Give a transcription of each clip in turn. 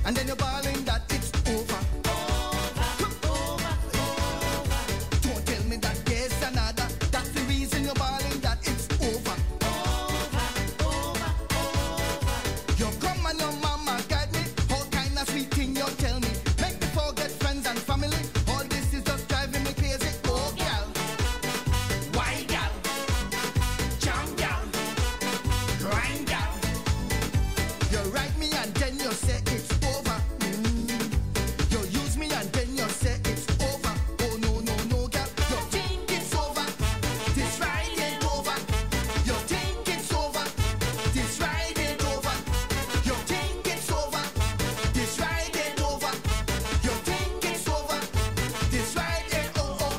and then you're bawling that it's over. Don't tell me that there's another. That's the reason you're bawling that it's over. You come and your mama guide me. All kind of sweet thing you tell me. Make me forget friends and family. All this is just driving me crazy. Oh, gal. Why, gal? Jam, gal. Grind, gal. You write me and then you say it's over. You use me and then you say it's over. Oh, no, no, no, gal. You think it's over. This ride ain't over. You think it's over. This ride ain't over. You think it's over. This ride ain't over. You think it's over. This ride ain't over.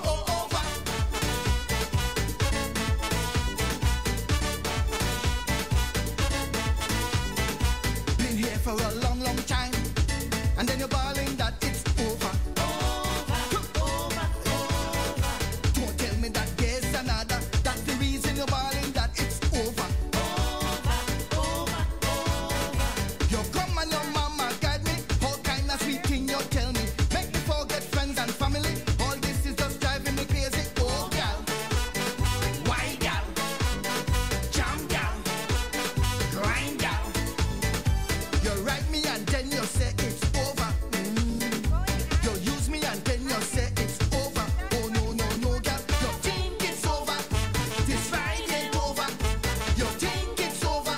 Been here for a long, long time, and then you're bawling that it's over. Don't tell me that there's another. That's the reason you're bawling that it's over. You come and your mama guide me. All kind of sweet thing you tell me. Make me forget friends and family. All this is just driving me crazy. Oh, gal. Why, gal? Jam, gal. Grind, gal. You write me and then you say it's over. You use me and then you say it's over. Oh, no, no, no, gal. You think it's over. This ride ain't over. You think it's over.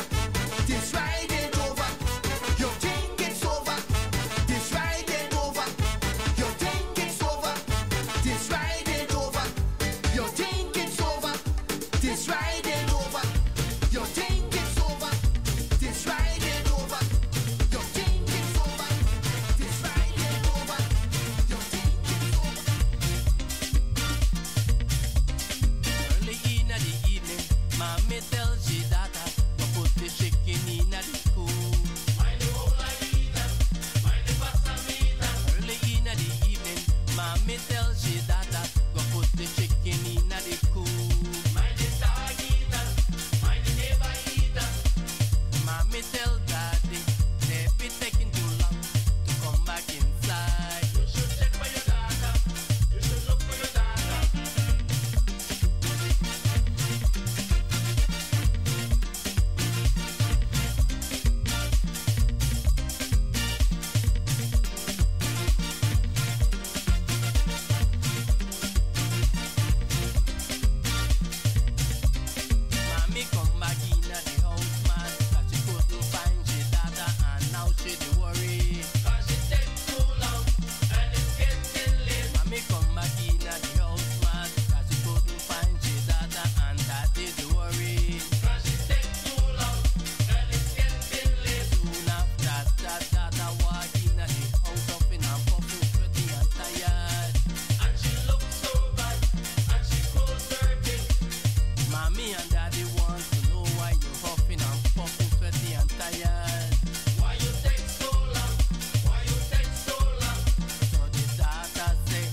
This ride ain't over. You think it's over. This ride ain't over. You think it's over. This ride ain't over. You think it's over. This ride ain't over. You think it's over. This ride ain't over. You think it's over. This ride ain't over. You think it's over. Early in the evening, mommy tells she daughter to put the chicken in the coop. Mind the whole idea, mind the pasamita. Early in the evening, mommy tells she daughter go put the chicken in the coop. Mind the dog eater, mind the neighbor eater. Mommy tell daddy they be taking too long to come back inside. You should check for your daughter. You should look for your daughter. Mommy come back in the house, man, 'cause she couldn't find she daughter, and now she dey worry. 'Cause she take too long, and it's getting late. Mommy come back in the house, man, 'cause she couldn't find she daughter, and daddy dey worry. 'Cause she take too long, and it's getting late. Soon after that, daughter walk in the house, huffing and puffing, sweaty and tired. And she looks so bad, and she goes dirty. Mommy and daddy want to know why you huffing and puffing, sweaty and tired. Why you take so long? Why you take so long? So the daughter say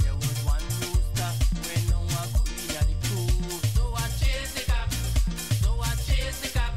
there was one rooster when no one could in the coop. So I chase the cap. So I chase the cap.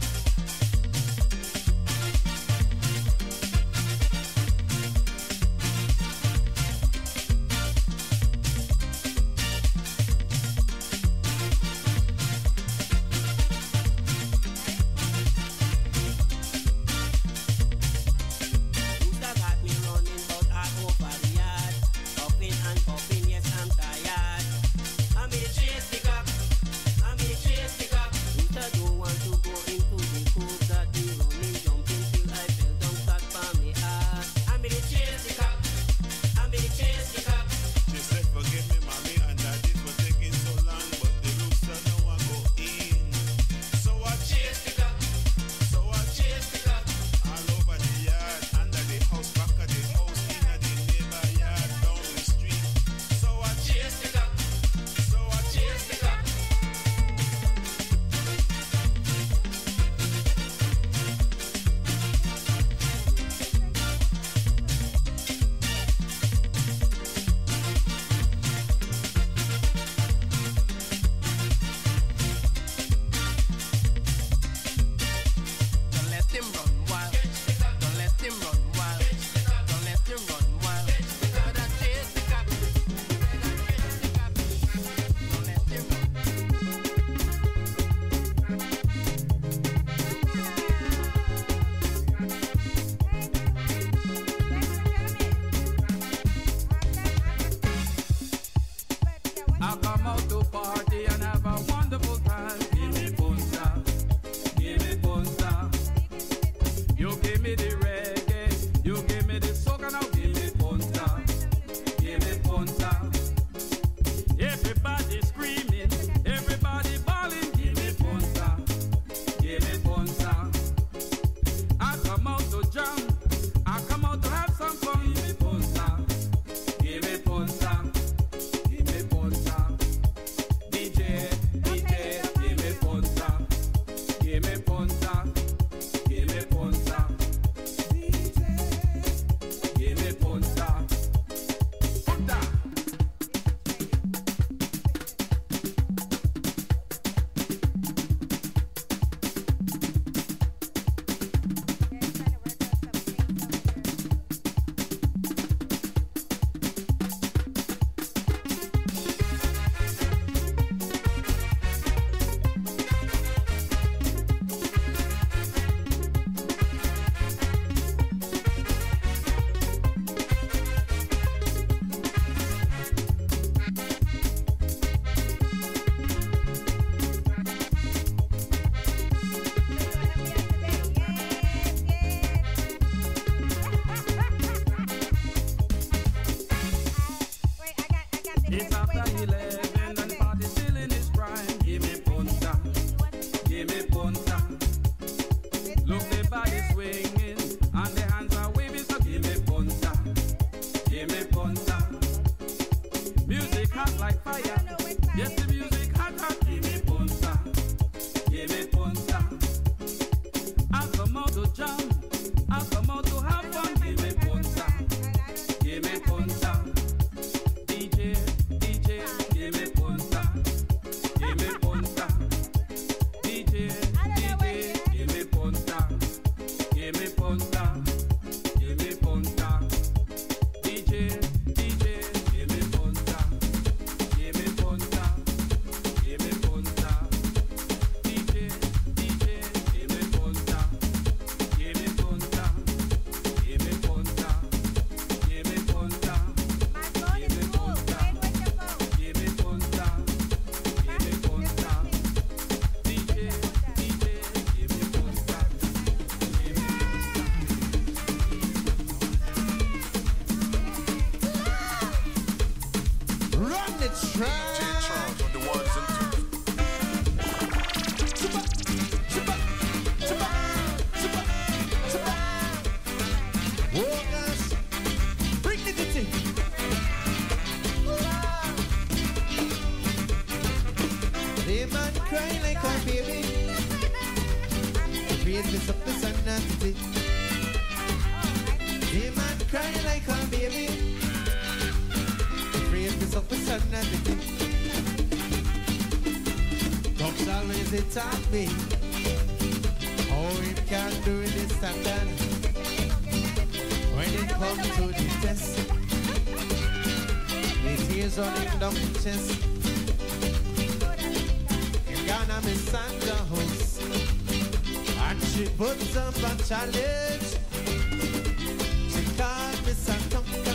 Charles on the ones and twos. Oh gosh, bring the thing. The man cry like a baby. Afraid to suck the sun and the The man cry like a baby. Afraid to suck the sun and the Comes always attack me. How him can do this and that. When it comes to the test, the tears running down his chest. In Ghana, Miss Sandra house, and she puts up a challenge. She called me Santonka,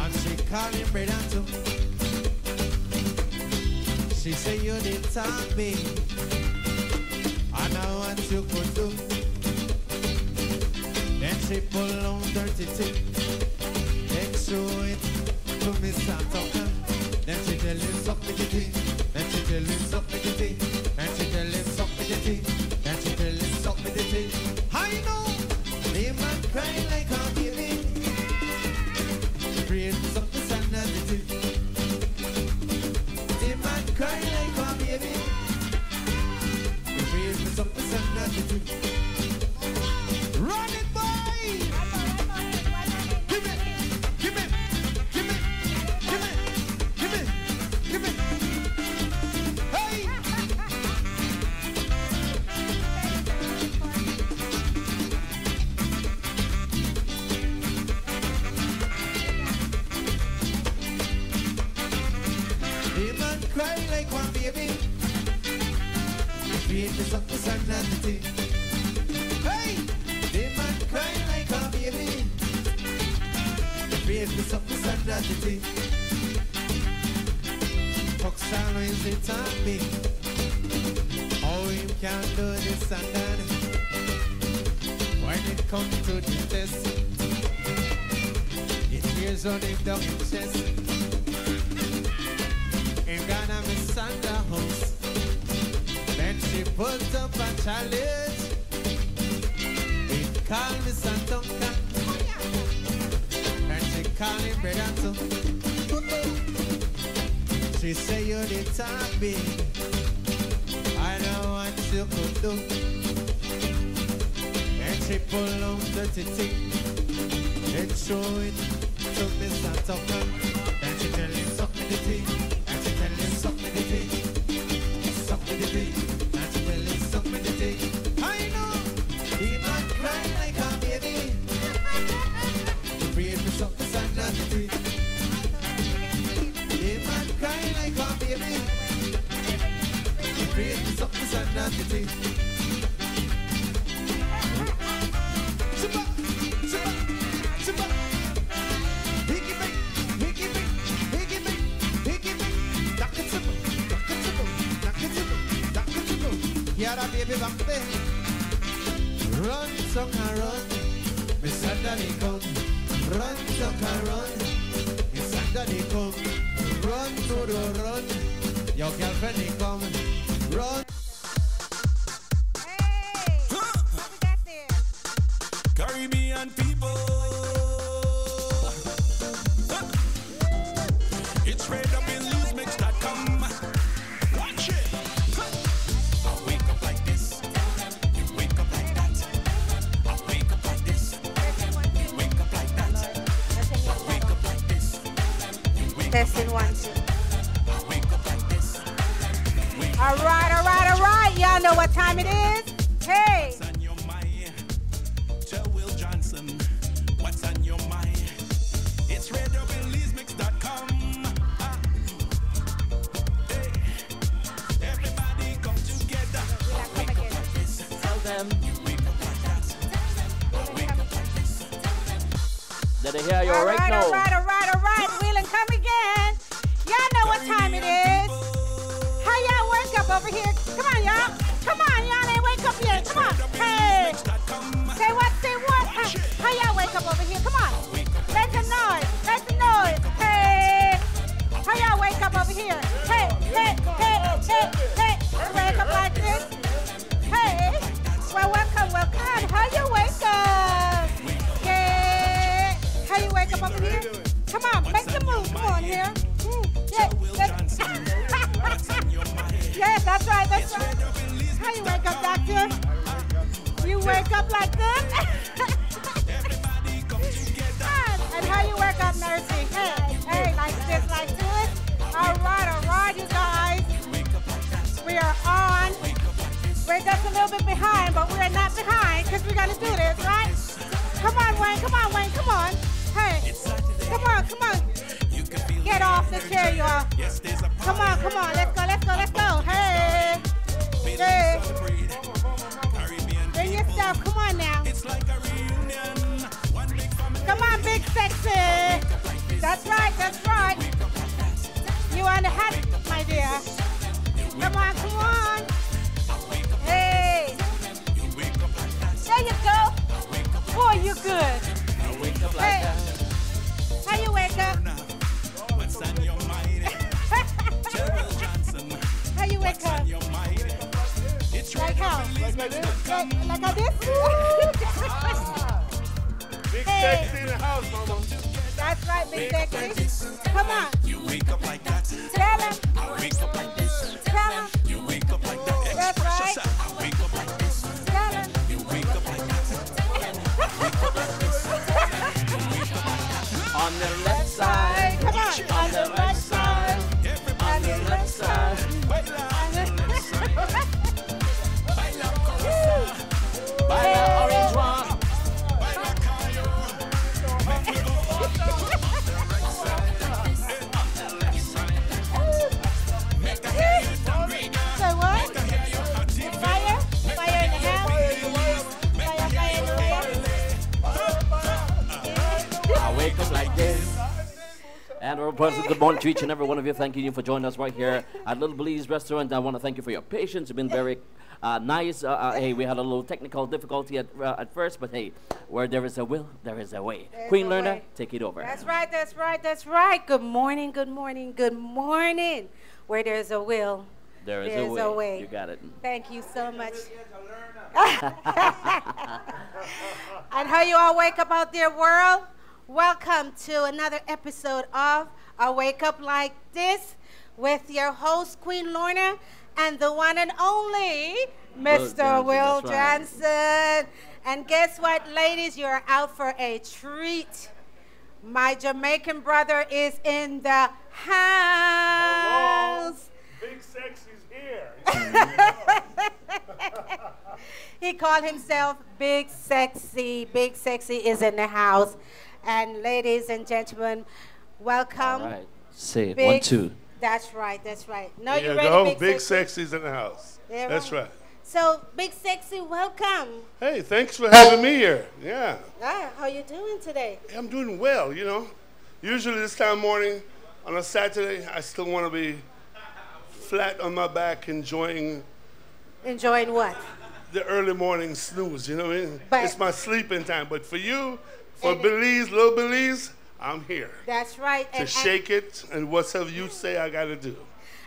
and she called him Bredanto. She say you didn't tell me, I know what you could do. Then she pull on dirty tip, then show it to Miss Santonka. Then she tell him suck the tea, then she tell him suck the tea, then she tell him suck the tea, then she tell him suck the tea. I know, the man cry like a baby, afraid to suck the sand and the tea. The man cry like a baby, afraid to suck the sand and the tea. Run it, boy! Give it, give it, give it, give it, give it, give it. Hey! The man cry like one baby. Afraid to suck the sun and the tea. Hey! The man cry like a baby. Afraid to suck the sun and the tea. Fox always it on me. How him can do this and that. When it comes to the test, it tears on him down his chest. In Ghana, Miss Sandra house, then she put up a challenge. He called me Santonka, and she called him Bredanto. She say you the time be, I know what you could do. And she pull on dirty thing, and show it to me Santonka. And she tell him suck me the tea, and she tell him suck me the tea, suck me the tea, and she tell him suck me the tea. I know, he man cry like a baby, afraid to suck the sand and the tea. He man cry like a baby, afraid to suck the sand and the tea. Super, super, super. Higgy big, higgy big, higgy big, higgy big. Duck it super, duck it super, duck it super, duck it super. Yeah, that baby back there. Run, sucker, run. Miss Daddy come. Run, sucker, run. Miss Daddy come. Run, Dodo, run. Your girlfriend he come. Run. Hey, what we got there? Caribbean people. It's Referendum.com. Watch it. I wake up like this. You wake up like that. I wake up like this. You wake up like that. I wake up like this. You wake up Testing like one, that. two. I wake up like this. Wake All right, all right, all right. Y'all know what time it is. Hey, What's on your mind? Tell Will Johnson what's on your mind. It's Belizemix.com. Hey, everybody come together. come again. Tell them You wake up like that. I wake up like this. that they hear you All right right, now. all right, all right, all right. Wheel and come again. Y'all know what time it is. How y'all wake up over here? Come on, y'all. Come on, y'all ain't wake up yet. Come on. Hey. Say what? Say what? How y'all wake up over here? Come on. Make some noise. Make some noise. Hey. That's right, that's right. How you wake up, doctor? You wake up like this? And how you wake up, nursing? Hey, like this, like this. All right, you guys. We are on. We're just a little bit behind, but we're not behind because we're going to do this, right? Come on, Wayne, come on. Hey, come on. Get off the chair, y'all. Come on, let's go. Hey. Bring yourself, come on now. Come on, big sexy. That's right. You on the hat, my dear. Come on. Hey. There you go. Boy, you good. I wake up like that. How you wake up? What's on your mind? Gerald Johnson. How you wake up? Your mind. It's Like how? Like I did? Big sexy in the house, mama. That's right, big sexy. Come on. You wake up like that. Tell him. I wake up like this. Tell him. You wake up like that. That's right. I wake up like this. Tell him. You wake up like that. On the left side. Come on. On the right side. On the left side. Baila orange one. So what? Fire? Fire in the house? Fire in the house? I wake up like this. And a pleasant good morning to each and every one of you. Thanking you for joining us right here at Little Belize Restaurant. I want to thank you for your patience. You've been very nice. Hey, we had a little technical difficulty at first, but hey, where there is a will, there is a way. There's Queen a Lerner, way. take it over. That's right. Good morning. Where there's a will, There is there's a way. You way. got it. Thank you so much. And how you all wake up out there, world? Welcome to another episode of I Wake Up Like This with your host, Queen Lorna, and the one and only Mr. Johnson, Will that's right. Johnson. And guess what, ladies? You're out for a treat. My Jamaican brother is in the house. Big sexy's here. He called himself Big Sexy. Big Sexy is in the house. And ladies and gentlemen, welcome. All right. Say it. Big, 1, 2. That's right. No, There you you ready, go. Big, Big Sexy? sexy's in the house. There That's we- right. So, Big Sexy, welcome. Hey, thanks for having me here. Yeah. How you doing today? I'm doing well, you know. Usually this time of morning on a Saturday, I still want to be flat on my back enjoying Enjoying what? the early morning snooze, you know what I mean? But- It's my sleeping time. But for you, for And- Belize, little Belize, I'm here That's right. to shake it and whatever you say I got to do.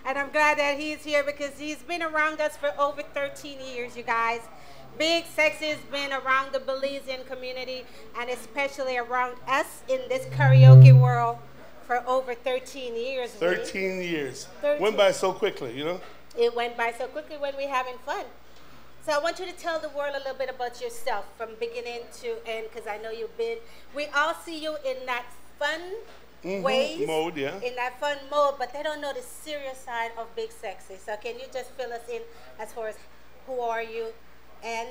And I'm glad that he's here because he's been around us for over 13 years, you guys. Big Sexy has been around the Belizean community and especially around us in this karaoke world for over 13 years. 13 years. 13. Went by so quickly, you know? It went by so quickly when we're having fun. So I want you to tell the world a little bit about yourself from beginning to end because I know you've been, we all see you in that fun ways. Mode, yeah. In that fun mode, but they don't know the serious side of Big Sexy. So can you just fill us in as far as who are you and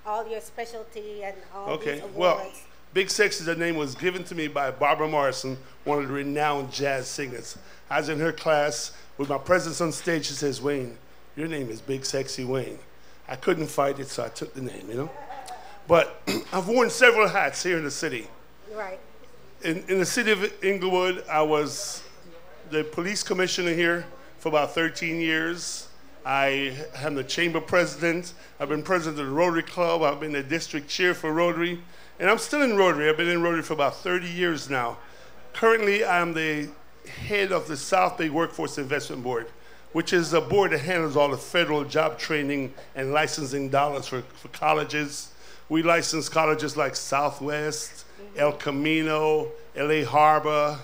all your specialty and all Okay, these awards? well, Big Sexy, the name was given to me by Barbara Morrison, one of the renowned jazz singers. I was in her class with my presence on stage. She says, Wayne, your name is Big Sexy Wayne. I couldn't fight it, so I took the name, you know? But I've worn several hats here in the city. Right. In the city of Inglewood, I was the police commissioner here for about 13 years. I am the chamber president. I've been president of the Rotary Club. I've been the district chair for Rotary. And I'm still in Rotary. I've been in Rotary for about 30 years now. Currently, I'm the head of the South Bay Workforce Investment Board, which is a board that handles all the federal job training and licensing dollars for colleges. We license colleges like Southwest, El Camino, LA Harbor,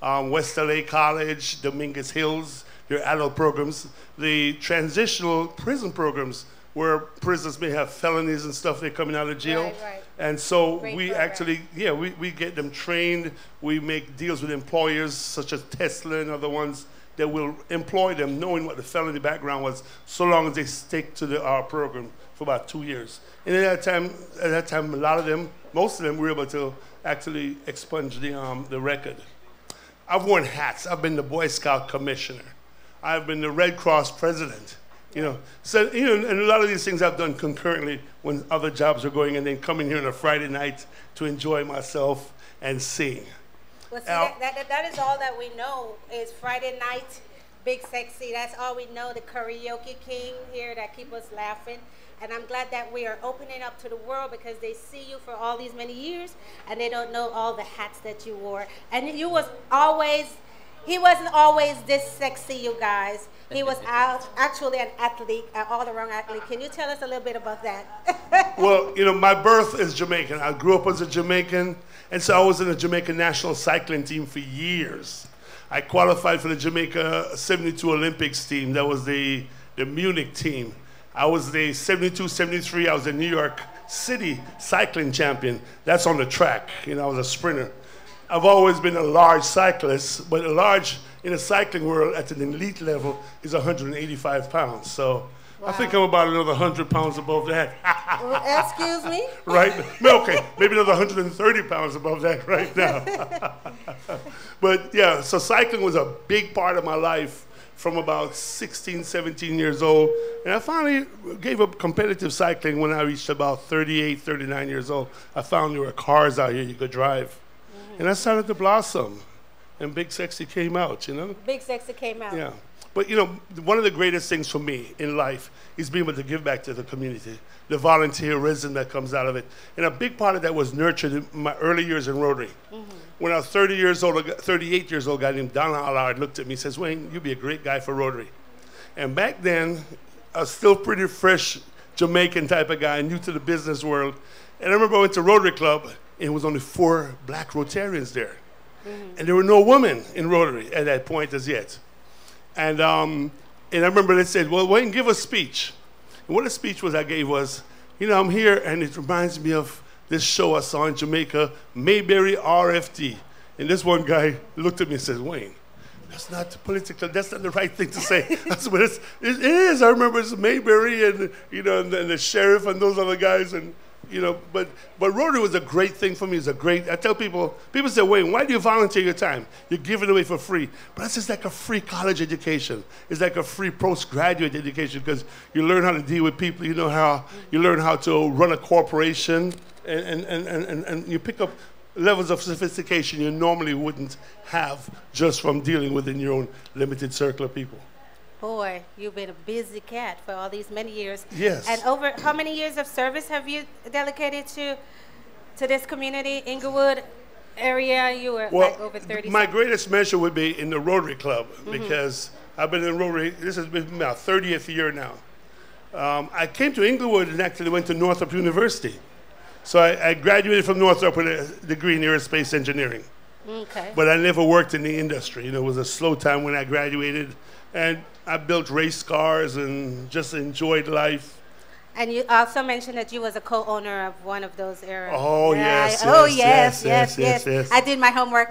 West LA College, Dominguez Hills, There are adult programs. The transitional prison programs, where prisoners may have felonies and stuff, they're coming out of jail. Right. And so Great we program. actually, we get them trained. We make deals with employers such as Tesla and other ones that will employ them knowing what the felony background was, so long as they stick to our program for about 2 years. And at that time, a lot of them, most of them, were able to actually expunge the record. I've worn hats. I've been the Boy Scout commissioner. I've been the Red Cross president. So and a lot of these things I've done concurrently when other jobs are going, and then coming here on a Friday night to enjoy myself and sing. Well, see, that is all that we know is Friday night, Big Sexy. That's all we know, the karaoke king here that keep us laughing. And I'm glad that we are opening up to the world because they see you for all these many years and they don't know all the hats that you wore. And he wasn't always this sexy, you guys. He was actually an athlete, all around athlete. Can you tell us a little bit about that? Well, my birth is Jamaican. I grew up as a Jamaican, and so I was in the Jamaican national cycling team for years. I qualified for the Jamaica 72 Olympics team. That was the Munich team. I was the 72, 73. I was the New York City cycling champion. That's on the track. I was a sprinter. I've always been a large cyclist, but a large in the cycling world at an elite level is 185 pounds. So I think I'm about another 100 pounds above that. Excuse me? Right? Okay, maybe another 130 pounds above that right now. But yeah, so cycling was a big part of my life from about 16, 17 years old. And I finally gave up competitive cycling when I reached about 38, 39 years old. I found there were cars out here you could drive. And I started to blossom. And Big Sexy came out, Big Sexy came out. Yeah. But, one of the greatest things for me in life is being able to give back to the community, the volunteerism that comes out of it. And a big part of that was nurtured in my early years in Rotary. When I was 38 years old, a guy named Donna Allard looked at me and says, Wayne, you'd be a great guy for Rotary. And back then, I was still pretty fresh Jamaican type of guy, new to the business world. And I remember I went to Rotary Club, and there was only 4 black Rotarians there. And there were no women in Rotary at that point as yet. And I remember they said, well, Wayne, give a speech. And what the speech I gave was, I'm here, and it reminds me of this show I saw in Jamaica, Mayberry RFD. And this one guy looked at me and said, Wayne, that's not political, that's not the right thing to say. That's what it is. I remember it's Mayberry and, and the sheriff and those other guys. And but Rotary was a great thing for me. I tell people say, Wayne, why do you volunteer your time? You're giving it away for free. But that's just like a free college education. It's like a free postgraduate education because you learn how to deal with people. You learn how to run a corporation and you pick up levels of sophistication you normally wouldn't have just from dealing within your own limited circle of people. Boy, you've been a busy cat for all these many years. Yes. And over how many years of service have you dedicated to this community, Inglewood area? You were like over 30. My greatest measure would be in the Rotary Club because I've been in Rotary. This has been my 30th year now. I came to Inglewood and actually went to Northrop University. So I graduated from Northrop with a degree in aerospace engineering. Okay. But I never worked in the industry. It was a slow time when I graduated. And I built race cars and just enjoyed life. And you also mentioned that you was a co-owner of one of those airlines. Oh, yes. I did my homework.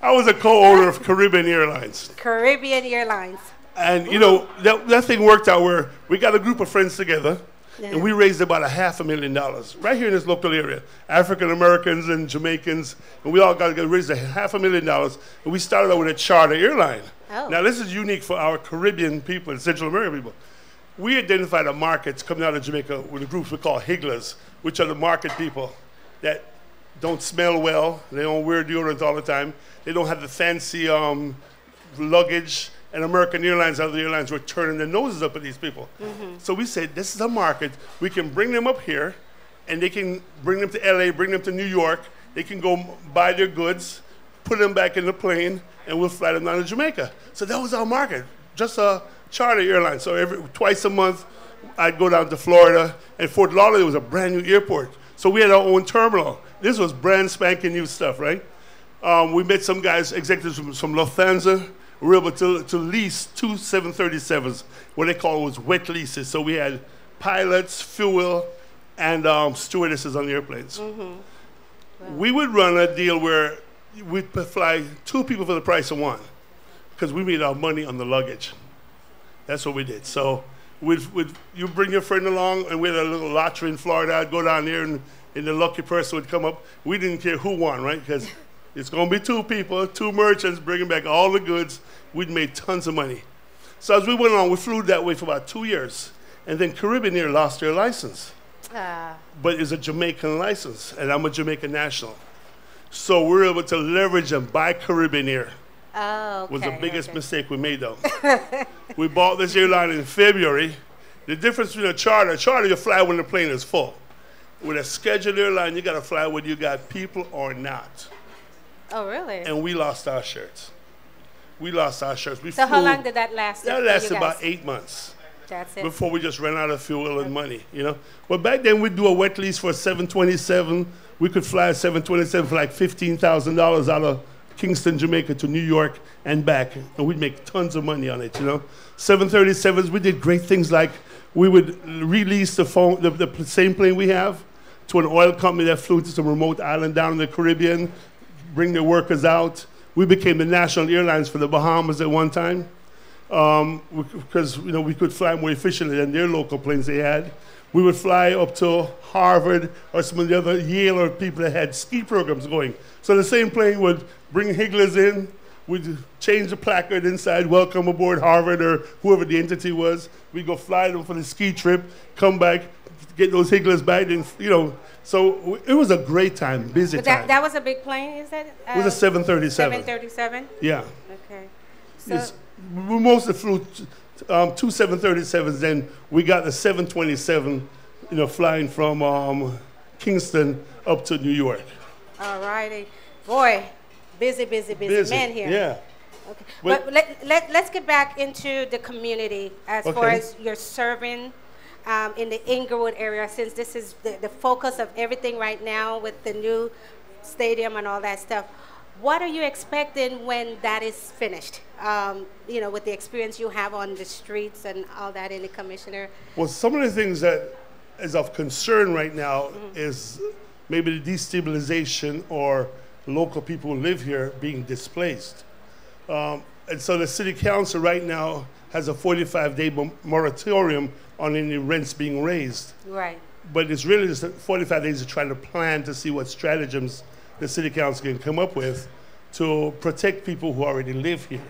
I was a co-owner of Caribbean Airlines. Caribbean Airlines. And, that thing worked out where we got a group of friends together. Yeah. And we raised about $500,000 right here in this local area. African Americans and Jamaicans, and we all got to raise $500,000. And we started out with a charter airline. Oh. Now this is unique for our Caribbean people and Central American people. We identified a markets coming out of Jamaica with a group we call higglers, which are the market people that don't smell well, they don't wear deodorant all the time, they don't have the fancy luggage. And American Airlines and other airlines were turning their noses up at these people. So we said, this is a market. We can bring them up here, and they can bring them to LA, bring them to New York. They can go buy their goods, put them back in the plane, and we'll fly them down to Jamaica. So that was our market, just a charter airline. So twice a month, I'd go down to Florida, and Fort Lauderdale was a brand new airport. So we had our own terminal. This was brand spanking new stuff, right? We met some guys, executives from Lufthansa. we were able to lease two 737s, what they call was wet leases. So we had pilots, fuel, and stewardesses on the airplanes. We would run a deal where we'd fly two people for the price of one, because we made our money on the luggage. That's what we did. So you bring your friend along, and we had a little lottery in Florida. I'd go down there, and the lucky person would come up. We didn't care who won, right? Because it's going to be two people, two merchants bringing back all the goods. We'd made tons of money. So as we went on, we flew that way for about 2 years. And then Caribbean Air lost their license. But it's a Jamaican license, and I'm a Jamaican national. So we were able to leverage and buy Caribbean Air. Oh, okay. Was the biggest mistake we made, though. We bought this airline in February. The difference between a charter you fly when the plane is full. With a scheduled airline, you got to fly whether you got people or not. Oh, really? And we lost our shirts. We lost our shirts. So how long did that last? That lasted about 8 months. That's it. Before we just ran out of fuel and money, you know. Well, back then we'd do a wet lease for a 727. We could fly a 727 for like $15,000 out of Kingston, Jamaica to New York and back, and we'd make tons of money on it, you know. 737s, we did great things like we would release the same plane we have to an oil company that flew to some remote island down in the Caribbean, bring their workers out. We became the national airlines for the Bahamas at one time. Because we could fly more efficiently than their local planes they had. We would fly up to Harvard or some of the other Yale or people that had ski programs going. So the same plane would bring higglers in, we'd change the placard inside, welcome aboard Harvard or whoever the entity was. We'd go fly them for the ski trip, come back, get those higglers back, and so it was a great time, busy time. That was a big plane, is that? It was a 737. 737? Yeah. Okay. So we mostly flew two 737s. Then we got the 727, flying from Kingston up to New York. All righty. Boy, busy man here. Yeah. Okay. But let's get back into the community as far as you're serving in the Inglewood area, since this is the focus of everything right now with the new stadium and all that stuff. What are you expecting when that is finished? With the experience you have on the streets and all that in the commissioner? Well, some of the things that is of concern right now is maybe the destabilization or local people who live here being displaced. And so the city council right now has a 45-day moratorium on any rents being raised. Right. But it's really just 45 days to try to plan to see what stratagems the city council can come up with to protect people who already live here,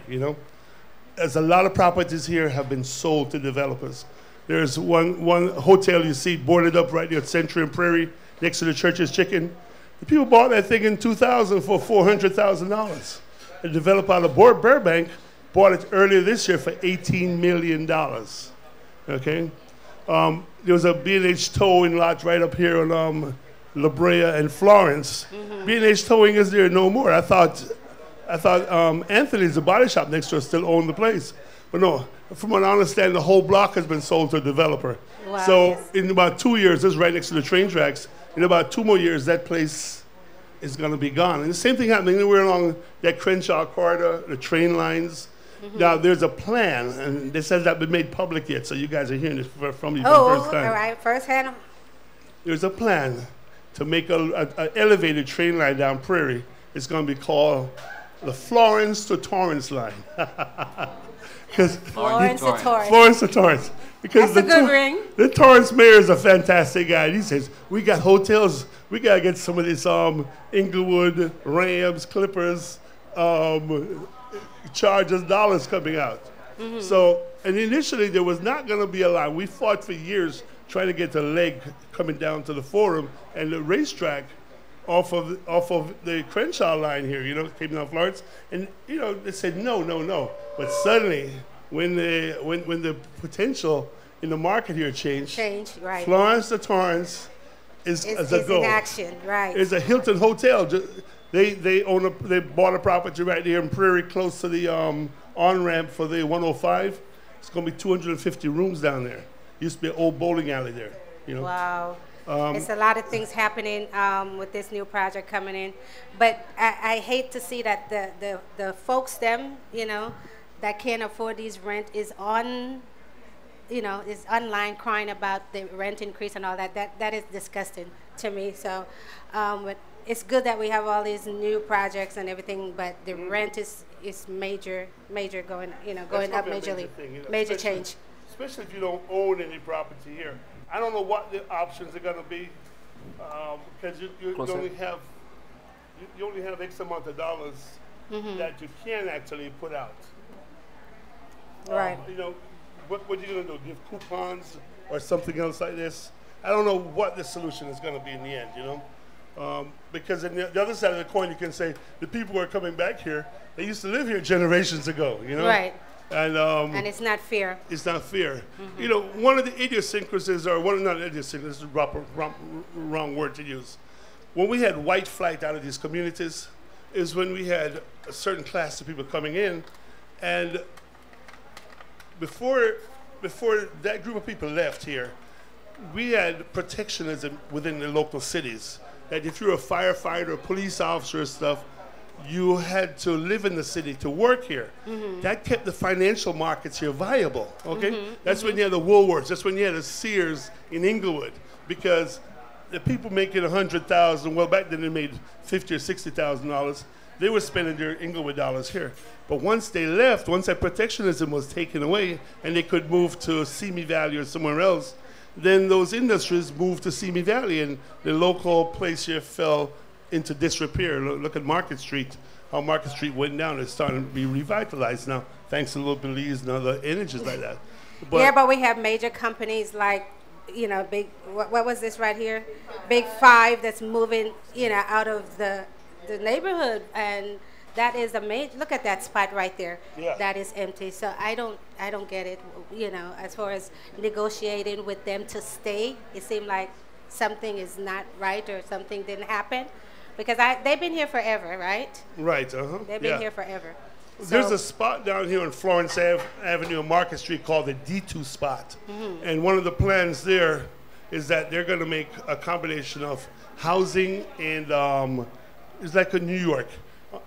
As a lot of properties here have been sold to developers. There's one hotel you see boarded up right near Century and Prairie next to the Church's Chicken. The people bought that thing in 2000 for $400,000. The developer out of Burbank bought it earlier this year for $18 million, okay? There was a B&H towing lot right up here on La Brea and Florence. B&H Towing is there no more. I thought Anthony's, the body shop next door, still owned the place. But no, from what I understand, the whole block has been sold to a developer. Wow, so in about 2 years, this is right next to the train tracks, in about 2 more years, that place is going to be gone. And the same thing happening anywhere along that Crenshaw corridor, the train lines. Now, there's a plan, and this has not been made public yet, so you guys are hearing this from me for the first time. All right, first hand. There's a plan to make an elevated train line down Prairie. It's going to be called the Florence to Torrance line. Florence to Torrance. Florence to Torrance. Because that's a good ring. The Torrance mayor is a fantastic guy. And he says, we got hotels. We got to get some of this Inglewood, Rams, Clippers, Chargers dollars coming out. So, and initially there was not going to be a line. We fought for years trying to get the leg coming down to the Forum and the racetrack off of the Crenshaw line here, came down Florence. And, they said, no. But suddenly, when the potential in the market here changed, right. Florence to Torrance is a go. In action, right. It's a Hilton hotel. They bought a property right there in Prairie, close to the on-ramp for the 105. It's going to be 250 rooms down there. Used to be an old bowling alley there. Wow. It's a lot of things happening with this new project coming in. But I hate to see that the folks, that can't afford these rent is on, is online crying about the rent increase and all that. That is disgusting to me. So, but it's good that we have all these new projects and everything, but the rent is major going That's up gonna be a majorly, thing, major especially- change. Especially if you don't own any property here. I don't know what the options are going to be because you Closer. only have X amount of dollars that you can actually put out. Right. What are you going to do? Give coupons or something else like this? I don't know what the solution is going to be in the end, because on the other side of the coin, you can say the people who are coming back here, they used to live here generations ago, Right. And it's not fair. it's not fair. One of the idiosyncrasies, not idiosyncrasies, this is the wrong word to use. When we had white flight out of these communities, is when we had a certain class of people coming in, and before that group of people left here, we had protectionism within the local cities. That if you're a firefighter, a police officer, or stuff, you had to live in the city to work here. That kept the financial markets here viable, okay? That's when you had the Woolworths, that's when you had the Sears in Inglewood, because the people making $100,000, well, back then they made $50,000 or $60,000, they were spending their Inglewood dollars here. But once they left, once that protectionism was taken away, and they could move to Simi Valley or somewhere else, then those industries moved to Simi Valley, and the local place here fell into disrepair. Look at Market Street, how Market Street went down. It's starting to be revitalized now, thanks to little Belize and other energies like that. But we have major companies like, big, what was this right here? Big Five that's moving, out of the neighborhood, and that is a major, look at that spot right there. Yeah. That is empty. So I don't get it, as far as negotiating with them to stay. It seemed like something is not right or something didn't happen. Because they've been here forever, right? Right, They've been here forever. There's So- a spot down here on Florence Avenue and Market Street called the D2 spot. And one of the plans there is that they're going to make a combination of housing and it's like in New York.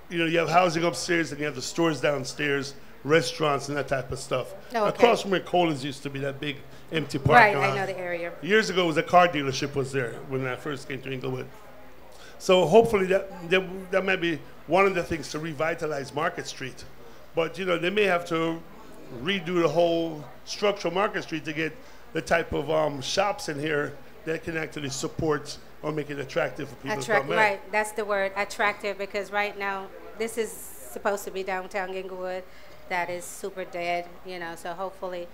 You have housing upstairs and you have the stores downstairs, restaurants and that type of stuff. Oh, okay. Across from where Colas used to be, that big empty parking Right, lot. I know the area. Years ago, it was a car dealership was there when I first came to Inglewood. So hopefully that might be one of the things to revitalize Market Street. But they may have to redo the whole structure of Market Street to get the type of shops in here that can actually support or make it attractive for people to come in. Right, that's the word, attractive, because right now this is supposed to be downtown Inglewood. That is super dead, so hopefully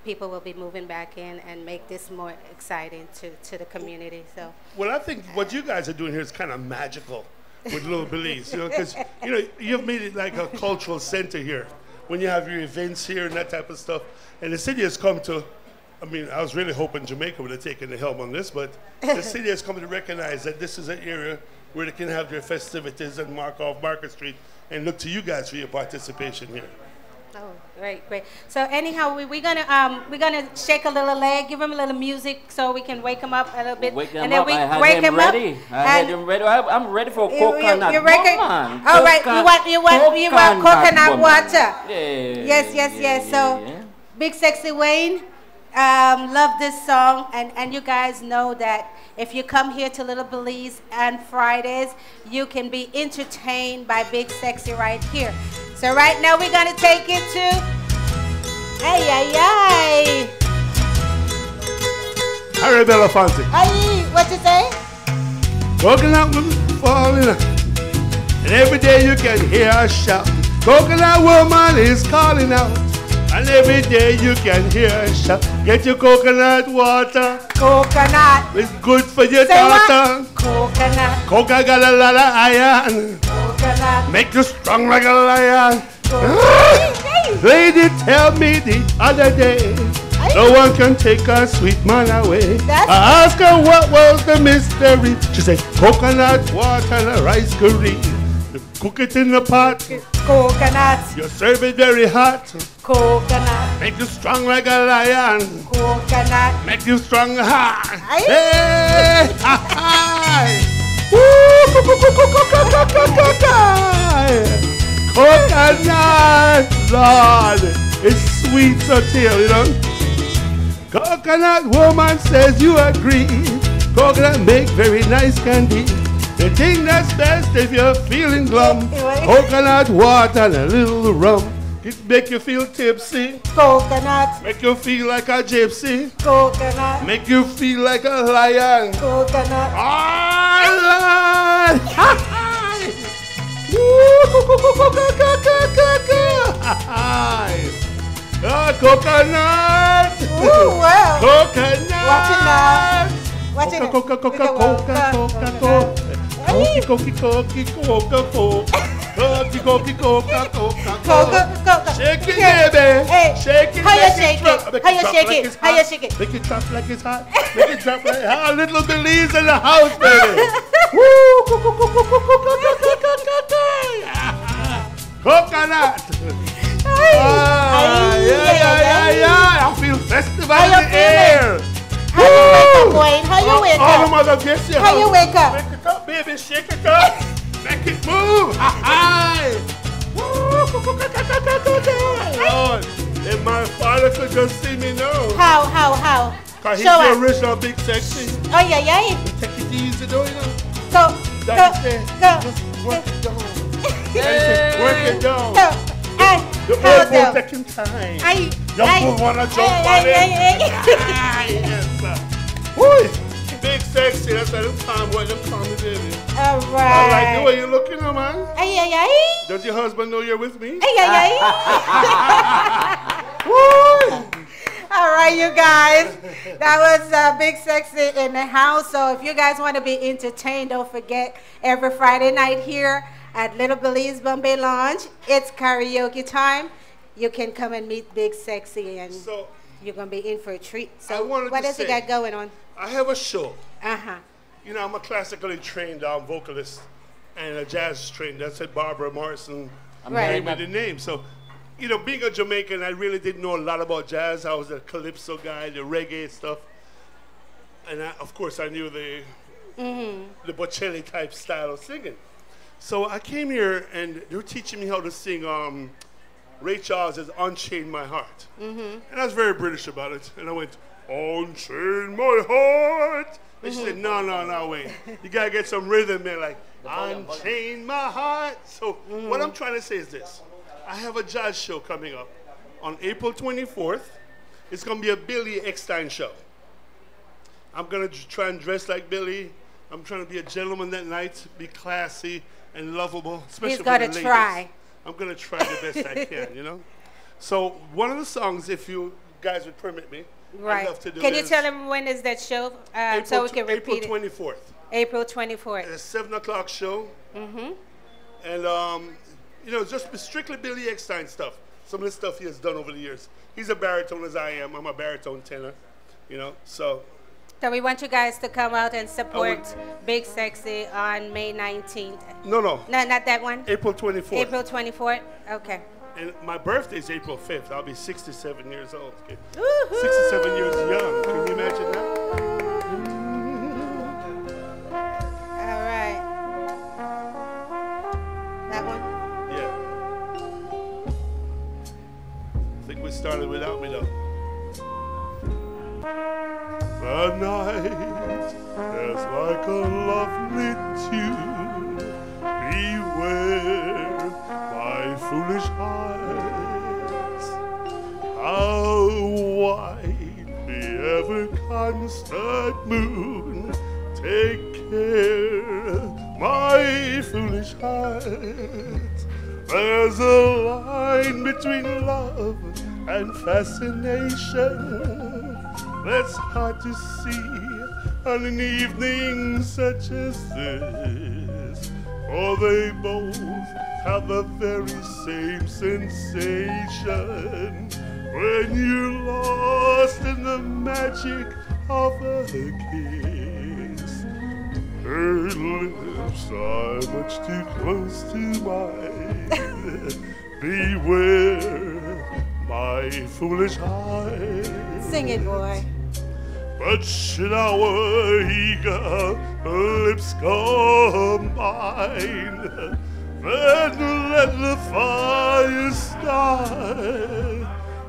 people will be moving back in and make this more exciting to the community. So. Well, I think what you guys are doing here is kind of magical with Little Belize, because you've made it like a cultural center here when you have your events here and that type of stuff. And the city has come to, I was really hoping Jamaica would have taken the helm on this, but the city has come to recognize that this is an area where they can have their festivities and mark off Market Street and look to you guys for your participation here. Oh, great. So anyhow, we're gonna shake a little leg, give him a little music so we can wake him up a little bit, Wake him and then up. we I had wake him him ready. up. I had him ready. I'm ready for coconut. You're ready. Woman. All right. You want coconut woman. water? Yeah. Yes. So, Big Sexy Wayne, love this song, and you guys know that if you come here to Little Belize on Fridays, you can be entertained by Big Sexy right here. So right now we're gonna take it to. Ay. Harry Belafonte. Ay, what you say? Coconut woman falling out. And every day you can hear her shout. Coconut woman is calling out. And every day you can hear her shout. Get your coconut water. Coconut. It's good for your Say daughter. what? Coconut. Coca got a lot of iron. Coconut. Make you strong like a lion. Coconut. Lady tell me the other day, no one can take a sweet man away. I asked her what was the mystery. She said coconut water and a rice curry. You cook it in the pot. Coconut. You serve it very hot. Coconut. Make you strong like a lion. Coconut. Make you strong high. Aye. Hey, hi. Coconut, Lord, it's sweet tortilla, you know. Coconut woman says you agree. Coconut make very nice candy. The thing that's best if you're feeling glum. Coconut water and a little rum. It make you feel tipsy. Coconut. Make you feel like a gypsy. Coconut. Make you feel like a lion. Coconut. Ah, Lord! Coconut! Ooh, wow. Coconut! Watch it now. Watch it. Shake it, baby. Hey, Shake it. how you make shake drop. it? Make How you drop shake like it? it's How you hot. shake it? Make it drop like it's hot. Make it drop like hot. Little Belize in the house, baby. Woo! Coconut. Yeah. I feel festival How in you the air. How you wake up, boy? How you wake All the up? mother gets you. How you wake up? Make it up, baby. Shake it up. Make it move. Lord, if my father could just see me now. How? Cause he's Show the us. original big sexy. Oh, yeah. Take it easy though, you know. Go. That's it. Go. Just work it down. Work it down. Go. Hey, The how old boy do? taking time. Ay, Young ay, boy wanna jump ay, on ay, it. ay, ay. Yes, sir. Woo! Big sexy, that's why them time boy, them call me baby. All I like the way right. you're looking now, man. Ay. Does your husband know you're with me? Ay. Woo! All right, you guys. That was Big Sexy in the house. So if you guys want to be entertained, don't forget every Friday night here at Little Belize Bombay Lounge, it's karaoke time. You can come and meet Big Sexy, and So, you're going to be in for a treat. I So wanted what to else you say- got going on? I have a show. Uh-huh. You know, I'm a classically trained vocalist and a jazz trained. That's it, Barbara Morrison Right. gave me the name. So, you know, being a Jamaican, I really didn't know a lot about jazz. I was a calypso guy, the reggae stuff. And of course, I knew the Bocelli type style of singing. So I came here and they were teaching me how to sing Ray Charles' Unchain My Heart. And I was very British about it. And I went, Unchain my heart. And she said, no, wait. You got to get some rhythm in, like, unchain my heart. So what I'm trying to say is this. I have a jazz show coming up on April 24th. It's going to be a Billy Eckstine show. I'm going to try and dress like Billy. I'm trying to be a gentleman that night, be classy and lovable, especially He's for got the to ladies. try. I'm going to try the best I can, you know? So one of the songs, if you guys would permit me, I'd Right. love to do Can you is tell them when is that show so we can repeat April it? 24th. April 24th. It's a 7 o'clock show. And, you know, just strictly Billy Eckstine stuff. Some of the stuff he has done over the years. He's a baritone as I am. I'm a baritone tenor, you know, so. So we want you guys to come out and support Big Sexy on May 19th. No. No, not that one. April 24th. April 24th? Okay. And my birthday is April 5th. I'll be 67 years old. Okay? Woohoo! 67 years young. Can you imagine that? All right. That one? Yeah. I think we started without me though. The night is like a lovely tune. Beware my foolish eyes. How white the ever constant moon. Take care, my foolish heart. There's a line between love and fascination that's hard to see on an evening such as this. For they both have the very same sensation when you're lost in the magic of a kiss. Her lips are much too close to mine. Beware my foolish eyes. Sing it, boy. But should our eager lips combine, and let the fire start.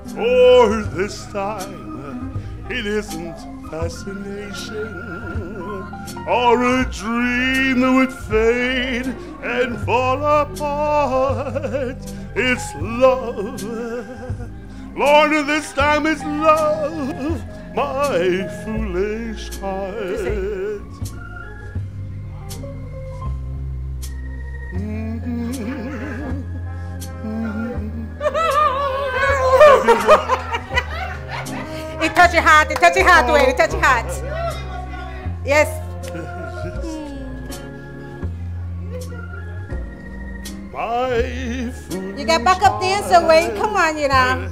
For this time, it isn't fascination or a dream that would fade and fall apart. It's love. Lord, this time it's love, my foolish heart. It touch your heart, it touch your heart, Wayne, it touch your heart. Yes. My foolish You got backup dancer, Wayne. Come on, you know.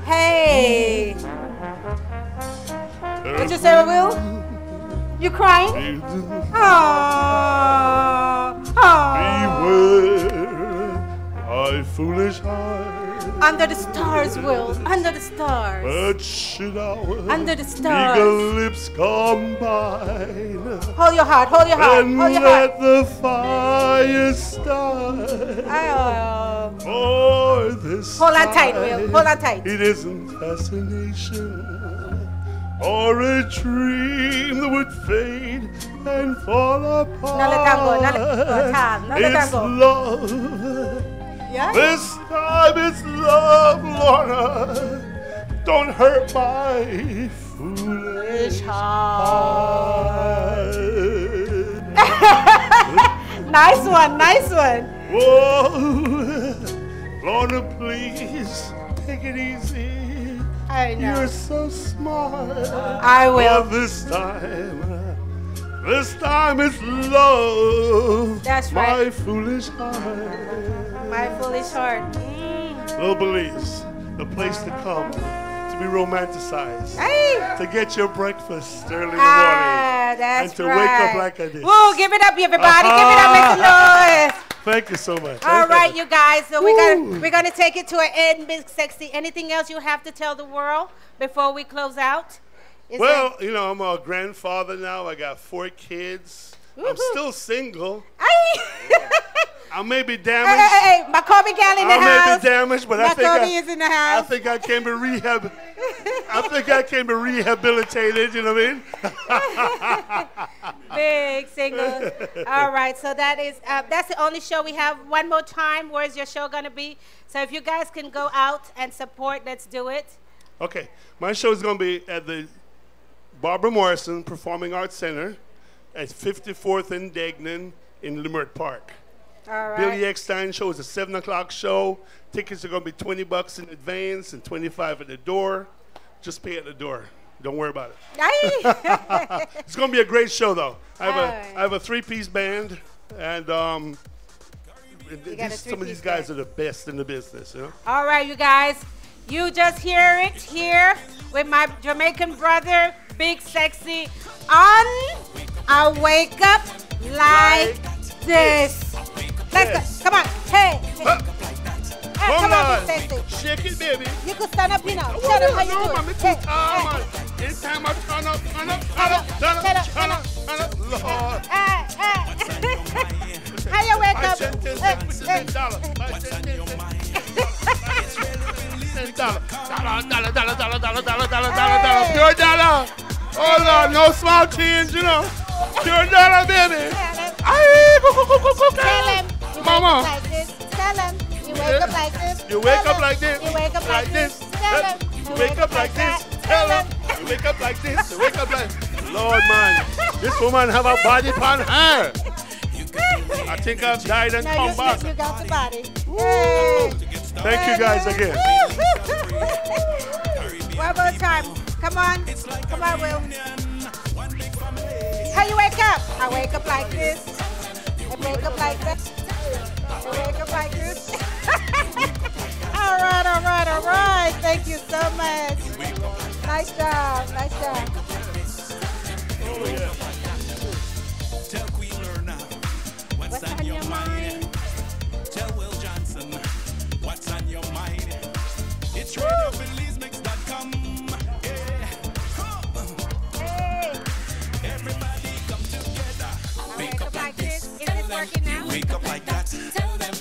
Hey. What you say, Will? You crying? Aww. Beware, my foolish heart. Under the stars, Will. Under the stars. Hush it out. Under the stars. Eagle lips combine. Hold your heart, hold your heart, And hold your heart. let the fire start. Oh. For this Hold on tight, time, Will. Hold on tight. It isn't fascination or a dream that would fade and fall apart. Now let that go, now let go, Tom. Now let that It's go. love. Yeah? This time it's love, Lorna. Don't hurt my foolish heart. Nice one, nice one. Whoa, Lorna, please take it easy. I know. You're so smart. I will. But this time it's love. That's my right. foolish heart. My foolish heart. Little Belize, the place to come to be romanticized, Hey. to get your breakfast early in the morning, That's and to right. wake up like I did. Woo, give it up, everybody. Give it up, make some noise. Thank you so much. All right, you guys. So we're gonna take it to an end, Big Sexy. Anything else you have to tell the world before we close out? Well, you know, I'm a grandfather now. I got 4 kids. I'm still single. I may be damaged. Hey, McCormick gal in the I may house. be damaged, but I McCormick is in the house. think I can be rehabilitated. You know what I mean? Big single. All right, so that's the only show we have. One more time, where's your show gonna be? So if you guys can go out and support, let's do it. Okay, my show is going to be at the Barbara Morrison Performing Arts Center at 54th and Degnan in Limerick Park. All right. Billy Eckstein show is a 7 o'clock show. Tickets are going to be $20 in advance and $25 at the door. Just pay at the door. Don't worry about it. It's going to be a some great show, though. I have a 3-piece band, and some of these guys are the best in the business. You know? All right, you guys. You just hear it here with my Jamaican brother, Big Sexy, on I Wake Up Like This. Let's go. Come on. Hey. Come on, Big Sexy. Shake it, baby. You can stand up, you know. Stand up, how you doing? Hey, It's time I turn up. Lord. How you wake up? $10. Pure dollar. Oh Lord, no small change, you know. Pure dollar, baby. Tell him. Mama. Tell him. You wake up like this. You wake up like this. You wake up like this. Tell him. You wake up like this. Tell him. You wake up like this. You wake up like. Lord, man, this woman have a body upon her. I think I've died and come back. You got the body. Hey. Thank you guys again. One more time. Come on. Come on, Will. How you wake up? I wake up like this. I wake up like this. I wake up like this. All right, all right, all right. Thank you so much. Nice job. Nice job. Oh, yeah. Tell Queen Lerna what's on your mind. Tell Will Johnson what's on your mind. It's radio Belizemix.com. Yeah. Hey. Everybody come together. I wake up like this. Is this working now? Wake up like that. Tell them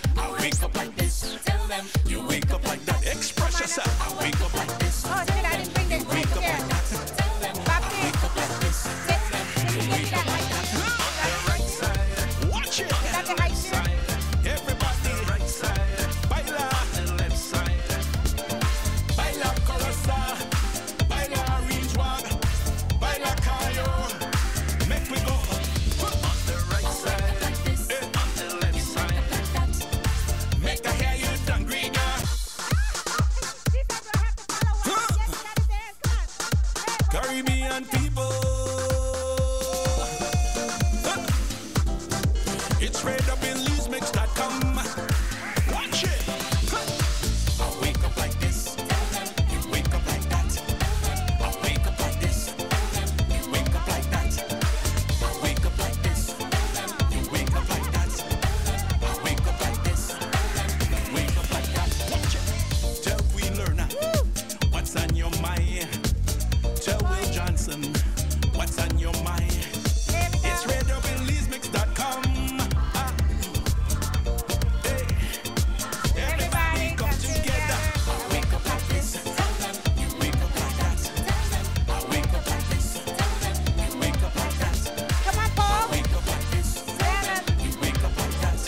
Caribbean people. It's straight up Belizemix.com. Watch it. I wake up like this. You wake up like that. I wake up like this. You wake up like that. I wake up like this. You wake up like that. I wake up like this. You wake up like that. Watch it. Tell Queen Lerna what's on your mind. Tell Will Johnson what's on your mind. It's RadioBelizemix.com. Hey, everybody come together. I wake up like this. You wake up like that. I wake up like this. You wake up like that. Come on, Paul. I wake up like this. You wake up like that.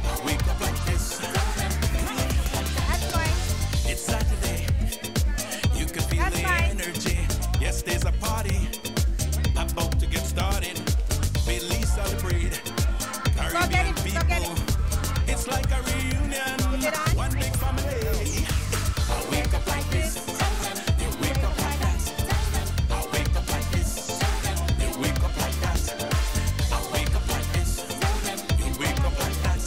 I wake up like this. That's fine. It's Saturday. You can feel That's the fine. energy. Yes, there's a party about to get started. Belize celebrate. Caribbean Go get people. It's like a reunion. Is it on? One big family. I wake up like this. You wake up like that. I wake up like this. You wake up like that. I wake up like this. You wake up like that.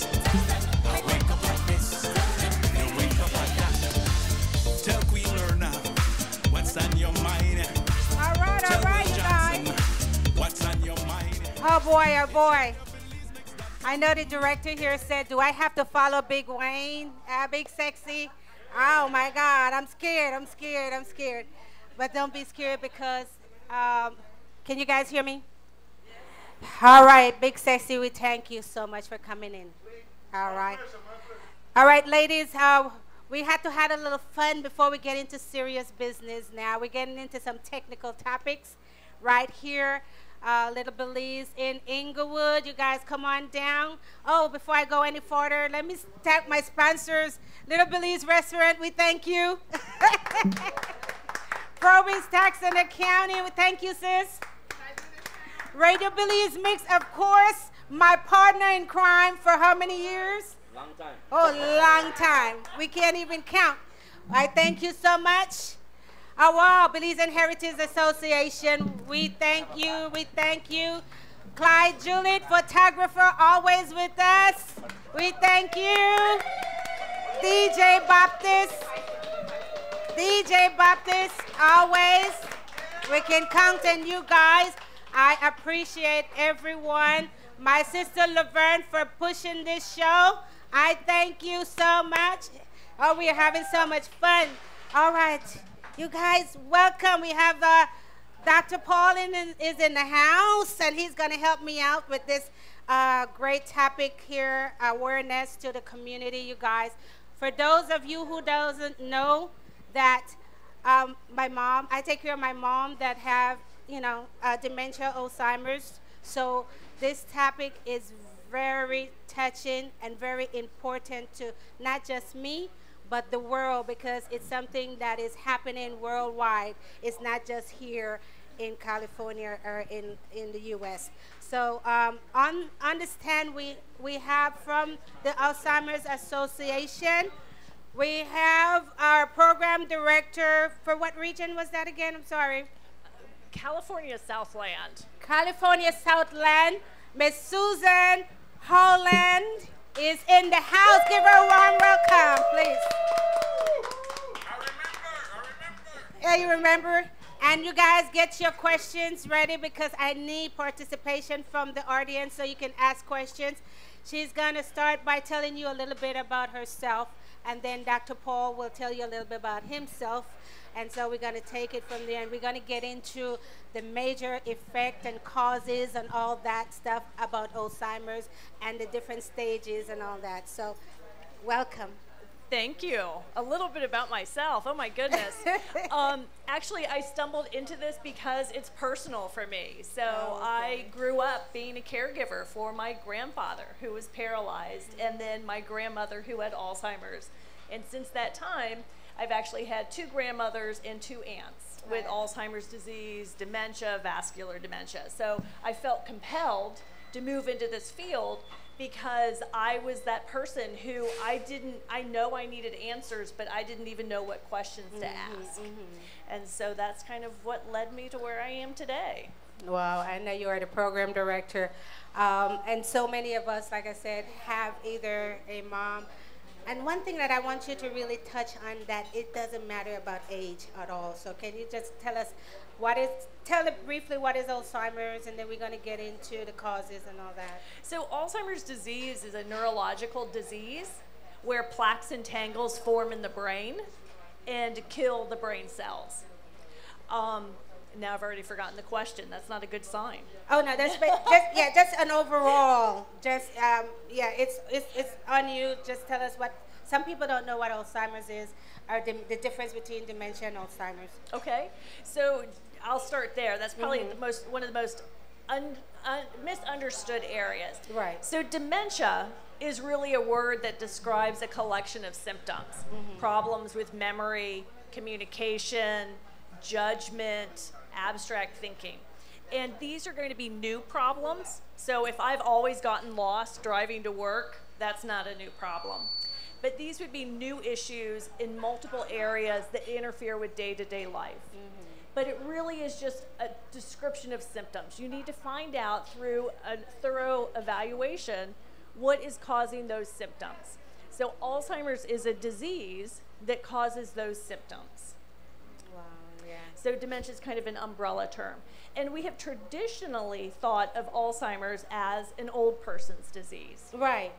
I wake up like this. You wake up like that. Tell Queen Lerna what's on your mind. All right, Tell Will you guys. Johnson what's on your mind. Oh boy, oh boy. I know the director here said, do I have to follow Big Wayne? Big Sexy? Oh my God, I'm scared, I'm scared, I'm scared. But don't be scared because, can you guys hear me? All right, Big Sexy, we thank you so much for coming in. All right. All right, ladies, we had to have a little fun before we get into serious business now. We're getting into some technical topics right here. Little Belize in Inglewood. You guys come on down. Oh, before I go any further, let me thank my sponsors. Little Belize Restaurant, we thank you. Province Tax and Accounting, we thank you, sis. Radio Belizemix, of course, my partner in crime for how many years? Long time. Oh, long time. We can't even count. I thank you so much. Oh, wow, Belize and Heritage Association, we thank you, we thank you. Clyde Juliet, photographer, always with us. We thank you. DJ Baptist, always. We can count on you guys. I appreciate everyone. My sister Laverne for pushing this show. I thank you so much. Oh, we are having so much fun. All right. You guys, welcome. We have Dr. Paul is in the house, and he's going to help me out with this great topic here, awareness to the community, you guys. For those of you who doesn't know that my mom, I take care of my mom that have, dementia, Alzheimer's. So this topic is very touching and very important to not just me, but the world, because it's something that is happening worldwide. It's not just here in California or in the U.S. So understand we have from the Alzheimer's Association, we have our program director, for what region was that again? I'm sorry. California Southland. California Southland, Miss Susan Holland is in the house. Give her a warm welcome, please. I remember. Yeah, you remember? And you guys get your questions ready because I need participation from the audience so you can ask questions. She's going to start by telling you a little bit about herself, and then Dr. Paul will tell you a little bit about himself. And so we're going to take it from there, and we're going to get into the major effect and causes and all that stuff about Alzheimer's and the different stages and all that. So welcome. Thank you. A little bit about myself. Oh my goodness. Actually, I stumbled into this because it's personal for me. So I grew up being a caregiver for my grandfather who was paralyzed, and then my grandmother who had Alzheimer's. And since that time, I've actually had 2 grandmothers and 2 aunts with Alzheimer's disease, dementia, vascular dementia. So I felt compelled to move into this field because I was that person who I know I needed answers, but I didn't even know what questions to ask. And so that's kind of what led me to where I am today. Wow, I know you are the program director. And so many of us, like I said, have either a mom. And one thing that I want you to really touch on, that it doesn't matter about age at all. So can you just tell us tell it briefly what is Alzheimer's, and then we're going to get into the causes and all that. So Alzheimer's disease is a neurological disease where plaques and tangles form in the brain and kill the brain cells. Now I've already forgotten the question. That's not a good sign. Oh no, just an overall. It's on you. Just tell us what. Some people don't know what Alzheimer's is, or the difference between dementia and Alzheimer's. Okay, so I'll start there. That's probably one of the most misunderstood areas. Right. So dementia is really a word that describes a collection of symptoms, problems with memory, communication, judgment, abstract thinking. And these are going to be new problems. So if I've always gotten lost driving to work, that's not a new problem. But these would be new issues in multiple areas that interfere with day-to-day life. But it really is just a description of symptoms. You need to find out through a thorough evaluation what is causing those symptoms. So Alzheimer's is a disease that causes those symptoms. So dementia is kind of an umbrella term. And we have traditionally thought of Alzheimer's as an old person's disease. Right.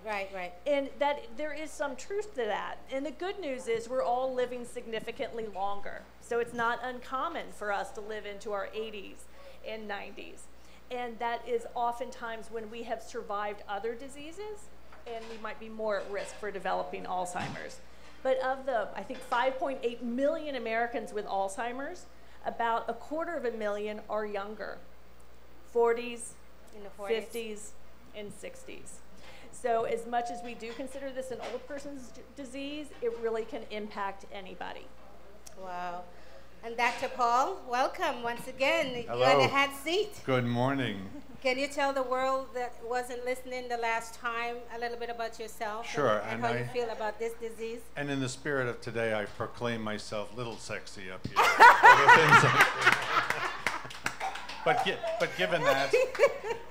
And that there is some truth to that. And the good news is we're all living significantly longer. So it's not uncommon for us to live into our 80s and 90s. And that is oftentimes when we have survived other diseases, and we might be more at risk for developing Alzheimer's. But of the, I think, 5.8 million Americans with Alzheimer's, about 250,000 are younger, 40s, 50s, and 60s. So as much as we do consider this an old person's disease, it really can impact anybody. Wow. And Dr. Paul, welcome once again. Hello. You're in the hot seat. Good morning. Can you tell the world that wasn't listening the last time a little bit about yourself? Sure. And how you feel about this disease? And in the spirit of today, I proclaim myself little sexy up here. For the things but given that,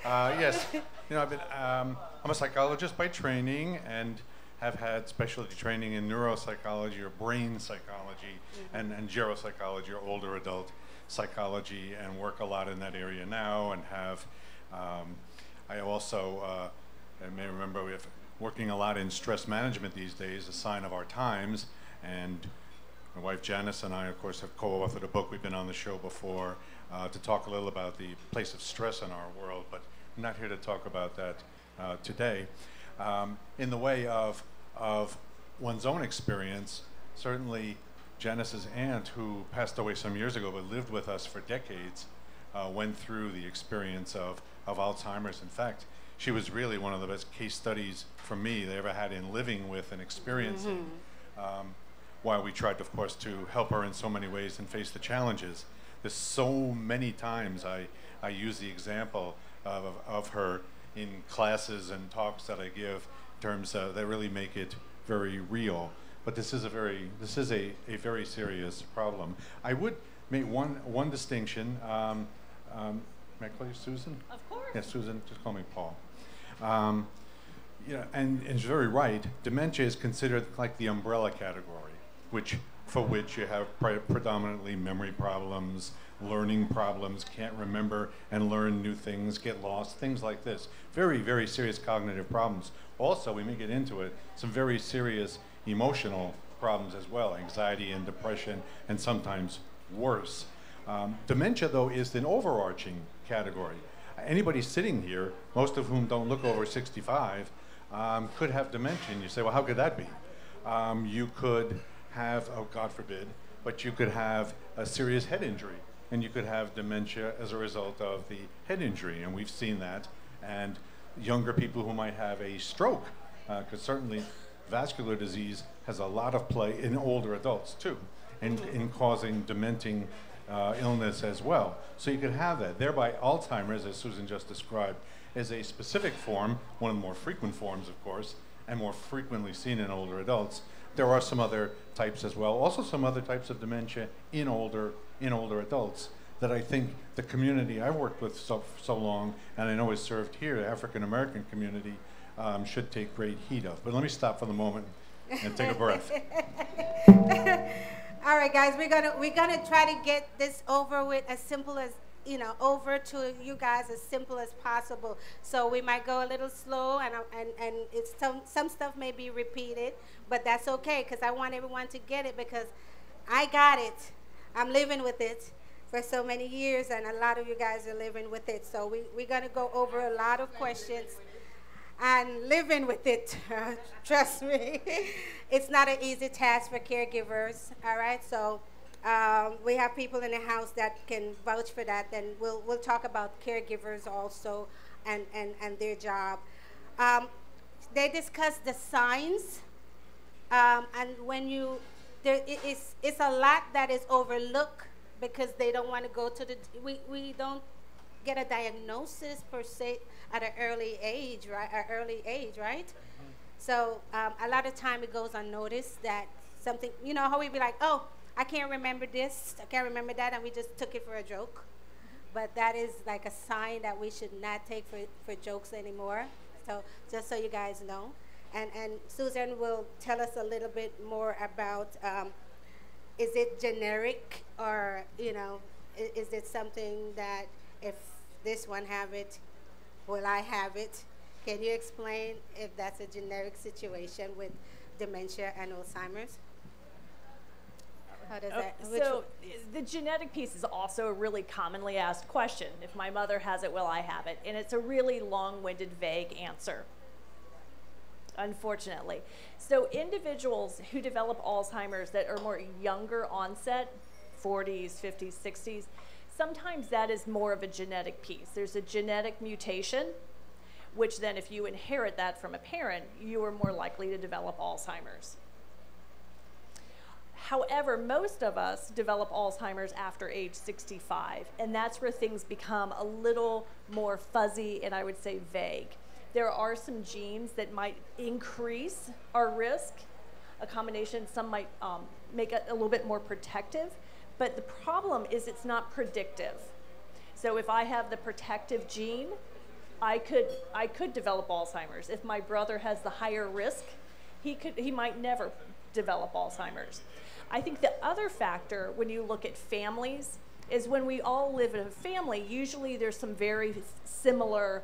yes, I've been, I'm a psychologist by training and have had specialty training in neuropsychology or brain psychology and geropsychology or older adult psychology, and work a lot in that area now, and have I also I may remember we have working a lot in stress management these days, a sign of our times, and my wife Janice and I, of course, have co-authored a book. We've been on the show before to talk a little about the place of stress in our world, but I'm not here to talk about that today. In the way of one's own experience, certainly Janice's aunt, who passed away some years ago but lived with us for decades, went through the experience of Alzheimer's. In fact, she was really one of the best case studies for me they ever had in living with and experiencing, while we tried, of course, to help her in so many ways and face the challenges. There's so many times I use the example of her in classes and talks that I give, in terms that really make it very real. But this is a very serious problem. I would make one distinction. May I call you Susan? Of course. Yes, Susan. Just call me Paul. And it's very right. Dementia is considered like the umbrella category, for which you have predominantly memory problems, learning problems, can't remember and learn new things, get lost, things like this. Very, very serious cognitive problems. Also, we may get into it, some very serious emotional problems as well, anxiety and depression, and sometimes worse. Dementia, though, is an overarching category. Anybody sitting here, most of whom don't look over 65, could have dementia. And you say, well, how could that be? You could have, oh, God forbid, but you could have a serious head injury, and you could have dementia as a result of the head injury, and we've seen that. And younger people who might have a stroke, because certainly vascular disease has a lot of play in older adults too, in causing dementing illness as well. So you could have that. Thereby, Alzheimer's, as Susan just described, is a specific form, one of the more frequent forms, of course, and more frequently seen in older adults. There are some other types as well, also some other types of dementia in older adults that I think the community I've worked with so long, and I know is served here, the African American community, should take great heed of. But let me stop for the moment and take a breath. All right, guys, we're gonna try to get this over with as simple as, over to you guys as simple as possible. So we might go a little slow, and it's some stuff may be repeated, but that's okay, because I want everyone to get it, because I got it. I'm living with it for so many years, and a lot of you guys are living with it. So we're gonna go over a lot of questions and living with it. Trust me, it's not an easy task for caregivers. All right, so we have people in the house that can vouch for that, and we'll talk about caregivers also and their job. They discussed the signs, and when it's a lot that is overlooked because they don't want to go to we don't get a diagnosis per se at an early age, right? So a lot of time it goes unnoticed that something, how we be like, oh, I can't remember this, I can't remember that, and we just took it for a joke. But that is like a sign that we should not take for jokes anymore. So just so you guys know. And Susan will tell us a little bit more about, is it generic, or, is it something that if this one have it, will I have it? Can you explain if that's a generic situation with dementia and Alzheimer's? How does that? So the genetic piece is also a really commonly asked question. If my mother has it, will I have it? And it's a really long-winded, vague answer, unfortunately. So individuals who develop Alzheimer's that are more younger onset, 40s, 50s, 60s, sometimes that is more of a genetic piece. There's a genetic mutation, which then if you inherit that from a parent, you are more likely to develop Alzheimer's. However, most of us develop Alzheimer's after age 65, and that's where things become a little more fuzzy and I would say vague. There are some genes that might increase our risk. A combination, some might make it a little bit more protective, but the problem is it's not predictive. So if I have the protective gene, I could develop Alzheimer's. If my brother has the higher risk, he might never develop Alzheimer's. I think the other factor when you look at families is when we all live in a family, usually there's some very similar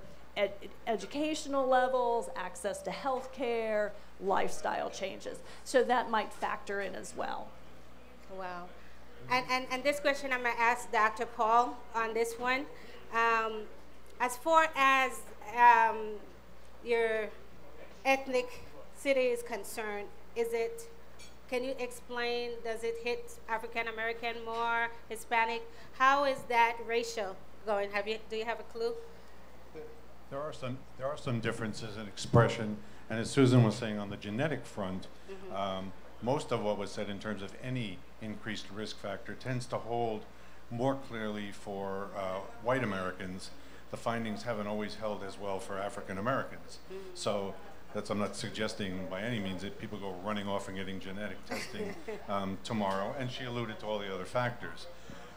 educational levels, access to health care, lifestyle changes. So that might factor in as well. Wow. And this question I'm going to ask Dr. Paul on this one. As far as your ethnic city is concerned, can you explain, does it hit African American more, Hispanic? How is that ratio going? Do you have a clue? There are some differences in expression, and as Susan was saying on the genetic front, most of what was said in terms of any increased risk factor tends to hold more clearly for white Americans. The findings haven't always held as well for African Americans. So I'm not suggesting by any means that people go running off and getting genetic testing tomorrow, and she alluded to all the other factors.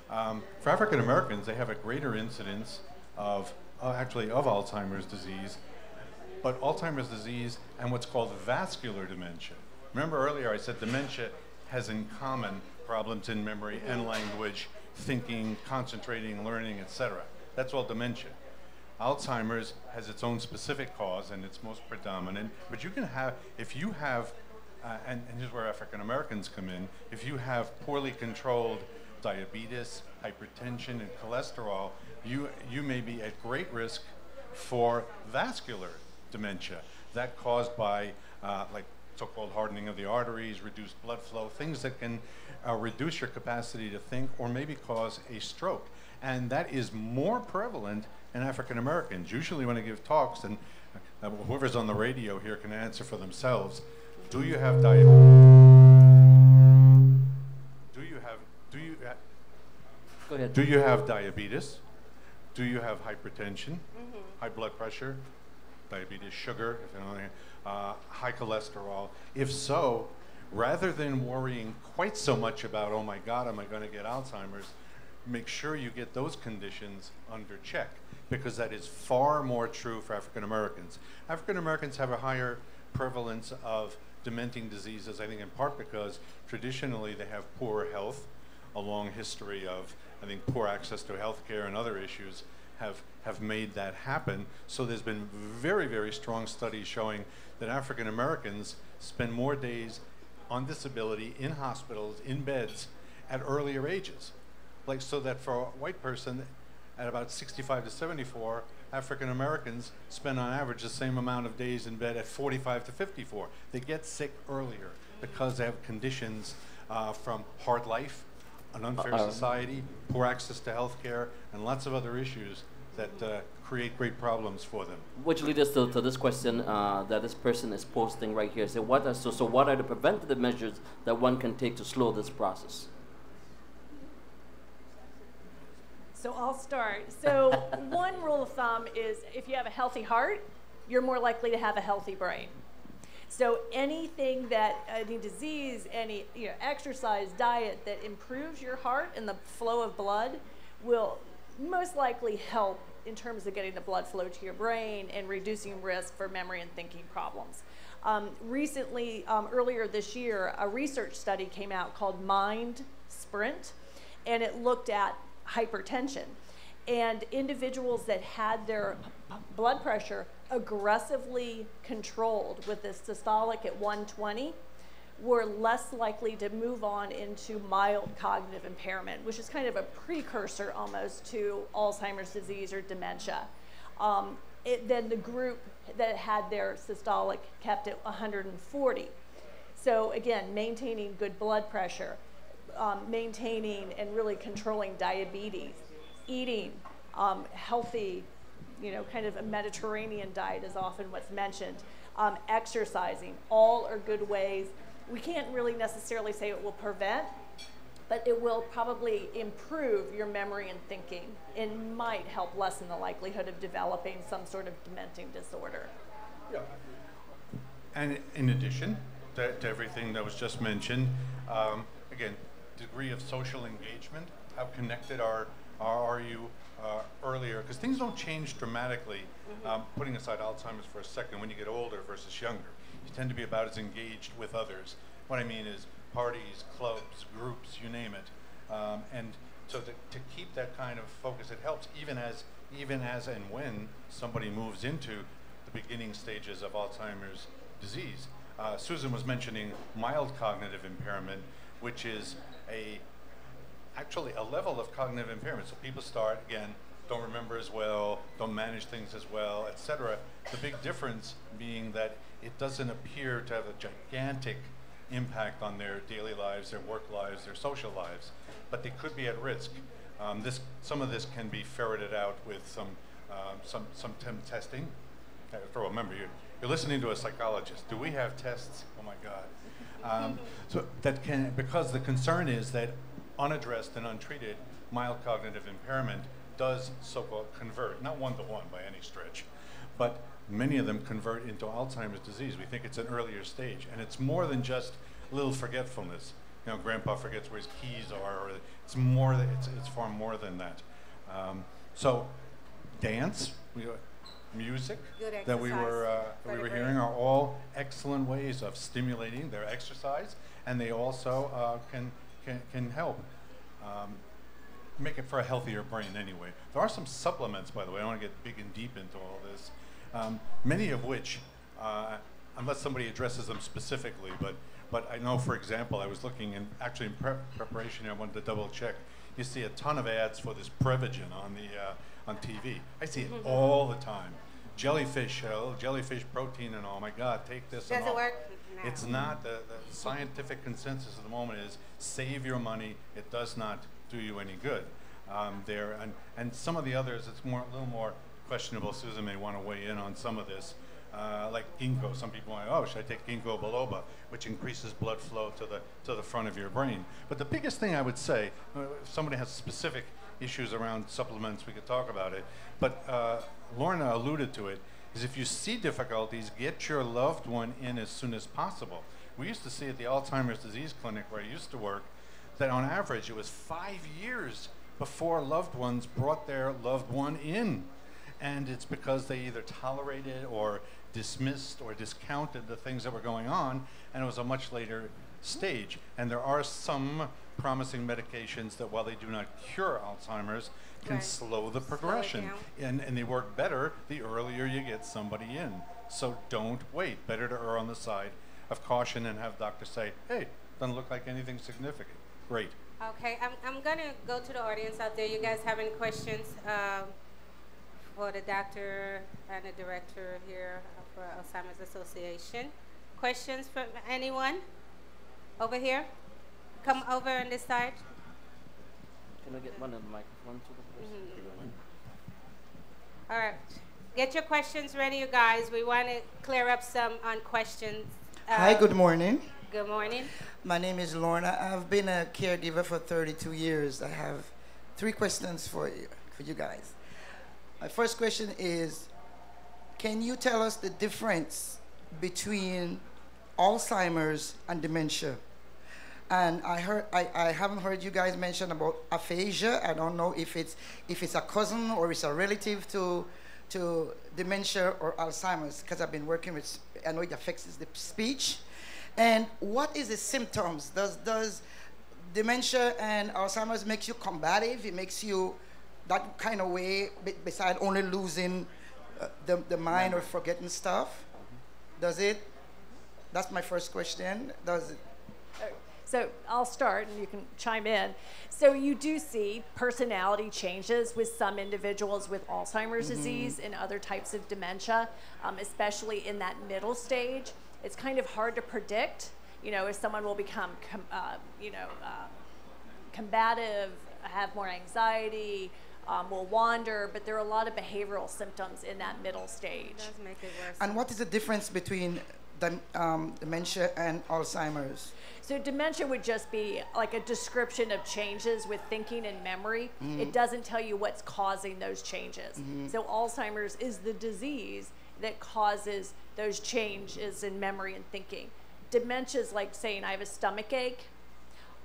For African Americans, they have a greater incidence of Alzheimer's disease, but Alzheimer's disease and what's called vascular dementia. Remember earlier I said dementia has in common problems in memory and language, thinking, concentrating, learning, etc. That's all dementia. Alzheimer's has its own specific cause and it's most predominant, but you can have, if you have, and here's where African Americans come in, if you have poorly controlled diabetes, hypertension, and cholesterol, you may be at great risk for vascular dementia. That caused by like so-called hardening of the arteries, reduced blood flow, things that can reduce your capacity to think or maybe cause a stroke. And that is more prevalent in African Americans. Usually when I give talks, and whoever's on the radio here can answer for themselves, do you have diabetes? Go ahead. Do you have diabetes? Do you have hypertension, high blood pressure, diabetes, sugar, if you know, high cholesterol? If so, rather than worrying quite so much about, oh my God, am I going to get Alzheimer's, make sure you get those conditions under check, because that is far more true for African Americans. African Americans have a higher prevalence of dementing diseases, I think in part because traditionally they have poor health, a long history of, I think, poor access to health care and other issues have made that happen. So there's been very, very strong studies showing that African Americans spend more days on disability in hospitals, in beds, at earlier ages. Like, so that for a white person, at about 65 to 74, African Americans spend on average the same amount of days in bed at 45 to 54. They get sick earlier because they have conditions from hard life, an unfair society, poor access to health care, and lots of other issues that create great problems for them. Which leads us to this question that this person is posting right here. So what are the preventative measures that one can take to slow this process? So I'll start. So one rule of thumb is if you have a healthy heart, you're more likely to have a healthy brain. So anything that, any disease, any exercise, diet that improves your heart and the flow of blood will most likely help in terms of getting the blood flow to your brain and reducing risk for memory and thinking problems. Recently, earlier this year, a research study came out called Mind Sprint, and it looked at hypertension. And individuals that had their blood pressure aggressively controlled with the systolic at 120 were less likely to move on into mild cognitive impairment, which is kind of a precursor almost to Alzheimer's disease or dementia. Then the group that had their systolic kept at 140. So again, maintaining good blood pressure, maintaining and really controlling diabetes, eating healthy, kind of a Mediterranean diet is often what's mentioned, exercising, all are good ways. We can't really necessarily say it will prevent, but it will probably improve your memory and thinking and might help lessen the likelihood of developing some sort of dementing disorder. Yeah. And in addition to everything that was just mentioned, again, degree of social engagement, how connected are you earlier, because things don't change dramatically, putting aside Alzheimer's for a second, when you get older versus younger. You tend to be about as engaged with others. What I mean is parties, clubs, groups, you name it. And so to keep that kind of focus, it helps even as and when somebody moves into the beginning stages of Alzheimer's disease. Susan was mentioning mild cognitive impairment, which is actually a level of cognitive impairment. So people start, again, don't remember as well, don't manage things as well, etc. The big difference being that it doesn't appear to have a gigantic impact on their daily lives, their work lives, their social lives, but they could be at risk. Some of this can be ferreted out with some testing. Remember, you're listening to a psychologist. Do we have tests? Oh my God. So that can, because the concern is that unaddressed and untreated mild cognitive impairment does so-called convert, not one-to-one by any stretch, but many of them convert into Alzheimer's disease. We think it's an earlier stage, and it's more than just little forgetfulness. Grandpa forgets where his keys are, or it's more. It's far more than that. So, dance, music that we were hearing are all excellent ways of stimulating their exercise, and they also can help make it for a healthier brain anyway. There are some supplements, by the way. I don't want to get big and deep into all this, many of which, unless somebody addresses them specifically, but I know, for example, I was looking in preparation, I wanted to double check. You see a ton of ads for this Prevagen on TV. I see it all the time. Jellyfish, jellyfish protein and all. My God, take this. Does it work? No. It's not. The scientific consensus at the moment is save your money. It does not do you any good. And some of the others, it's a little more questionable. Susan may want to weigh in on some of this. Like ginkgo, some people are like, oh, should I take ginkgo biloba, which increases blood flow to the front of your brain. But the biggest thing I would say, if somebody has a specific issues around supplements, we could talk about it. But Lorna alluded to it, is if you see difficulties, get your loved one in as soon as possible. We used to see at the Alzheimer's disease clinic where I used to work, that on average it was 5 years before loved ones brought their loved one in. And it's because they either tolerated or dismissed or discounted the things that were going on, and it was a much later stage. And there are some promising medications that, while they do not cure Alzheimer's, can slow the progression. And they work better the earlier you get somebody in. So don't wait. Better to err on the side of caution and have doctors say, hey, doesn't look like anything significant. Great. Okay, I'm going to go to the audience out there. You guys have any questions for the doctor and the director here for Alzheimer's Association? Questions from anyone? Over here? Come over on this side. Can I get one of the microphone to the person? All right. Get your questions ready, you guys. We want to clear up some on questions. Hi, good morning. Good morning. My name is Lorna. I've been a caregiver for 32 years. I have 3 questions for you guys. My first question is, can you tell us the difference between Alzheimer's and dementia? And I haven't heard you guys mention about aphasia. I don't know if it's a cousin or it's a relative to dementia or Alzheimer's, because I've been working with, I know it affects the speech. And what is the symptoms? Does dementia and Alzheimer's makes you combative? It makes you that kind of way, beside only losing the mind or forgetting stuff? Does it? That's my first question. Does it? So I'll start and you can chime in. So you do see personality changes with some individuals with Alzheimer's disease and other types of dementia, especially in that middle stage. It's kind of hard to predict, if someone will become, combative, have more anxiety, will wander, but there are a lot of behavioral symptoms in that middle stage. It does make it worse. And what is the difference between dementia and Alzheimer's? So dementia would just be like a description of changes with thinking and memory. It doesn't tell you what's causing those changes. So Alzheimer's is the disease that causes those changes in memory and thinking. Dementia is like saying I have a stomach ache.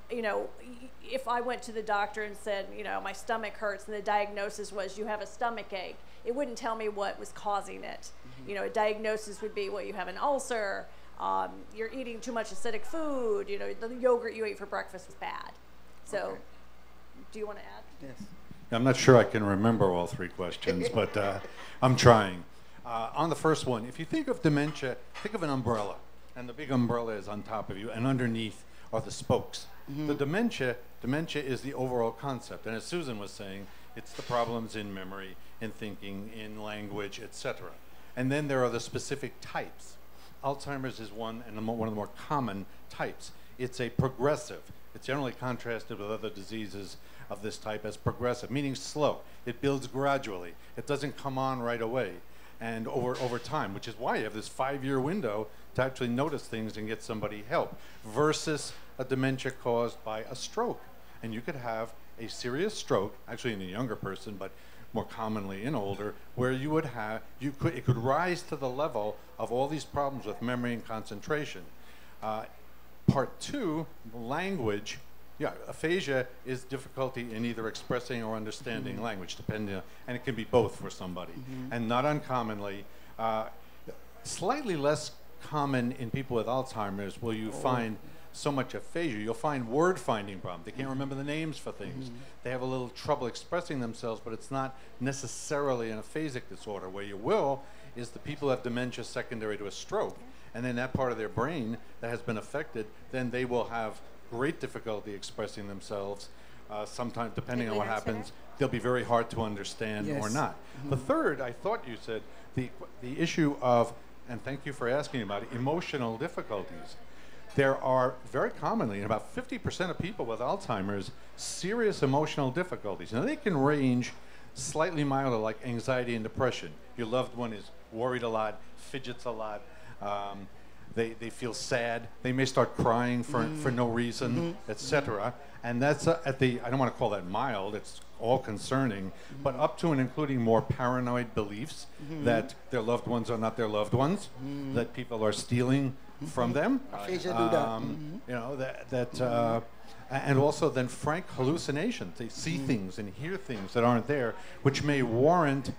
If I went to the doctor and said, my stomach hurts, and the diagnosis was you have a stomach ache, it wouldn't tell me what was causing it. A diagnosis would be, well, you have an ulcer, you're eating too much acidic food, the yogurt you ate for breakfast was bad. So, do you want to add? Yes. I'm not sure I can remember all 3 questions, but I'm trying. On the first one, if you think of dementia, think of an umbrella, and the big umbrella is on top of you, and underneath are the spokes. The dementia is the overall concept, and as Susan was saying, it's the problems in memory, in thinking, in language, etc. And then there are the specific types. Alzheimer's is one, and one of the more common types. It's a progressive. It's generally contrasted with other diseases of this type as progressive, meaning slow. It builds gradually. It doesn't come on right away and over time, which is why you have this 5-year window to actually notice things and get somebody help, versus a dementia caused by a stroke. And you could have a serious stroke, actually in a younger person, but more commonly in older, where you would have, it could rise to the level of all these problems with memory and concentration. Part 2, language. Yeah, aphasia is difficulty in either expressing or understanding language, depending on, and it can be both for somebody. And not uncommonly, slightly less common in people with Alzheimer's will you find so much aphasia. You'll find word finding problems. They can't remember the names for things. They have a little trouble expressing themselves, but it's not necessarily an aphasic disorder. Where you will is the people who have dementia secondary to a stroke, and then that part of their brain that has been affected, then they will have great difficulty expressing themselves. Sometimes, depending on what happens, they'll be very hard to understand or not. The third, I thought you said, the issue of, and thank you for asking about it, emotional difficulties. There are very commonly, in about 50% of people with Alzheimer's, serious emotional difficulties. Now they can range slightly milder, like anxiety and depression. Your loved one is worried a lot, fidgets a lot, they feel sad, they may start crying for no reason, etc. And that's I don't want to call that mild, it's all concerning, but up to and including more paranoid beliefs that their loved ones are not their loved ones, that people are stealing from them. Aphasia do that. You know, and also then frank hallucinations. They see things and hear things that aren't there, which may warrant,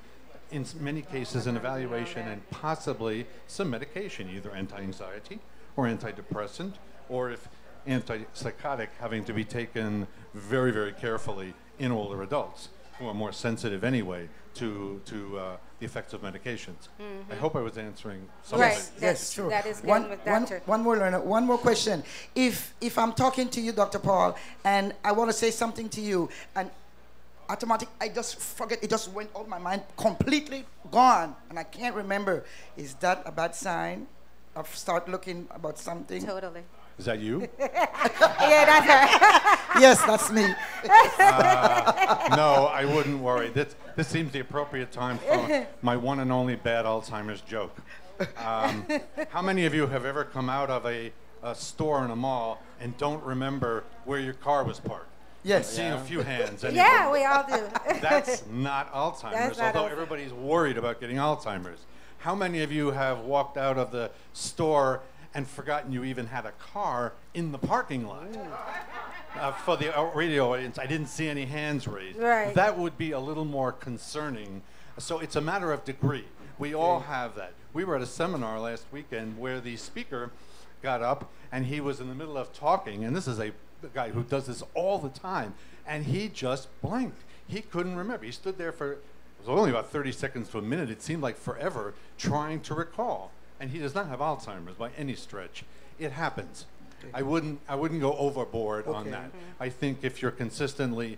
in many cases, an evaluation and possibly some medication, either anti-anxiety or antidepressant, or if antipsychotic, having to be taken very, very carefully in older adults who are more sensitive anyway to the effects of medications. I hope I was answering some Right. of it. Yes, sure. That is good One, with one, Dr. one more learner. One more question. If I'm talking to you, Dr. Paul, and I want to say something to you, and automatic, I just forget. It just went out of my mind, completely gone, and I can't remember. Is that a bad sign? Of start looking about something. Totally. Is that you? Yeah, that's her. Yes, that's me. No, I wouldn't worry. This seems the appropriate time for my one and only bad Alzheimer's joke. How many of you have ever come out of a store in a mall and don't remember where your car was parked? Yes. Seeing a few hands. Anyway. Yeah, we all do. That's not Alzheimer's, That's not although Alzheimer's. everybody's worried about getting Alzheimer's. How many of you have walked out of the store and forgotten you even had a car in the parking lot? For the radio audience, I didn't see any hands raised. Right. That would be a little more concerning. So it's a matter of degree. We all have that. We were at a seminar last weekend where the speaker got up and he was in the middle of talking, and this is a guy who does this all the time, and he just blanked. He couldn't remember. He stood there for, it was only about 30 seconds to a minute. It seemed like forever trying to recall. And he does not have Alzheimer's by any stretch. It happens. I wouldn't go overboard on that. I think if you're consistently,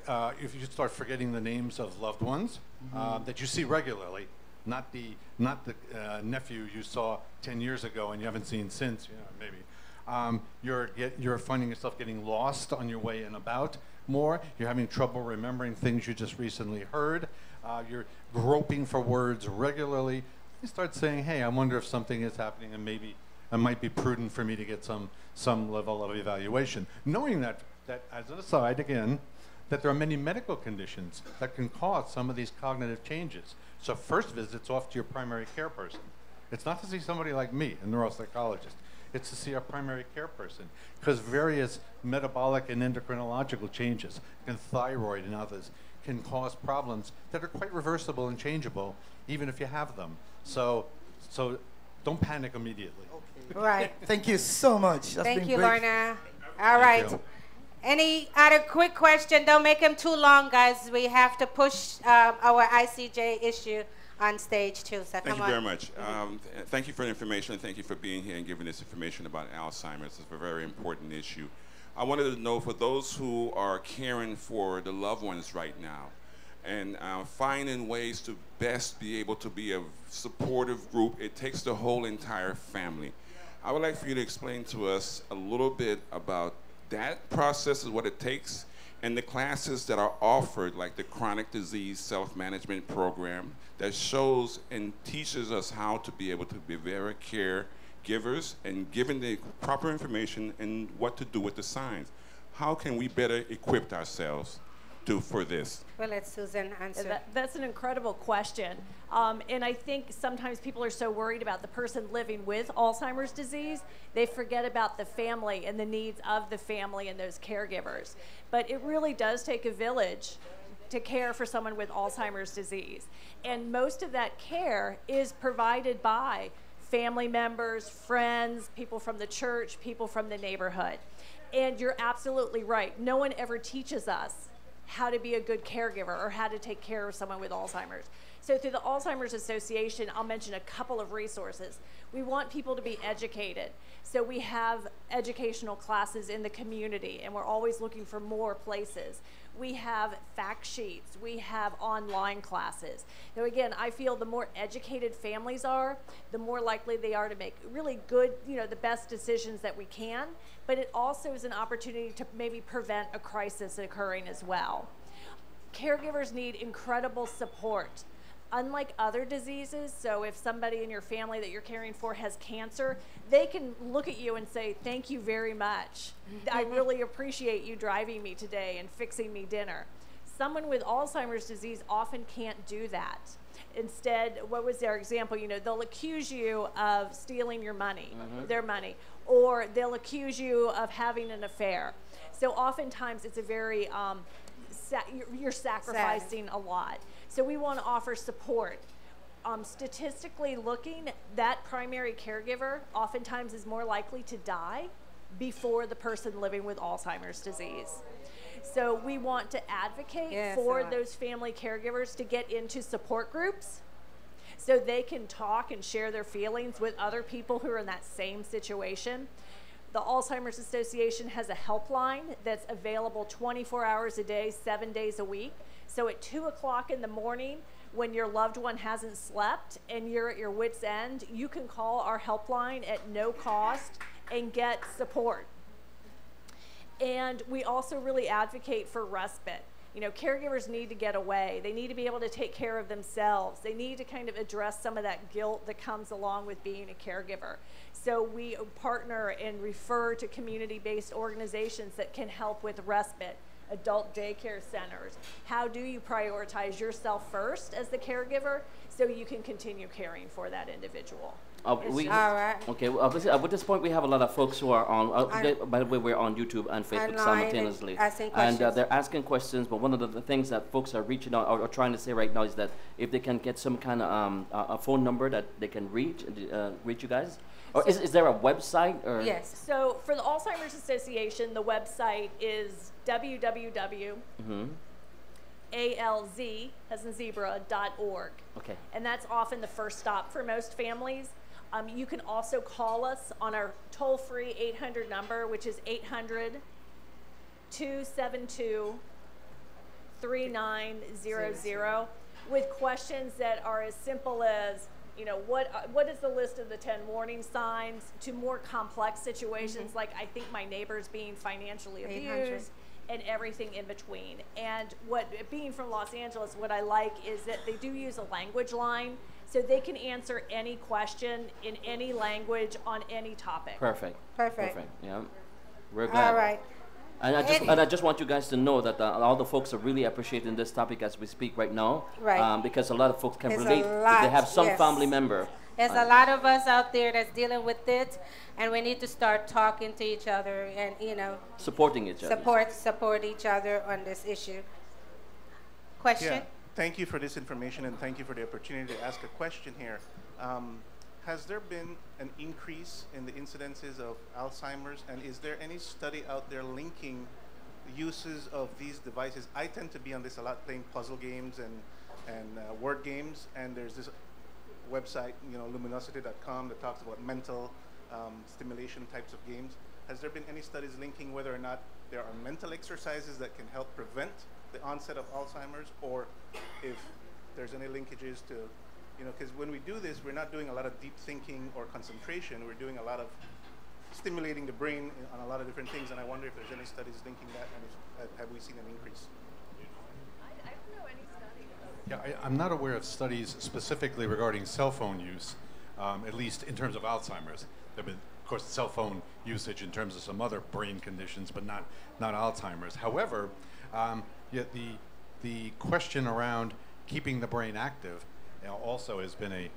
if you start forgetting the names of loved ones that you see regularly, not the nephew you saw 10 years ago and you haven't seen since, maybe. You're finding yourself getting lost on your way and about more. You're having trouble remembering things you just recently heard. You're groping for words regularly. You start saying, hey, I wonder if something is happening and maybe it might be prudent for me to get some level of evaluation. Knowing that as an aside, again, that there are many medical conditions that can cause some of these cognitive changes. So first visit's off to your primary care person. It's not to see somebody like me, a neuropsychologist. It's to see a primary care person, because various metabolic and endocrinological changes, and thyroid and others, can cause problems that are quite reversible and changeable, even if you have them. So don't panic immediately. Right. Thank you so much. That's Thank been you, great. Lorna. All right. you. Any other quick question? Don't make them too long, guys. We have to push our ICJ issue on stage too. So Thank come you on. very much. Thank you for the information, and thank you for being here and giving this information about Alzheimer's. It's a very important issue. I wanted to know, for those who are caring for the loved ones right now and finding ways to best be able to be a supportive group, it takes the whole entire family. I would like for you to explain to us a little bit about that process and what it takes, and the classes that are offered, like the chronic disease self-management program that shows and teaches us how to be able to be very caregivers and given the proper information and what to do with the signs. How can we better equip ourselves for this? We'll let Susan answer. That's an incredible question. And I think sometimes people are so worried about the person living with Alzheimer's disease, they forget about the family and the needs of the family and those caregivers. But it really does take a village to care for someone with Alzheimer's disease. And most of that care is provided by family members, friends, people from the church, people from the neighborhood. And you're absolutely right. No one ever teaches us how to be a good caregiver or how to take care of someone with Alzheimer's. So through the Alzheimer's Association, I'll mention a couple of resources. We want people to be educated. So we have educational classes in the community, and we're always looking for more places. We have fact sheets. We have online classes. Now again, I feel the more educated families are, the more likely they are to make really good, the best decisions that we can, but it also is an opportunity to maybe prevent a crisis occurring as well. Caregivers need incredible support. Unlike other diseases, so if somebody in your family that you're caring for has cancer, they can look at you and say, thank you very much. I really appreciate you driving me today and fixing me dinner. Someone with Alzheimer's disease often can't do that. Instead, what was their example? You know, they'll accuse you of stealing your money, their money, or they'll accuse you of having an affair. So oftentimes it's a very, you're sacrificing a lot. So we want to offer support. Statistically looking, that primary caregiver oftentimes is more likely to die before the person living with Alzheimer's disease. So we want to advocate for those family caregivers to get into support groups so they can talk and share their feelings with other people who are in that same situation. The Alzheimer's Association has a helpline that's available 24 hours a day, 7 days a week. So at 2 o'clock in the morning, when your loved one hasn't slept and you're at your wit's end, you can call our helpline at no cost and get support. And we also really advocate for respite. You know, caregivers need to get away. They need to be able to take care of themselves. They need to kind of address some of that guilt that comes along with being a caregiver. So we partner and refer to community-based organizations that can help with respite, adult daycare centers. How do you prioritize yourself first as the caregiver so you can continue caring for that individual? All right. Okay, well, at this point we have a lot of folks who are on, by the way, we're on YouTube and Facebook simultaneously. And they're asking questions, but one of the things that folks are reaching out or trying to say right now is that if they can get some kind of a phone number that they can reach you guys. Or is there a website? Or? Yes. So for the Alzheimer's Association, the website is www. ALZ, as in zebra.org. Okay. And that's often the first stop for most families. You can also call us on our toll-free 800 number, which is 800-272-3900, with questions that are as simple as, you know, what is the list of the 10 warning signs, to more complex situations like I think my neighbor's being financially abused, and everything in between. And being from Los Angeles, what I like is that they do use a language line, so they can answer any question in any language on any topic. Perfect. Perfect. Yeah, we're glad. All right. And I just want you guys to know that all the folks are really appreciating this topic as we speak right now. Right. Because a lot of folks can There's relate. If they have some family member. There's a lot of us out there that's dealing with it, and we need to start talking to each other and, you know, supporting each other. Support each other on this issue. Question? Yeah. Thank you for this information, and thank you for the opportunity to ask a question here. Has there been an increase in the incidences of Alzheimer's, and is there any study out there linking uses of these devices? I tend to be on this a lot, playing puzzle games and word games, and there's this website, you know, luminosity.com, that talks about mental stimulation types of games. Has there been any studies linking whether or not there are mental exercises that can help prevent the onset of Alzheimer's, or if there's any linkages to, you know, because when we do this, we're not doing a lot of deep thinking or concentration. We're doing a lot of stimulating the brain on a lot of different things, and I wonder if there's any studies linking that, and if, have we seen an increase? I don't know any studies. Yeah, I'm not aware of studies specifically regarding cell phone use, at least in terms of Alzheimer's. There have been, of course, cell phone usage in terms of some other brain conditions, but not Alzheimer's. However, the question around keeping the brain active also has been a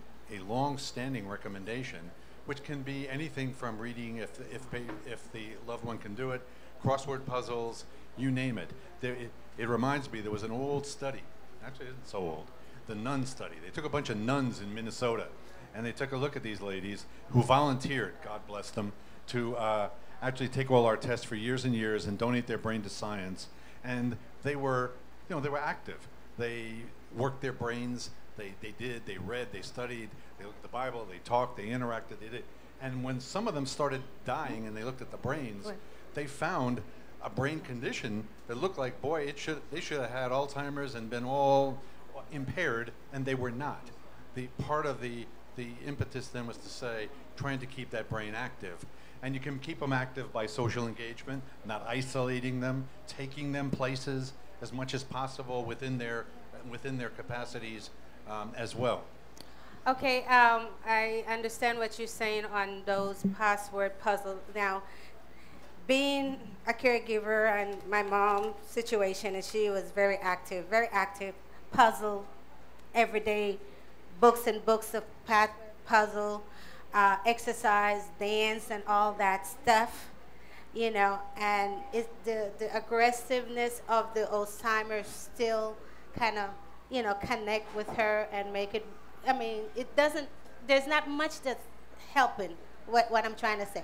long-standing recommendation, which can be anything from reading, if the loved one can do it, crossword puzzles, you name it. It reminds me, there was an old study, actually it isn't so old, the nun study. They took a bunch of nuns in Minnesota, and they took a look at these ladies who volunteered, God bless them, to actually take all our tests for years and years and donate their brain to science. And they were, you know, they were active. They worked their brains. They read, they studied, they looked at the Bible, they talked, they interacted, they did. And when some of them started dying and they looked at the brains, they found a brain condition that looked like, boy, they should have had Alzheimer's and been all impaired, and they were not. The part of the impetus then was to say, trying to keep that brain active. And you can keep them active by social engagement, not isolating them, taking them places as much as possible within their capacities as well. Okay, I understand what you're saying on those password puzzles. Now, being a caregiver and my mom's situation, and she was very active, puzzle every day, books and books of puzzle, exercise, dance, and all that stuff, you know, and the aggressiveness of the Alzheimer's still kind of, you know, connect with her and make it, I mean, it doesn't, there's not much that's helping what I'm trying to say.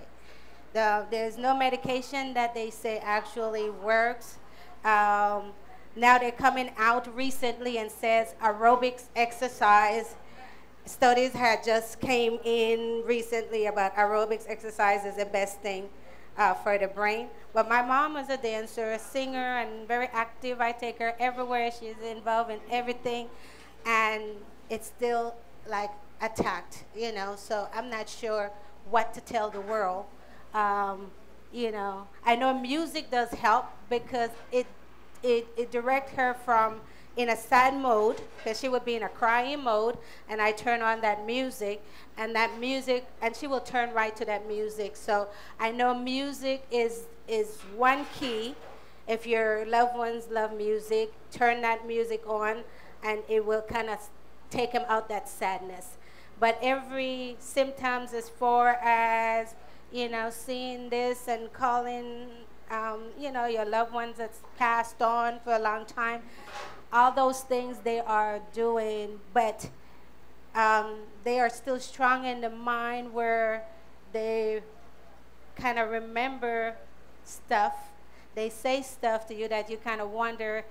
There's no medication that they say actually works. Now they're coming out recently and says aerobics exercise. Studies had just came in recently about aerobics exercise is the best thing for the brain. But my mom was a dancer, a singer, and very active. I take her everywhere. She's involved in everything. And it's still like attacked, you know. So I'm not sure what to tell the world. You know, I know music does help because it directs her from in a sad mode, because she would be in a crying mode, and I turn on that music, and she will turn right to that music. So I know music is one key. If your loved ones love music, turn that music on, and it will kind of take them out that sadness. But every symptoms as far as, you know, seeing this and calling, you know, your loved ones that's passed on for a long time, all those things they are doing, but they are still strong in the mind where they kind of remember stuff. They say stuff to you that you kind of wonder,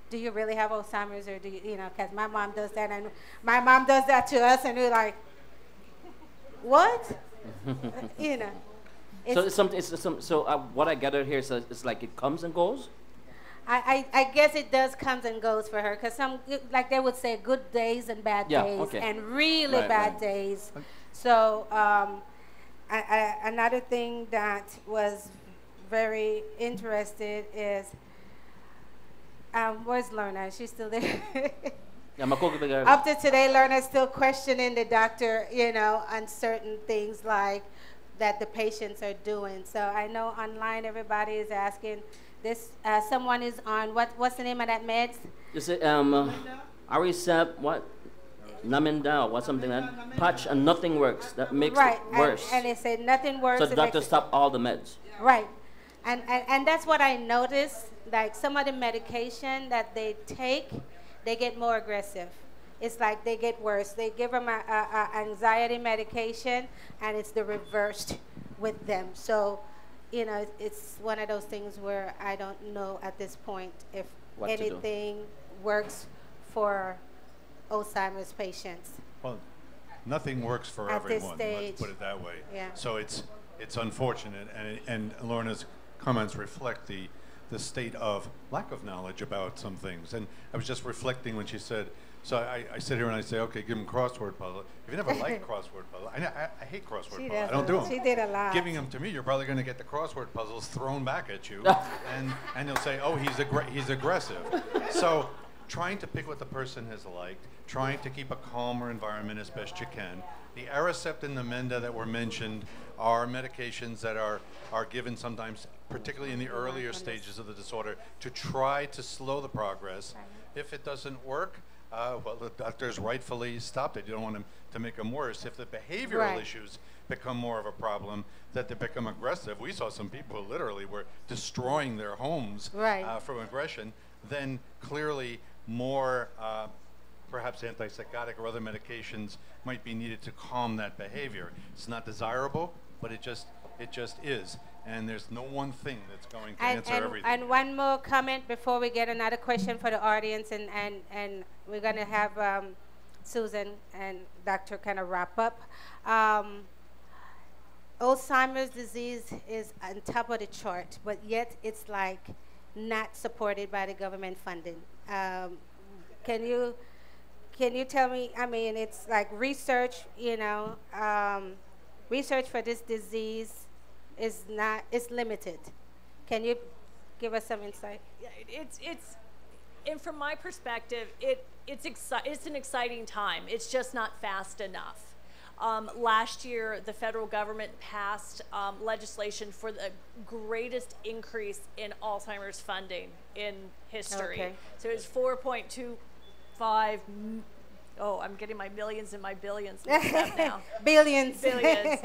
do you really have Alzheimer's, or do you, you know, because my mom does that, and my mom does that to us, and we're like, what? You know. What I gathered here is it's like it comes and goes. I guess it does comes and goes for her, because some, like they would say, good days and bad days, okay. and really bad days. So another thing that was very interested is, where's Lorna? She's still there. Up to today, Lorna's still questioning the doctor, you know, on certain things like that the patients are doing. So I know online everybody is asking this. Someone is on what's the name of that meds? Is it Arisep, what? Namenda, what something like that? Patch and nothing works. That makes it worse. And they said nothing works. So the doctor stopped all the meds. Right. And that's what I noticed. Like some of the medication that they take, they get more aggressive. It's like they get worse. They give them a anxiety medication, and it's the reversed with them. So, you know, it's one of those things where I don't know at this point if anything works for Alzheimer's patients. Well, nothing works for at everyone. This stage. Let's put it that way. Yeah. So it's unfortunate, and Lorna's comments reflect the state of lack of knowledge about some things. And I was just reflecting when she said, so I sit here and I say, okay, give them crossword puzzle. If you never liked crossword puzzle, I hate crossword puzzle. I don't do them. She did a lot. Giving them to me, you're probably going to get the crossword puzzles thrown back at you, and you'll say, oh, he's aggressive. So trying to pick what the person has liked, trying to keep a calmer environment as best you can. The Aricept and the Menda that were mentioned are medications that are given sometimes, particularly in the earlier stages of the disorder, to try to slow the progress. If it doesn't work, well, the doctors rightfully stopped it. You don't want them to make them worse. If the behavioral issues become more of a problem, that they become aggressive. We saw some people who literally were destroying their homes from aggression. Then clearly more perhaps antipsychotic or other medications might be needed to calm that behavior. It's not desirable, but it just is. And there's no one thing that's going to answer everything. And one more comment before we get another question for the audience, and we're going to have Susan and Dr. kind of wrap up. Alzheimer's disease is on top of the chart, but yet it's like not supported by the government funding. Can you tell me, I mean, it's like research, you know, research for this disease is limited. Can you give us some insight? Yeah, and from my perspective, it's an exciting time. It's just not fast enough. Last year, the federal government passed legislation for the greatest increase in Alzheimer's funding in history. Okay. So it's 4.25. Oh, I'm getting my millions and my billions mixed up now. Billions. Billions.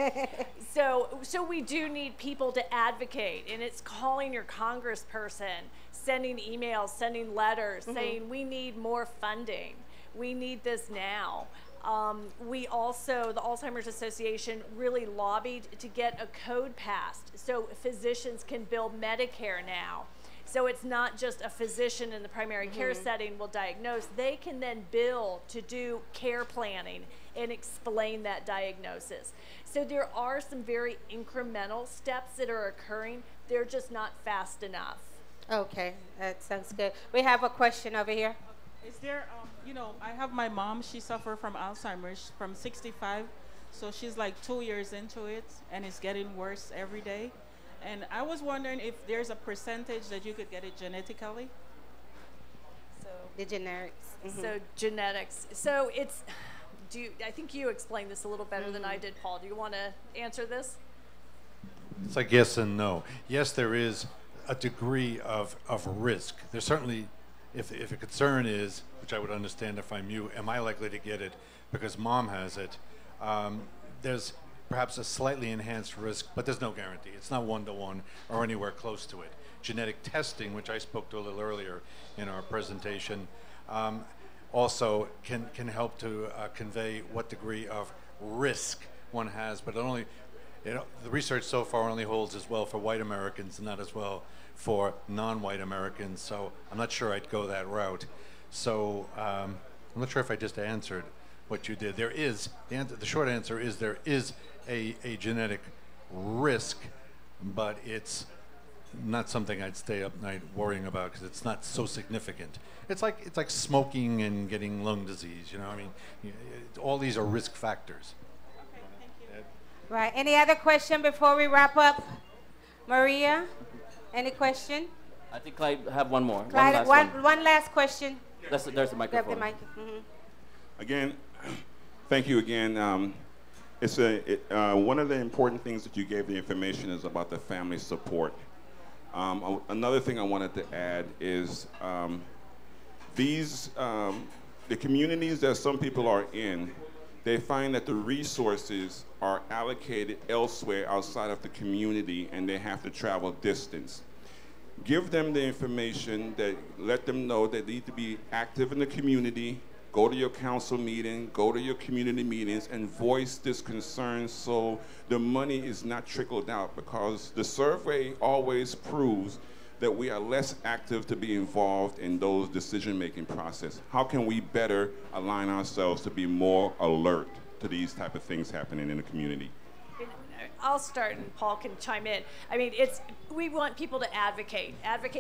So we do need people to advocate, and it's calling your congressperson, sending emails, sending letters, saying we need more funding. We need this now. We also, the Alzheimer's Association really lobbied to get a code passed so physicians can bill Medicare now. So it's not just a physician in the primary care setting will diagnose, they can then bill to do care planning and explain that diagnosis. So there are some very incremental steps that are occurring. They're just not fast enough. Okay, that sounds good. We have a question over here. Is there, you know, I have my mom, she suffered from Alzheimer's from 65, so she's like 2 years into it, and it's getting worse every day. And I was wondering if there's a percentage that you could get it genetically? So the generics. So genetics. So it's, I think you explained this a little better than I did, Paul. Do you want to answer this? It's like yes and no. Yes, there is a degree of risk. There's certainly, if a concern is, which I would understand if I'm you, am I likely to get it because mom has it? There's perhaps a slightly enhanced risk, but there's no guarantee. It's not one-to-one or anywhere close to it. Genetic testing, which I spoke to a little earlier in our presentation, also can help to convey what degree of risk one has, but the research so far only holds as well for white Americans and not as well for non-white Americans, so I'm not sure I'd go that route. So I'm not sure if I just answered what you did. There is, the short answer is there is a genetic risk, but it's not something I'd stay up night worrying about because it's not so significant. It's like smoking and getting lung disease, you know, I mean, all these are risk factors. Okay, thank you. Right, any other question before we wrap up? Maria, any question? I think I have one more. Clyde, one last question. There's the Grab microphone. the mic. Again, thank you again. One of the important things that you gave the information is about the family support. Another thing I wanted to add is the communities that some people are in, they find that the resources are allocated elsewhere outside of the community and they have to travel distance. Give them the information that let them know they need to be active in the community, go to your council meeting, go to your community meetings, and voice this concern so the money is not trickled out, because the survey always proves that we are less active to be involved in those decision-making process. How can we better align ourselves to be more alert to these type of things happening in the community? I'll start and Paul can chime in. I mean, we want people to advocate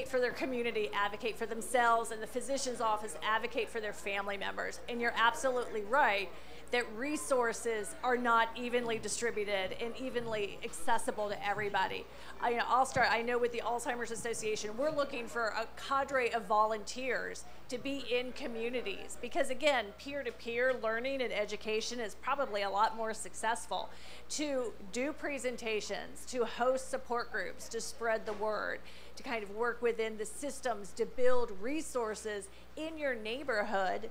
for their community, advocate for themselves, and the physician's office advocate for their family members. And you're absolutely right that resources are not evenly distributed and evenly accessible to everybody. I'll start. I know with the Alzheimer's Association, we're looking for a cadre of volunteers to be in communities because, again, peer-to-peer learning and education is probably a lot more successful. To do presentations, to host support groups, to spread the word, to kind of work within the systems to build resources in your neighborhood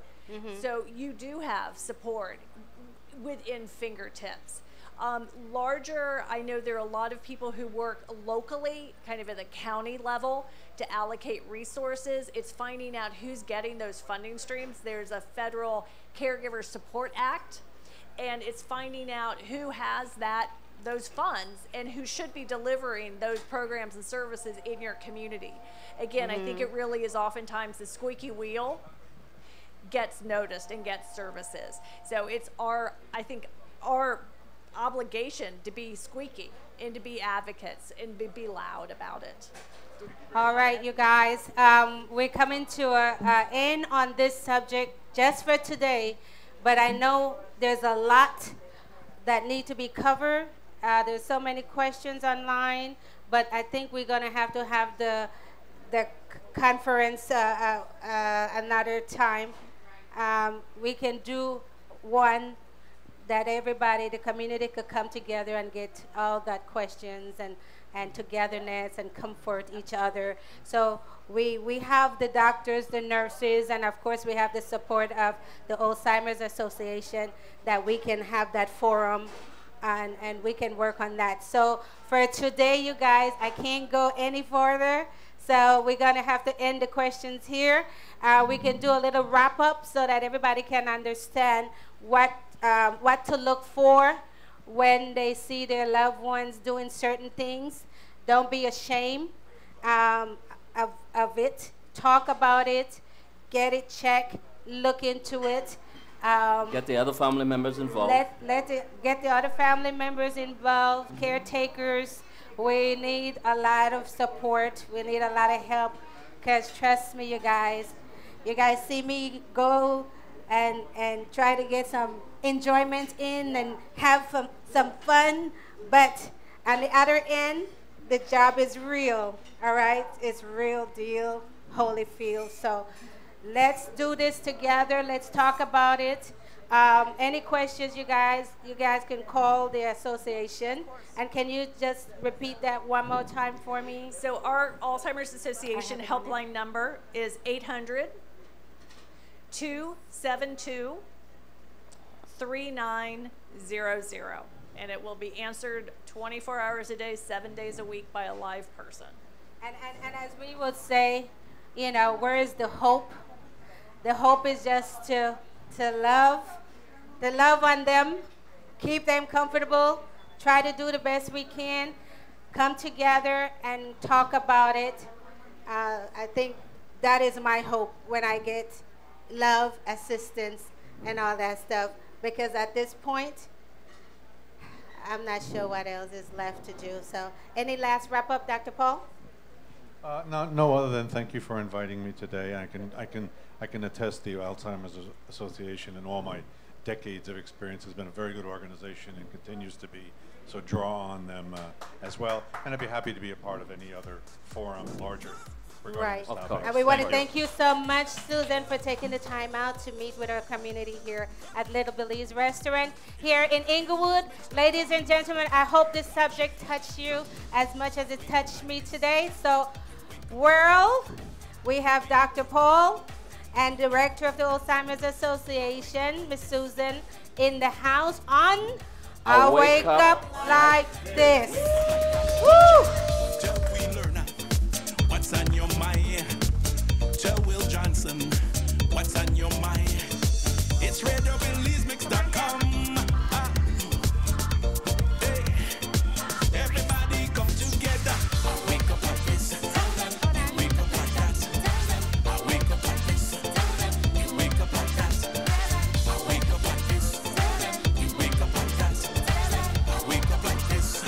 so you do have support within fingertips. Larger, I know there are a lot of people who work locally, kind of at the county level, to allocate resources. It's finding out who's getting those funding streams. There's a federal Caregiver Support Act, and it's finding out who has those funds and who should be delivering those programs and services in your community. Again, I think it really is oftentimes the squeaky wheel gets noticed and gets services. So it's our obligation to be squeaky and to be advocates and be loud about it. All right, you guys, we're coming to an end on this subject just for today, but I know there's a lot that need to be covered. There's so many questions online, but I think we're going to have the conference another time. We can do one that everybody, the community could come together and get all that questions and togetherness and comfort each other. So we have the doctors, the nurses, and of course we have the support of the Alzheimer's Association that we can have that forum and we can work on that. So for today, you guys, I can't go any further. So we're going to have to end the questions here. We can do a little wrap up so that everybody can understand what to look for when they see their loved ones doing certain things. Don't be ashamed of it. Talk about it. Get it checked. Look into it. Get the other family members involved. Get the other family members involved, caretakers. We need a lot of support. We need a lot of help. Because trust me, you guys see me go and try to get some enjoyment in and have some fun. But on the other end, the job is real, all right? It's real deal, Holyfield. So let's do this together. Let's talk about it. Any questions, you guys can call the association. And can you just repeat that one more time for me? So our Alzheimer's Association helpline number is 800-272-3900. And it will be answered 24 hours a day, 7 days a week by a live person. And as we would say, you know, where is the hope? The hope is just to love on them, keep them comfortable, try to do the best we can, come together and talk about it. I think that is my hope when I get love, assistance, and all that stuff. Because at this point, I'm not sure what else is left to do. So any last wrap up, Dr. Paul? No other than thank you for inviting me today. I can attest the Alzheimer's Association in all my decades of experience has been a very good organization and continues to be. So draw on them as well, and I'd be happy to be a part of any other forum larger. Right. This topic. And we want to thank you so much, Susan, for taking the time out to meet with our community here at Little Belize Restaurant here in Inglewood. Ladies and gentlemen, I hope this subject touched you as much as it touched me today. So, world, we have Dr. Paul and Director of the Alzheimer's Association, Miss Susan, in the house on a Wake Up Like This. Woo! What's on your mind? Tell Will Johnson what's on your mind. It's Belizemix.com. Hey, everybody come together. I wake up like this. You wake up like that. I wake up like this. You wake up like that. I wake up like this. You wake up like that. I wake up like this.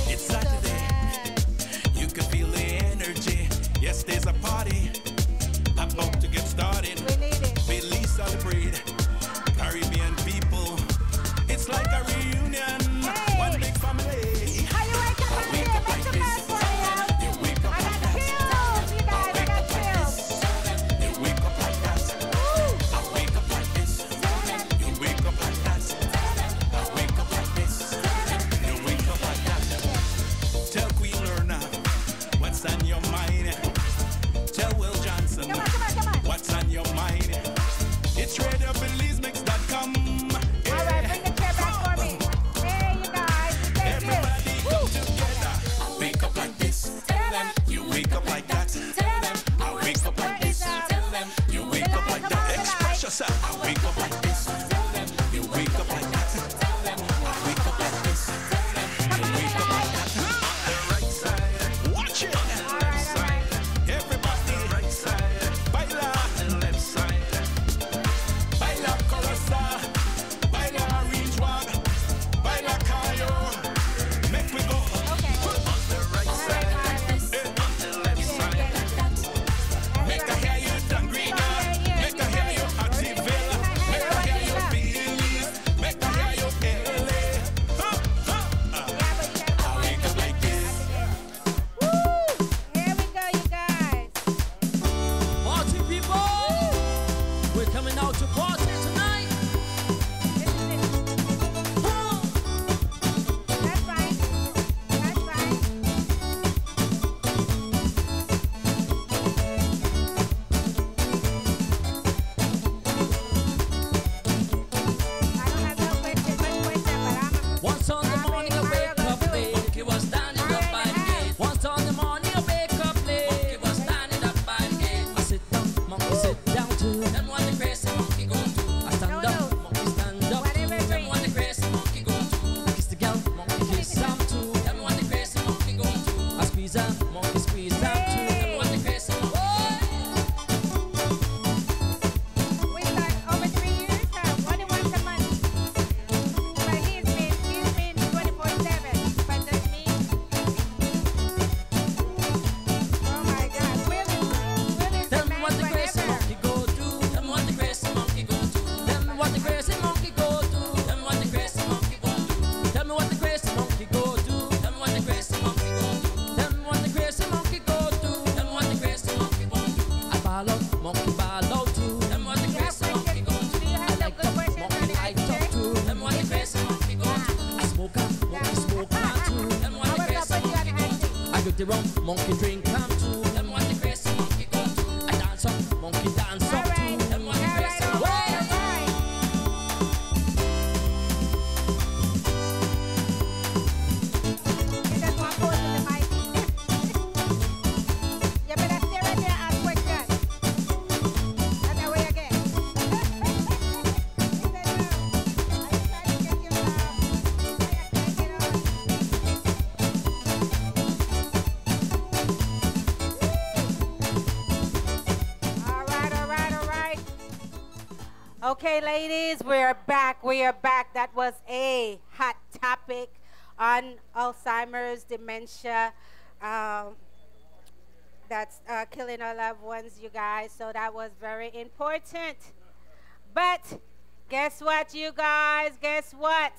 It's Saturday. You can feel the energy. Yes, there's a party about to get started. Belize celebrate. Caribbean people. It's like a reunion. One big family. I wake up like this. You wake up like that. I wake up like this. You wake up like that. I wake up like this. You wake up like that. I wake up like this. You wake up like that. Tell Queen Lerna what's on your mind. Tell Will Johnson what's on your mind. It's Belizemix.com. All right, bring the chair back for me. There you guys. Everybody come together. I wake up like this. You wake up like that. I wake up like this. You wake up like that. Express yourself. I wake up like this. You wake up like that. I wake up like this. You wake up like that. On the right side, watch it. Left side, everybody. Right side, baila. On the left side, baila corosa, baila orange wag, baila cayo. Make we go. On the right side, on the left side. Make I hear you Dangrina, make I hear you Activilla, make I hear you Belize, make I hear you LA. I wake up like this. Here we go, you guys. Party people, we're coming out to party tonight. the rum, monkey drink come too. Them want the crazy monkey go too. I dance up, monkey dance up too. Them want the crazy monkey go too. Okay, ladies, we are back. We are back. That was a hot topic on Alzheimer's, dementia. That's killing our loved ones, you guys. So that was very important. But guess what, you guys? Guess what?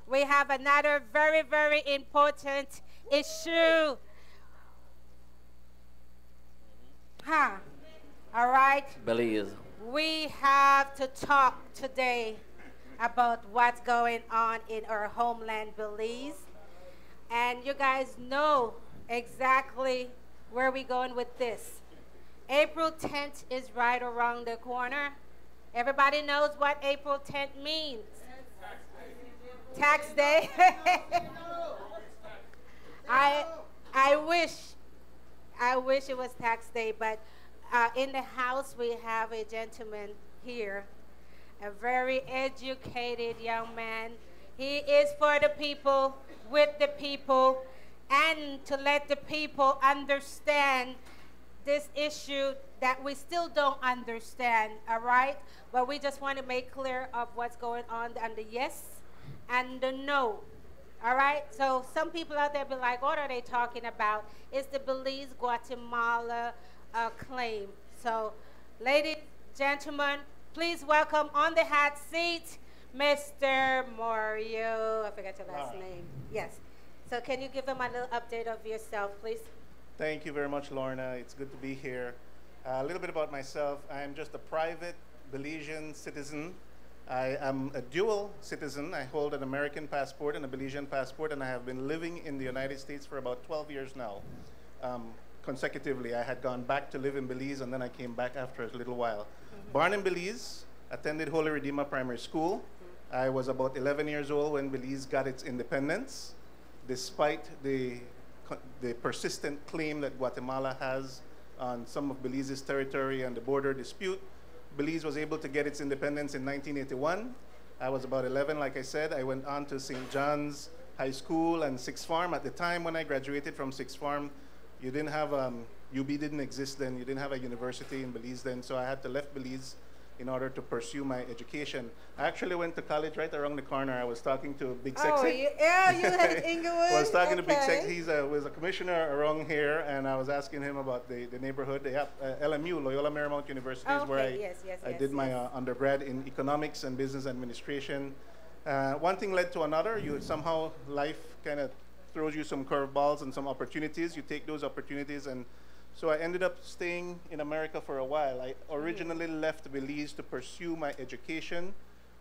We have another very, very important issue. Huh? All right. Belize. We have to talk today about what's going on in our homeland, Belize. And you guys know exactly where we're going with this. April 10th is right around the corner. Everybody knows what April 10th means. Tax day. I wish it was tax day, but in the house, we have a gentleman here, a very educated young man. He is for the people, with the people, and to let the people understand this issue that we still don't understand, all right? But we just want to make clear of what's going on the yes and the no, all right? So some people out there be like, what are they talking about? It's the Belize, Guatemala, claim. So, ladies, gentlemen, please welcome on the hot seat, Mr. Mario. I forgot your last name. Yes. So, can you give them a little update of yourself, please? Thank you very much, Lorna. It's good to be here. A little bit about myself. I am just a private Belizean citizen. I am a dual citizen. I hold an American passport and a Belizean passport, and I have been living in the United States for about 12 years now. Consecutively, I had gone back to live in Belize, and then I came back after a little while. Born in Belize, attended Holy Redeemer Primary School. I was about 11 years old when Belize got its independence, despite the persistent claim that Guatemala has on some of Belize's territory and the border dispute. Belize was able to get its independence in 1981. I was about 11, like I said. I went on to St. John's High School and Sixth Farm. At the time when I graduated from Sixth Farm, you didn't have, UB didn't exist then. You didn't have a university in Belize then, so I had to left Belize in order to pursue my education. I actually went to college right around the corner. I was talking to Big Sexy. Oh, you had Inglewood? I was talking to Big Sexy. He was a commissioner around here, and I was asking him about the neighborhood. LMU, Loyola Marymount University, is where I did my undergrad in economics and business administration. One thing led to another. Somehow life kind of throws you some curveballs and some opportunities. You take those opportunities, and so I ended up staying in America for a while. I originally left Belize to pursue my education,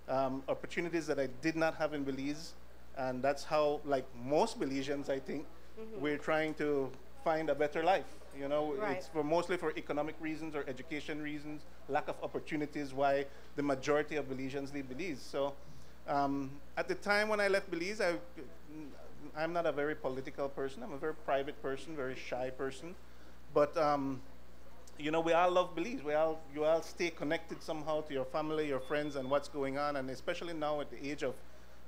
opportunities that I did not have in Belize, and that's how, like most Belizeans, I think, we're trying to find a better life. You know, it's mostly for economic reasons or education reasons, lack of opportunities, why the majority of Belizeans leave Belize. So at the time when I left Belize, I'm not a very political person. I'm a very private person, very shy person. But, you know, we all love Belize. You all stay connected somehow to your family, your friends, and what's going on. And especially now at the age of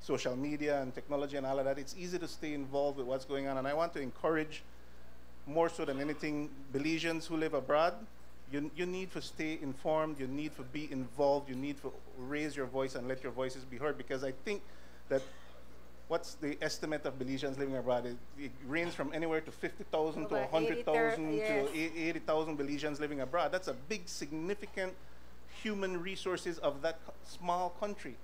social media and technology and all of that, it's easy to stay involved with what's going on. And I want to encourage, more so than anything, Belizeans who live abroad, you need to stay informed. You need to be involved. You need to raise your voice and let your voices be heard. Because I think that what's the estimate of Belizeans living abroad? It ranges from anywhere to 50,000 to 100,000 to 80,000 Belizeans living abroad. That's a big, significant human resources of that small country.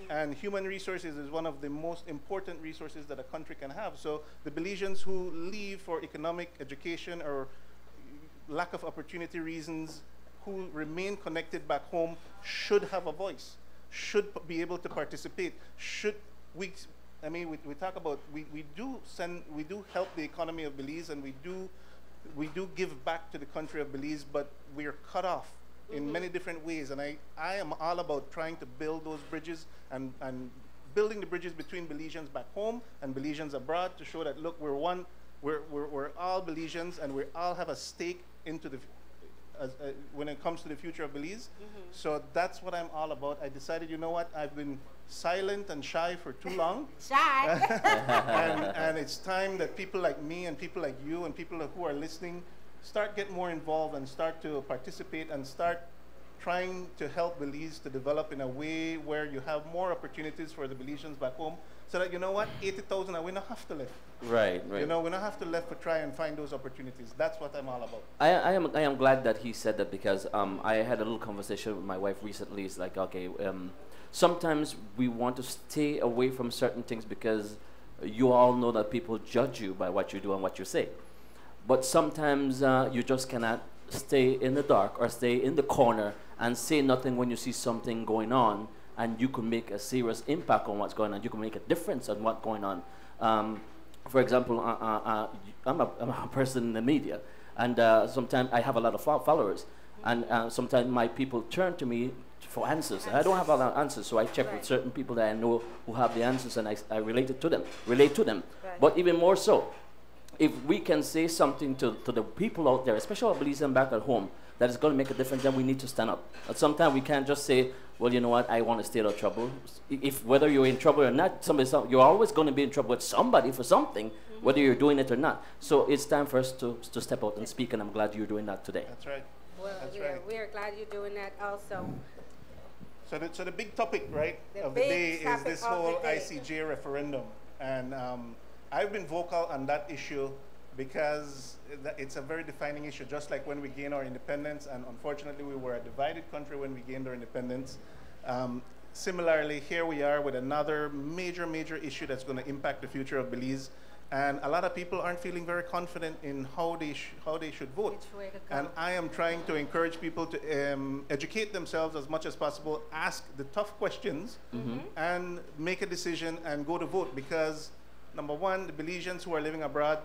And human resources is one of the most important resources that a country can have. So the Belizeans who leave for economic, education, or lack of opportunity reasons, who remain connected back home, should have a voice, should be able to participate. I mean, we talk about, we do help the economy of Belize, and we do give back to the country of Belize, but we are cut off in many different ways. And I am all about trying to build those bridges and building the bridges between Belizeans back home and Belizeans abroad to show that, look, we're one, we're all Belizeans, and we all have a stake into the when it comes to the future of Belize. So that's what I'm all about. I decided, you know what, I've been silent and shy for too long. and it's time that people like me and people like you and people who are listening start getting more involved and start to participate and start trying to help Belize to develop in a way where you have more opportunities for the Belizeans back home, so that, you know what, 80,000 and we don't have to live. Right. You know, we don't have to live to try and find those opportunities. That's what I'm all about. I am glad that he said that, because I had a little conversation with my wife recently. It's like, okay, sometimes we want to stay away from certain things because you all know that people judge you by what you do and what you say. But sometimes you just cannot stay in the dark or stay in the corner and say nothing when you see something going on, and you can make a serious impact on what's going on. You can make a difference on what's going on. For example, I'm a person in the media, and sometimes I have a lot of followers, and sometimes my people turn to me for answers. And I don't have a lot of answers, so I check with certain people that I know who have the answers, and I relate to them. But even more so, if we can say something to the people out there, especially our Belizeans back at home, that is going to make a difference, then we need to stand up. But sometimes we can't just say, well, you know what, I want to stay out of trouble. If whether you're in trouble or not, you're always going to be in trouble with somebody for something, whether you're doing it or not. So it's time for us to step out and speak, and I'm glad you're doing that today. That's right. Well, we are glad you're doing that also. So the big topic, right, of the day is this whole ICJ referendum. And I've been vocal on that issue because it's a very defining issue, just like when we gained our independence, and unfortunately we were a divided country when we gained our independence. Similarly, here we are with another major issue that's going to impact the future of Belize, and a lot of people aren't feeling very confident in how they should vote. Which way to go. And I am trying to encourage people to educate themselves as much as possible, ask the tough questions, and make a decision and go to vote, because number one, the Belizeans who are living abroad,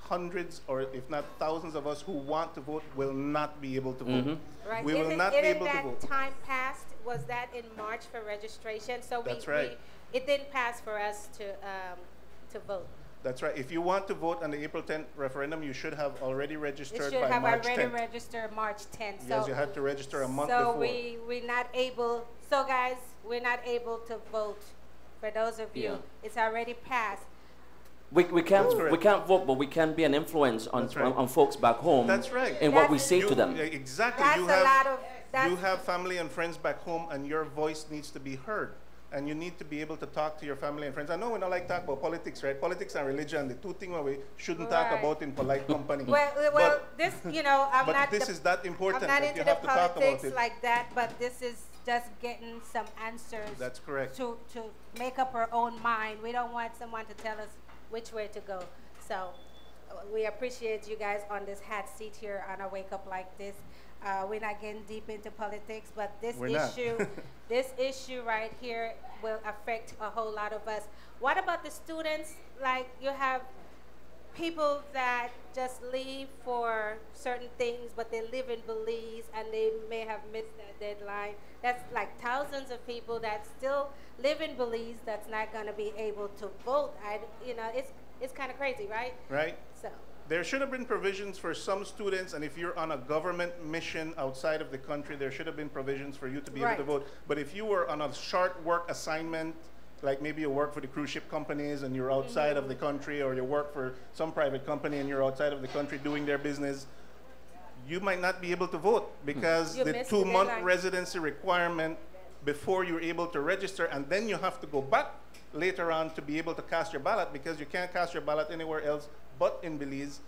hundreds or if not thousands of us who want to vote will not be able to vote. Right. We will not be able to vote. That time passed, was that in March for registration? So That's right. it didn't pass for us to vote. That's right. If you want to vote on the April 10th referendum, you should have already registered You should by have March already 10th. registered March 10th. Yes, so you had to register a month before. So we're not able, so guys, we're not able to vote. For those of you, it's already passed. We can't vote, but we can be an influence on folks back home. That's right. In what we say to them. Exactly. You have family and friends back home, and your voice needs to be heard. And you need to be able to talk to your family and friends. I know we don't like to talk about politics, right? Politics and religion, the two things we shouldn't talk about in polite company. Well, this, you know, I'm not. This is that important. I'm not that into you the have to talk politics about it. like that, but this is just getting some answers. That's correct. To make up our own mind. We don't want someone to tell us which way to go. So we appreciate you guys on this hot seat here on a Wake Up Like This. We're not getting deep into politics, but this issue right here will affect a whole lot of us. What about the students? Like, you have people that just leave for certain things, but they live in Belize and they may have missed that deadline. That's like thousands of people that still live in Belize that's not going to be able to vote. You know, it's kind of crazy, right? Right. So there should have been provisions for some students, and if you're on a government mission outside of the country, there should have been provisions for you to be able to vote. But if you were on a short work assignment, like maybe you work for the cruise ship companies and you're outside of the country, or you work for some private company and you're outside of the country doing their business, you might not be able to vote because the 2-month residency requirement before you're able to register, and then you have to go back later on to be able to cast your ballot, because you can't cast your ballot anywhere else but in Belize.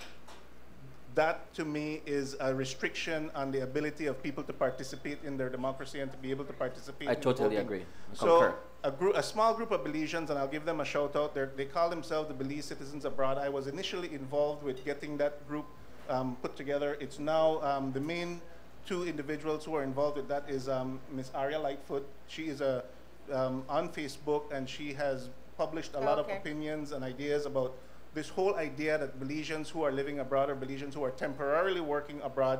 That, to me, is a restriction on the ability of people to participate in their democracy and to be able to participate in totally voting. agree. So a small group of Belizeans, and I'll give them a shout out, they call themselves the Belize Citizens Abroad. I was initially involved with getting that group put together. It's now the main 2 individuals who are involved with that is Miss Aria Lightfoot. She is on Facebook, and she has published a lot of Okay. opinions and ideas about this whole idea that Belizeans who are living abroad or Belizeans who are temporarily working abroad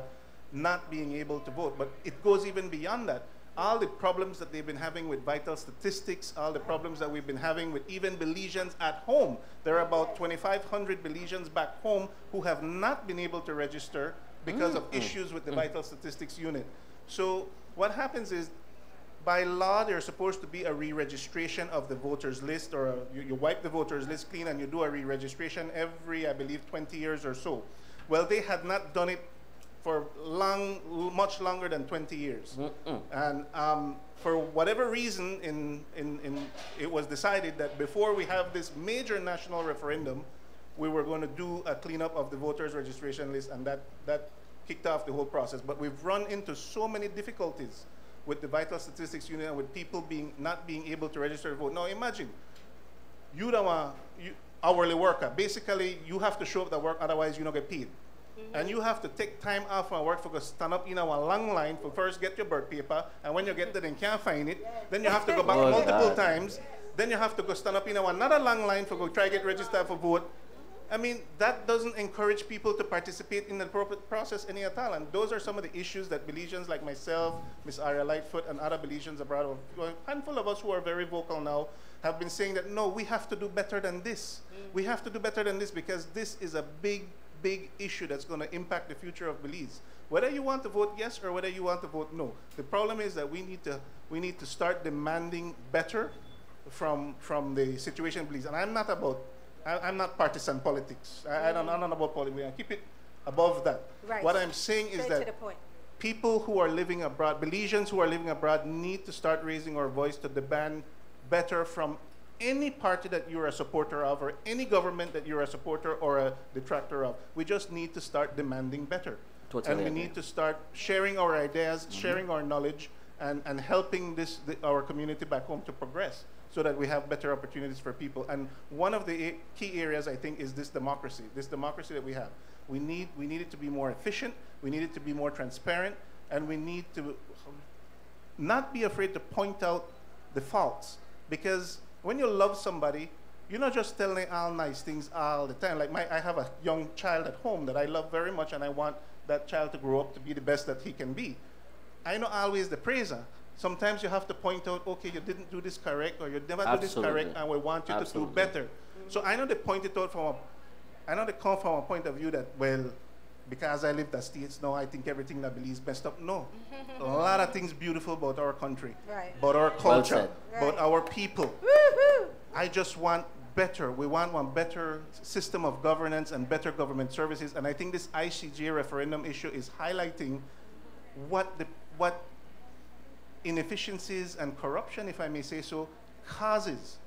not being able to vote. But it goes even beyond that. All the problems that they've been having with vital statistics, all the problems that we've been having with even Belizeans at home. There are about 2,500 Belizeans back home who have not been able to register because of issues with the vital statistics unit. So what happens is, by law, there's supposed to be a re-registration of the voters list, or you wipe the voters list clean and you do a re-registration every, I believe, 20 years or so. Well, they had not done it for much longer than 20 years. And for whatever reason, it was decided that before we have this major national referendum, we were going to do a cleanup of the voters registration list, and that kicked off the whole process. But we've run into so many difficulties with the vital statistics unit and with people not being able to register to vote. Now imagine, you hourly worker, basically you have to show up to work, otherwise you don't get paid. And you have to take time off from work for stand up in a long line for first get your birth paper, and when you get there and can't find it, then you have to go back multiple times, then you have to go stand up in another long line for go try get registered for vote. I mean, that doesn't encourage people to participate in the appropriate process any at all. And those are some of the issues that Belizeans like myself, Ms. Aria Lightfoot, and other Belizeans abroad, a handful of us who are very vocal now, have been saying that, no, we have to do better than this. We have to do better than this, because this is a big issue that's going to impact the future of Belize. Whether you want to vote yes or whether you want to vote no. The problem is that we need to start demanding better from the situation in Belize. And I'm not partisan politics. I'm not about politics. I keep it above that. Right. What I'm saying is Straight to that the point. people who are living abroad, Belizeans who are living abroad, need to start raising our voice to demand better from any party that you're a supporter of, or any government that you're a supporter or a detractor of. We just need to start demanding better. Totally And we agree. need to start sharing our ideas, sharing our knowledge, and helping our community back home to progress, so that we have better opportunities for people. And one of the key areas, I think, is this democracy that we have. We need it to be more efficient, we need it to be more transparent, and we need to not be afraid to point out the faults. Because when you love somebody, you're not just telling all nice things all the time. Like I have a young child at home that I love very much, and I want that child to grow up to be the best that he can be. I'm not always the praiser. Sometimes you have to point out, okay, you didn't do this correct, or you never do this correct, and we want you to do better. So I know they point it out I know they come from a point of view that, well, because I live the States now, I think everything that Belize messed up. No. A lot of things beautiful about our country, about our culture, about our people. I just want better. We want one better system of governance and better government services. And I think this ICJ referendum issue is highlighting what inefficiencies and corruption, if I may say so, causes.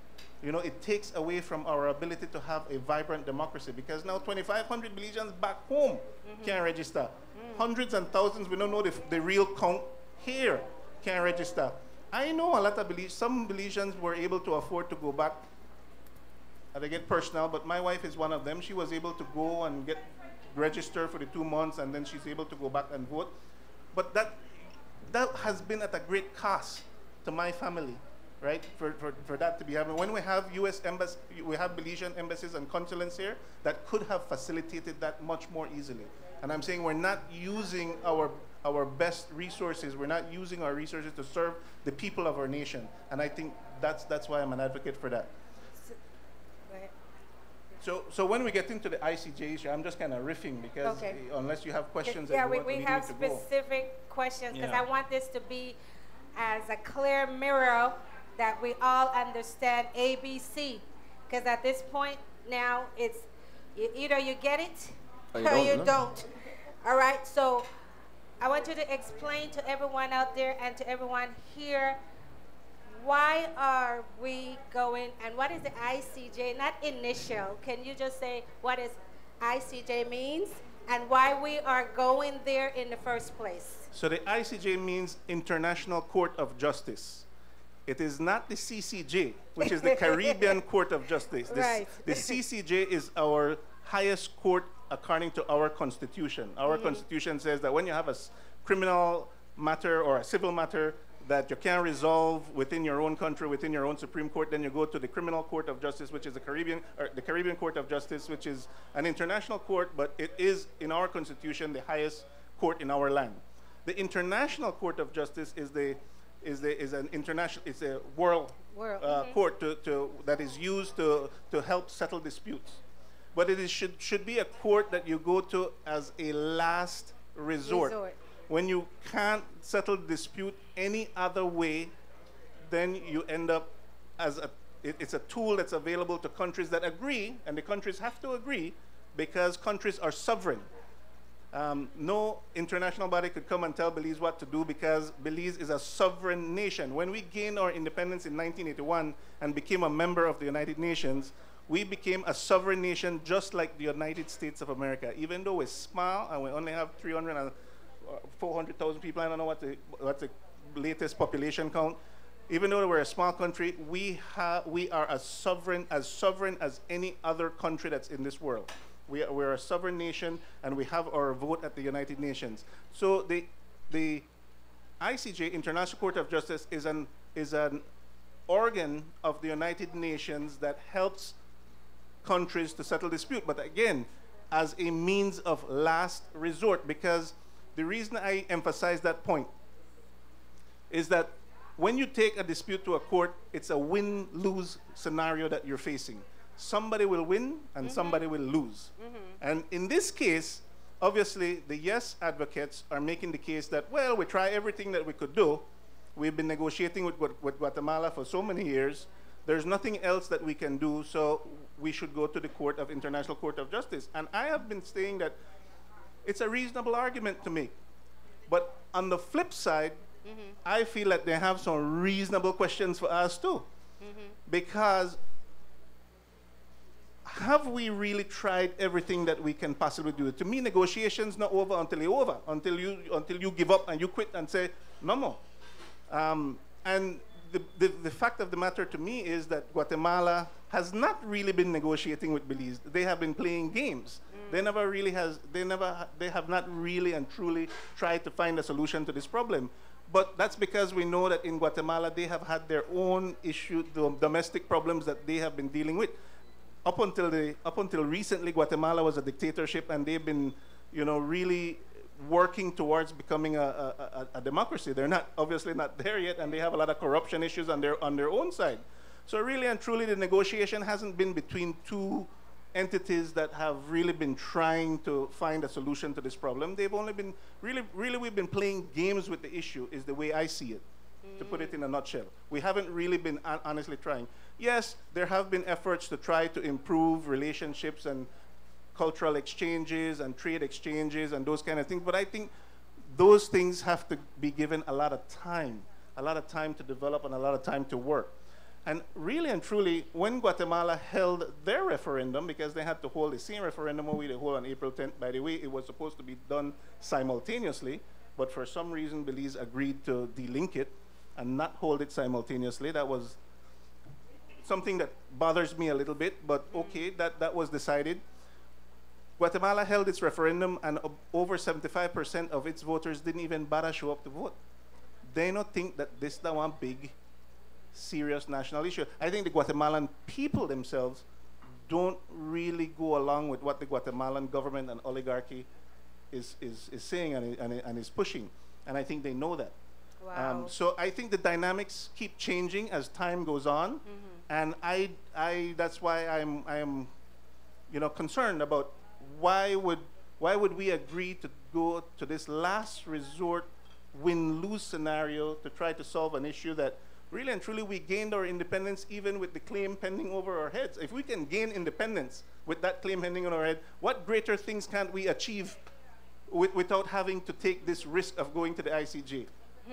You know, it takes away from our ability to have a vibrant democracy, because now 2,500 Belizeans back home can register. Hundreds and thousands, we don't know the real count here, can register. I know a lot of some Belizeans were able to afford to go back, and I get personal, but my wife is one of them. She was able to go and get registered for the 2 months, and then she's able to go back and vote. But that has been at a great cost to my family, right? For that to be happening. When we have U.S. embassy, we have Belizean embassies and consulates here that could have facilitated that much more easily. And I'm saying we're not using our best resources. We're not using our resources to serve the people of our nation. And I think that's why I'm an advocate for that. So when we get into the ICJ issue, I'm just kind of riffing, because unless you have questions, yeah, we have specific questions, because I want this to be as a clear mirror that we all understand ABC. Because at this point now, it's either you get it or you don't. All right, so I want you to explain to everyone out there and to everyone here, why are we going, and what is the ICJ, not initial, can you just say what is ICJ means and why we are going there in the first place? So the ICJ means International Court of Justice. It is not the CCJ, which is the Caribbean Court of Justice. The CCJ is our highest court according to our constitution. Our constitution says that when you have a criminal matter or a civil matter, that you can't resolve within your own country, within your own Supreme Court, then you go to the Criminal Court of Justice, which is the Caribbean Court of Justice, which is an international court, but it is, in our Constitution, the highest court in our land. The International Court of Justice is an international, it's a world court that is used to help settle disputes. But it should be a court that you go to as a last resort. When you can't settle dispute any other way, then you end up as it's a tool that's available to countries that agree, and the countries have to agree because countries are sovereign. No international body could come and tell Belize what to do because Belize is a sovereign nation. When we gained our independence in 1981 and became a member of the United Nations, we became a sovereign nation just like the United States of America. Even though we're small and we only have 400,000 people, I don't know what the latest population count. Even though we're a small country, we are as sovereign as any other country that's in this world. We're a sovereign nation, and we have our vote at the United Nations. So the ICJ, International Court of Justice, is an organ of the United Nations that helps countries to settle dispute. But again, as a means of last resort, because the reason I emphasize that point is that when you take a dispute to a court, it's a win-lose scenario that you're facing. Somebody will win and somebody will lose. And in this case, obviously, the yes advocates are making the case that, well, we try everything that we could do. We've been negotiating with Guatemala for so many years. There's nothing else that we can do, so we should go to the International Court of Justice. And I have been saying that it's a reasonable argument to make. But on the flip side, I feel that they have some reasonable questions for us too. Because have we really tried everything that we can possibly do? To me, negotiations not over until they're over, until you give up and you quit and say, no more. And the fact of the matter to me is that Guatemala has not really been negotiating with Belize. They have been playing games. They have not really and truly tried to find a solution to this problem. But that's because we know that in Guatemala they have had their own issue, the domestic problems that they have been dealing with. Up until recently, Guatemala was a dictatorship, and they've been, really working towards becoming a democracy. They're obviously not there yet, and they have a lot of corruption issues on their own side. So really and truly, the negotiation hasn't been between two entities that have really been trying to find a solution to this problem. They've only been, really we've been playing games with the issue, is the way I see it, to put it in a nutshell. We haven't really been honestly trying. Yes, there have been efforts to try to improve relationships and cultural exchanges and trade exchanges and those kind of things, but I think those things have to be given a lot of time to develop and a lot of time to work. And really and truly, when Guatemala held their referendum, because they had to hold the same referendum we hold on April 10th, by the way, it was supposed to be done simultaneously, but for some reason, Belize agreed to delink it and not hold it simultaneously. That was something that bothers me a little bit, but okay, that was decided. Guatemala held its referendum, and over 75% of its voters didn't even bother show up to vote. They don't think that this is the one big, serious national issue. I think the Guatemalan people themselves don't really go along with what the Guatemalan government and oligarchy is saying and is pushing. And I think they know that. Wow. So I think the dynamics keep changing as time goes on. And that's why I'm concerned about why would we agree to go to this last resort win-lose scenario to try to solve an issue that really and truly we gained our independence even with the claim pending over our heads. If we can gain independence with that claim pending on our head, what greater things can't we achieve without having to take this risk of going to the ICJ?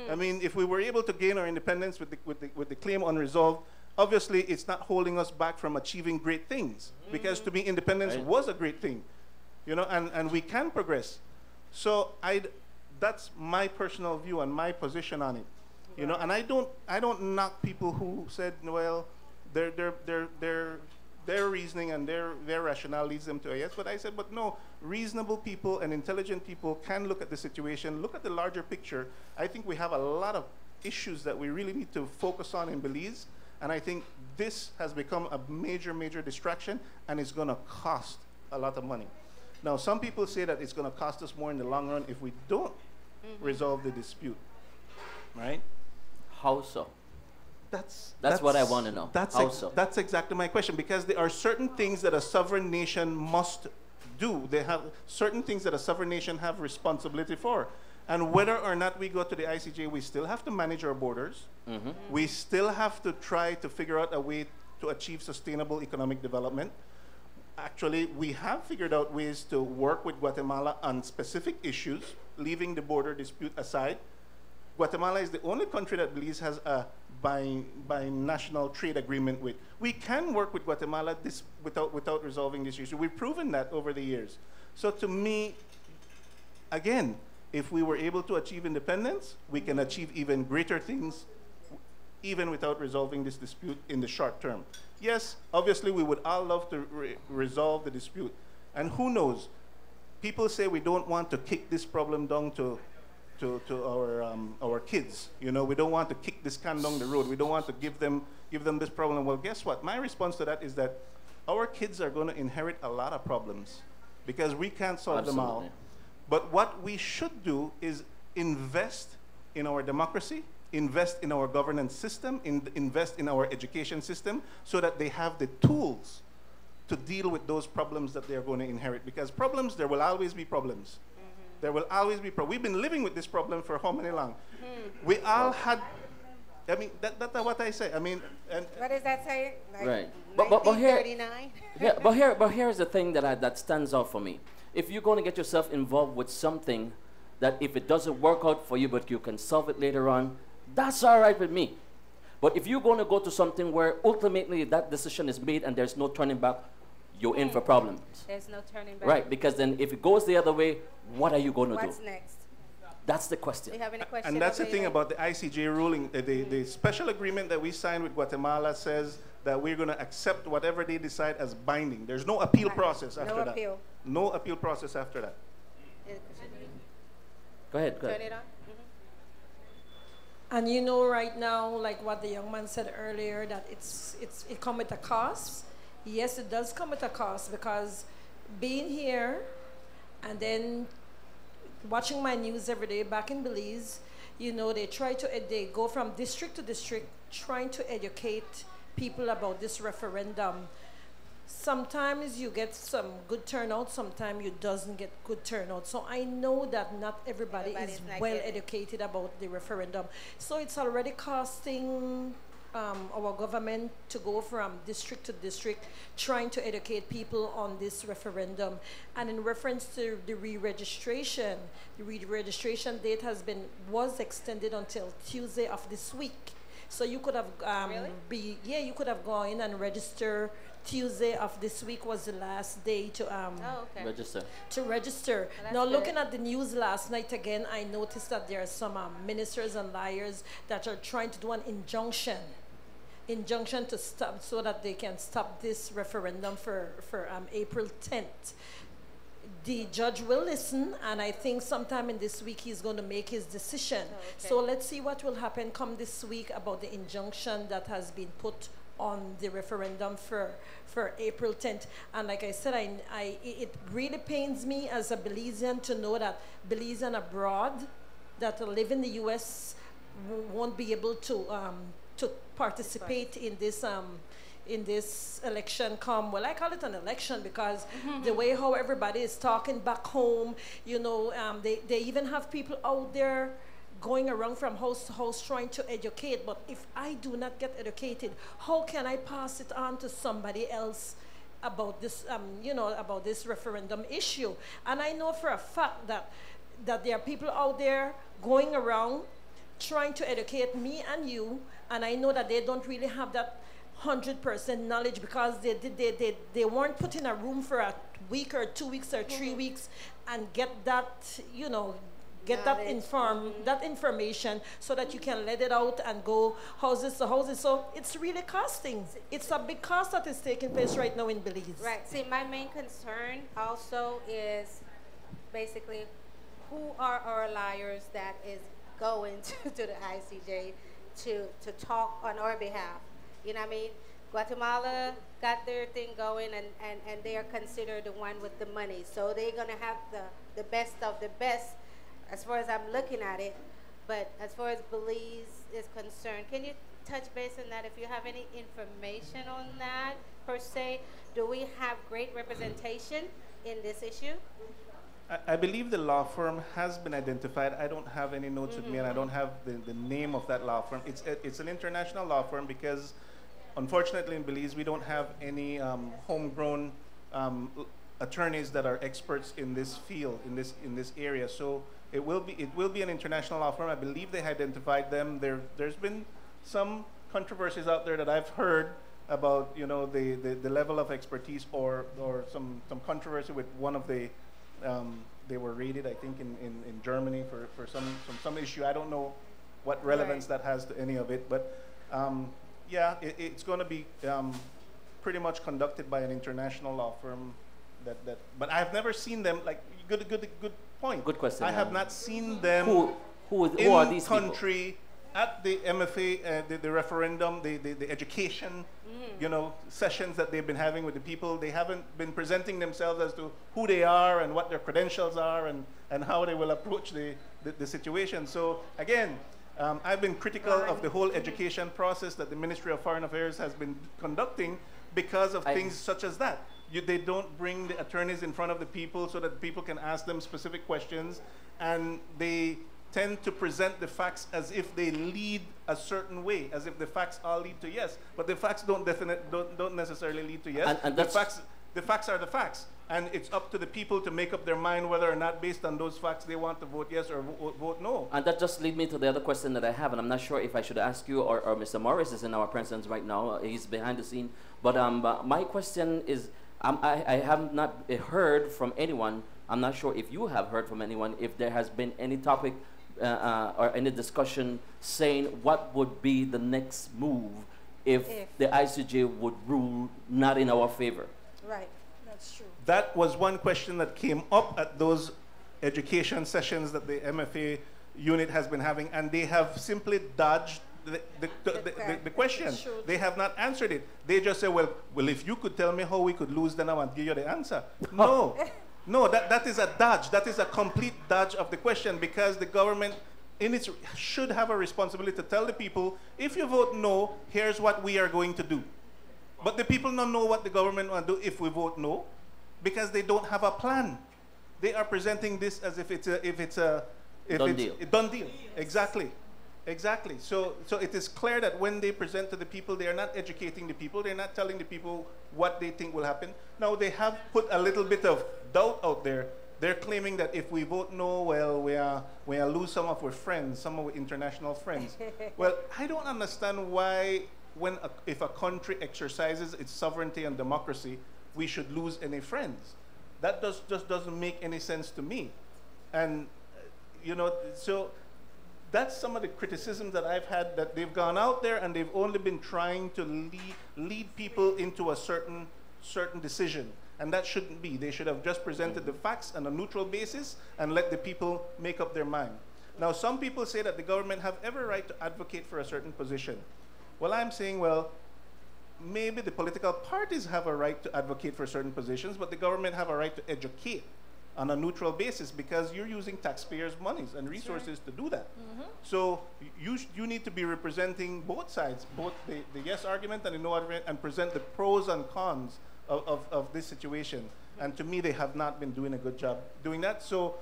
I mean, if we were able to gain our independence with the claim unresolved, obviously it's not holding us back from achieving great things, because to be independent was a great thing, and we can progress. So that's my personal view and my position on it. And I don't knock people who said, well, their reasoning and their rationale leads them to a yes. But I said, but no, reasonable people and intelligent people can look at the situation, look at the larger picture. I think we have a lot of issues that we really need to focus on in Belize. And I think this has become a major, major distraction, and it's going to cost a lot of money. Now, some people say that it's going to cost us more in the long run if we don't resolve the dispute, right? How so? That's what I want to know. How so? That's exactly my question, because there are certain things that a sovereign nation must do. They have certain things that a sovereign nation have responsibility for. And whether or not we go to the ICJ, we still have to manage our borders. We still have to try to figure out a way to achieve sustainable economic development. Actually, we have figured out ways to work with Guatemala on specific issues, leaving the border dispute aside. Guatemala is the only country that Belize has a binational trade agreement with. We can work with Guatemala without resolving this issue. We've proven that over the years. So to me, again, if we were able to achieve independence, we can achieve even greater things even without resolving this dispute in the short term. Yes, obviously we would all love to resolve the dispute. And who knows, people say we don't want to kick this problem down to our kids. You know, we don't want to kick this can down the road. We don't want to give them this problem. Well, guess what? My response to that is that our kids are going to inherit a lot of problems because we can't solve them all. But what we should do is invest in our democracy, invest in our governance system, invest in our education system so that they have the tools to deal with those problems that they're going to inherit. Because problems, there will always be problems. There will always be problems. We've been living with this problem for how many long? We all had, I mean, that's what I say. I mean, and what does that say? Like right. 1939? But here's the thing that stands out for me. If you're going to get yourself involved with something that if it doesn't work out for you, but you can solve it later on, that's all right with me. But if you're going to go to something where ultimately that decision is made and there's no turning back, you're in for problems. There's no turning back. Right, because then if it goes the other way, what are you going to do? What's next? That's the question. Do you have any questions? And that's the thing about the ICJ ruling. The special agreement that we signed with Guatemala says that we're going to accept whatever they decide as binding. There's no appeal process after that. No appeal. No appeal process after that. Go ahead. Turn it on. And you know right now, like what the young man said earlier, that it comes with a cost. Yes, it does come with a cost, because being here and then watching my news every day back in Belize, you know, they go from district to district trying to educate people about this referendum. Sometimes you get some good turnout, sometimes you doesn't get good turnout. So I know that not everybody is well educated about the referendum. So it's already costing our government to go from district to district trying to educate people on this referendum. And in reference to the re-registration, the re-registration date was extended until Tuesday of this week. So you could have you could have gone in and register. Tuesday of this week was the last day to register. Well, now, looking at the news last night again, I noticed that there are some ministers and lawyers that are trying to do an injunction to stop, so that they can stop this referendum for April 10th. The judge will listen, and I think sometime in this week he's going to make his decision. So let's see what will happen come this week about the injunction that has been put on the referendum for April 10th. And like I said, it really pains me as a Belizean to know that Belizean abroad that live in the U.S. won't be able to participate in this election well, I call it an election because the way how everybody is talking back home, you know, they even have people out there going around from house to house trying to educate. But if I do not get educated, how can I pass it on to somebody else about this, about this referendum issue? And I know for a fact that there are people out there going around trying to educate me and you, and I know that they don't really have that 100% knowledge, because they weren't put in a room for a week or 2 weeks or 3 weeks and get that, get that information so that you can let it out and go houses to houses. So it's really costing. It's a big cost that is taking place right now in Belize. Right. See, my main concern also is basically who are our liars that is going to the ICJ to talk on our behalf. You know what I mean? Guatemala got their thing going, and they are considered the one with the money. So they're going to have the best of the best as far as I'm looking at it. But as far as Belize is concerned, can you touch base on that if you have any information on that per se? Do we have great representation in this issue? I believe the law firm has been identified. I don't have any notes with me, and I don't have the name of that law firm. It's an international law firm because, unfortunately, in Belize, we don't have any homegrown attorneys that are experts in this field, in this area. So it will be an international law firm. I believe they identified them. There's been some controversies out there that I've heard about, you know, the level of expertise or some controversy with one of the they were raided, I think, in Germany for some issue. I don't know what relevance that has to any of it, but yeah, it's going to be pretty much conducted by an international law firm. But I have never seen them. Like, good point. Good question. I have not seen them who in are these country people? At the MFA, the referendum, the education, you know, sessions that they've been having with the people. They haven't been presenting themselves as to who they are and what their credentials are and how they will approach the situation. So again, I've been critical of the whole education process that the Ministry of Foreign Affairs has been conducting because of things such as that. They don't bring the attorneys in front of the people so that people can ask them specific questions, and they tend to present the facts as if they lead a certain way, as if the facts all lead to yes, but the facts don't necessarily lead to yes. And the facts are the facts, and it's up to the people to make up their mind whether or not, based on those facts, they want to vote yes or vote no. And that just leads me to the other question that I have, and I'm not sure if I should ask you or Mr. Morris is in our presence right now. He's behind the scene, but my question is, I have not heard from anyone. I'm not sure if you have heard from anyone if there has been any topic or any discussion saying what would be the next move if the ICJ would rule not in our favor. Right, that's true. That was one question that came up at those education sessions that the MFA unit has been having, and they have simply dodged the question. They have not answered it. They just say, well, if you could tell me how we could lose, then I will give you the answer. No. No, that is a dodge. That is a complete dodge of the question, because the government should have a responsibility to tell the people, if you vote no, here's what we are going to do. But the people don't know what the government will do if we vote no, because they don't have a plan. They are presenting this as if it's a done deal. Exactly. Exactly. So it is clear that when they present to the people, they are not educating the people. They're not telling the people what they think will happen. Now, they have put a little bit of doubt out there. They're claiming that if we vote no, well, we lose some of our friends, some of our international friends. Well, I don't understand why, if a country exercises its sovereignty and democracy, we should lose any friends. That just doesn't make any sense to me. And, you know, so that's some of the criticisms that I've had, that they've gone out there and they've only been trying to lead people into a certain decision. And that shouldn't be. They should have just presented the facts on a neutral basis and let the people make up their mind. Now, some people say that the government have every right to advocate for a certain position. Well, I'm saying, well, maybe the political parties have a right to advocate for certain positions, but the government have a right to educate on a neutral basis, because you're using taxpayers' monies and resources to do that. So you need to be representing both sides, both the yes argument and the no argument, and present the pros and cons of this situation. And to me, they have not been doing a good job doing that. So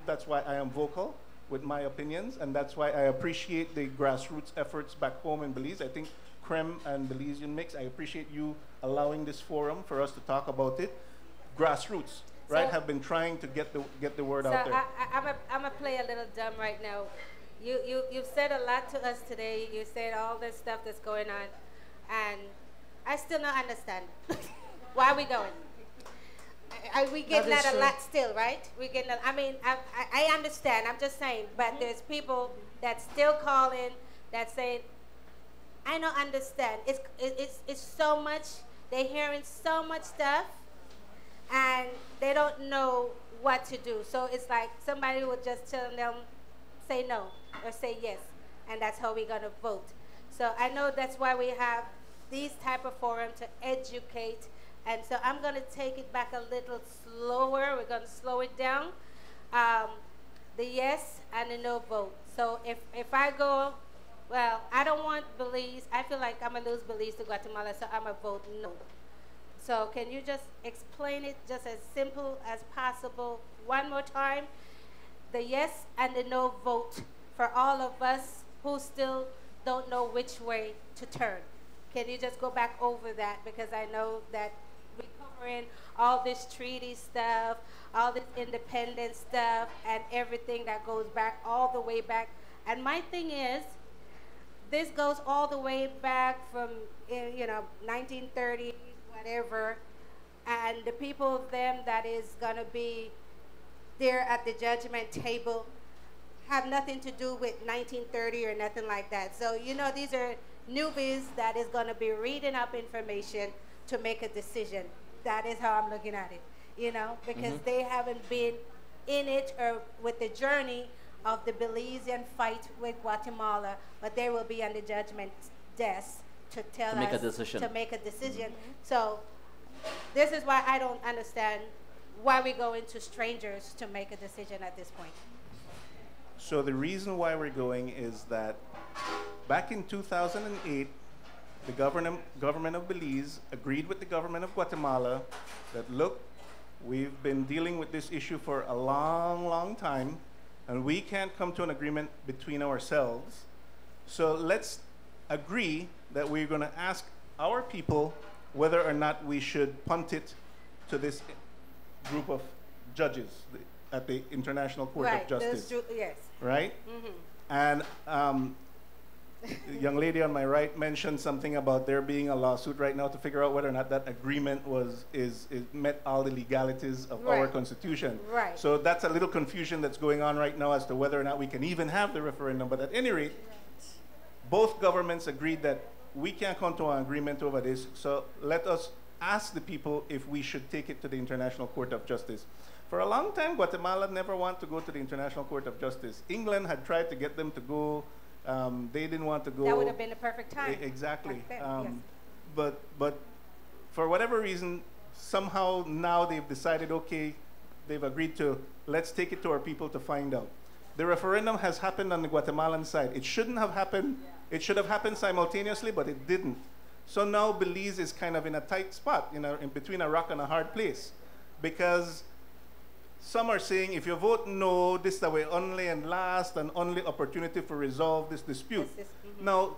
that's why I am vocal with my opinions, and that's why I appreciate the grassroots efforts back home in Belize. I think CREM and Belizemix, I appreciate you allowing this forum for us to talk about it. Grassroots, right, have been trying to get the word out there. I'm gonna play a little dumb right now. You've said a lot to us today. You said all this stuff that's going on, and I still don't understand. Why are we going? We getting that a lot still, right? We getting. I mean, I understand. I'm just saying, but there's people that still calling that saying, I don't understand. It's so much. They're hearing so much stuff, and they don't know what to do. So it's like somebody would just tell them say no or say yes, and that's how we're gonna vote. So I know that's why we have these type of forum to educate, and so I'm gonna take it back a little slower. We're gonna slow it down. The yes and the no vote. So if I go, well, I don't want Belize. I feel like I'm gonna lose Belize to Guatemala, so I'm gonna vote no. So can you just explain it just as simple as possible one more time? The yes and the no vote for all of us who still don't know which way to turn. Can you just go back over that? Because I know that we're covering all this treaty stuff, all this independence stuff, and everything that goes back all the way back. And my thing is, this goes all the way back from, 1930, whatever, and the people of them that is gonna be there at the judgment table have nothing to do with 1930 or nothing like that. So, these are newbies that is gonna be reading up information to make a decision. That is how I'm looking at it, because they haven't been in it or with the journey of the Belizean fight with Guatemala, but they will be on the judgment desk to tell to us make a decision. to make a decision. So this is why I don't understand why we go into strangers to make a decision at this point. So the reason why we're going is that back in 2008, the government of Belize agreed with the government of Guatemala that, look, we've been dealing with this issue for a long, long time, and we can't come to an agreement between ourselves. So let's agree that we're going to ask our people whether or not we should punt it to this group of judges at the International Court of Justice. Yes. Right? And the young lady on my right mentioned something about there being a lawsuit right now to figure out whether or not that agreement is met all the legalities of our Constitution. Right. So that's a little confusion that's going on right now as to whether or not we can even have the referendum. But at any rate, both governments agreed that we can't come to an agreement over this. So let us ask the people if we should take it to the International Court of Justice. For a long time, Guatemala never wanted to go to the International Court of Justice. England had tried to get them to go. They didn't want to go. That would have been the perfect time. Exactly. Yes. But for whatever reason, somehow now they've decided, okay, they've agreed to, let's take it to our people to find out. The referendum has happened on the Guatemalan side. It shouldn't have happened. It should have happened simultaneously, but it didn't. So now Belize is kind of in a tight spot, in between a rock and a hard place. Because some are saying if you vote no, this is the way only and last and only opportunity for resolve this dispute. Now,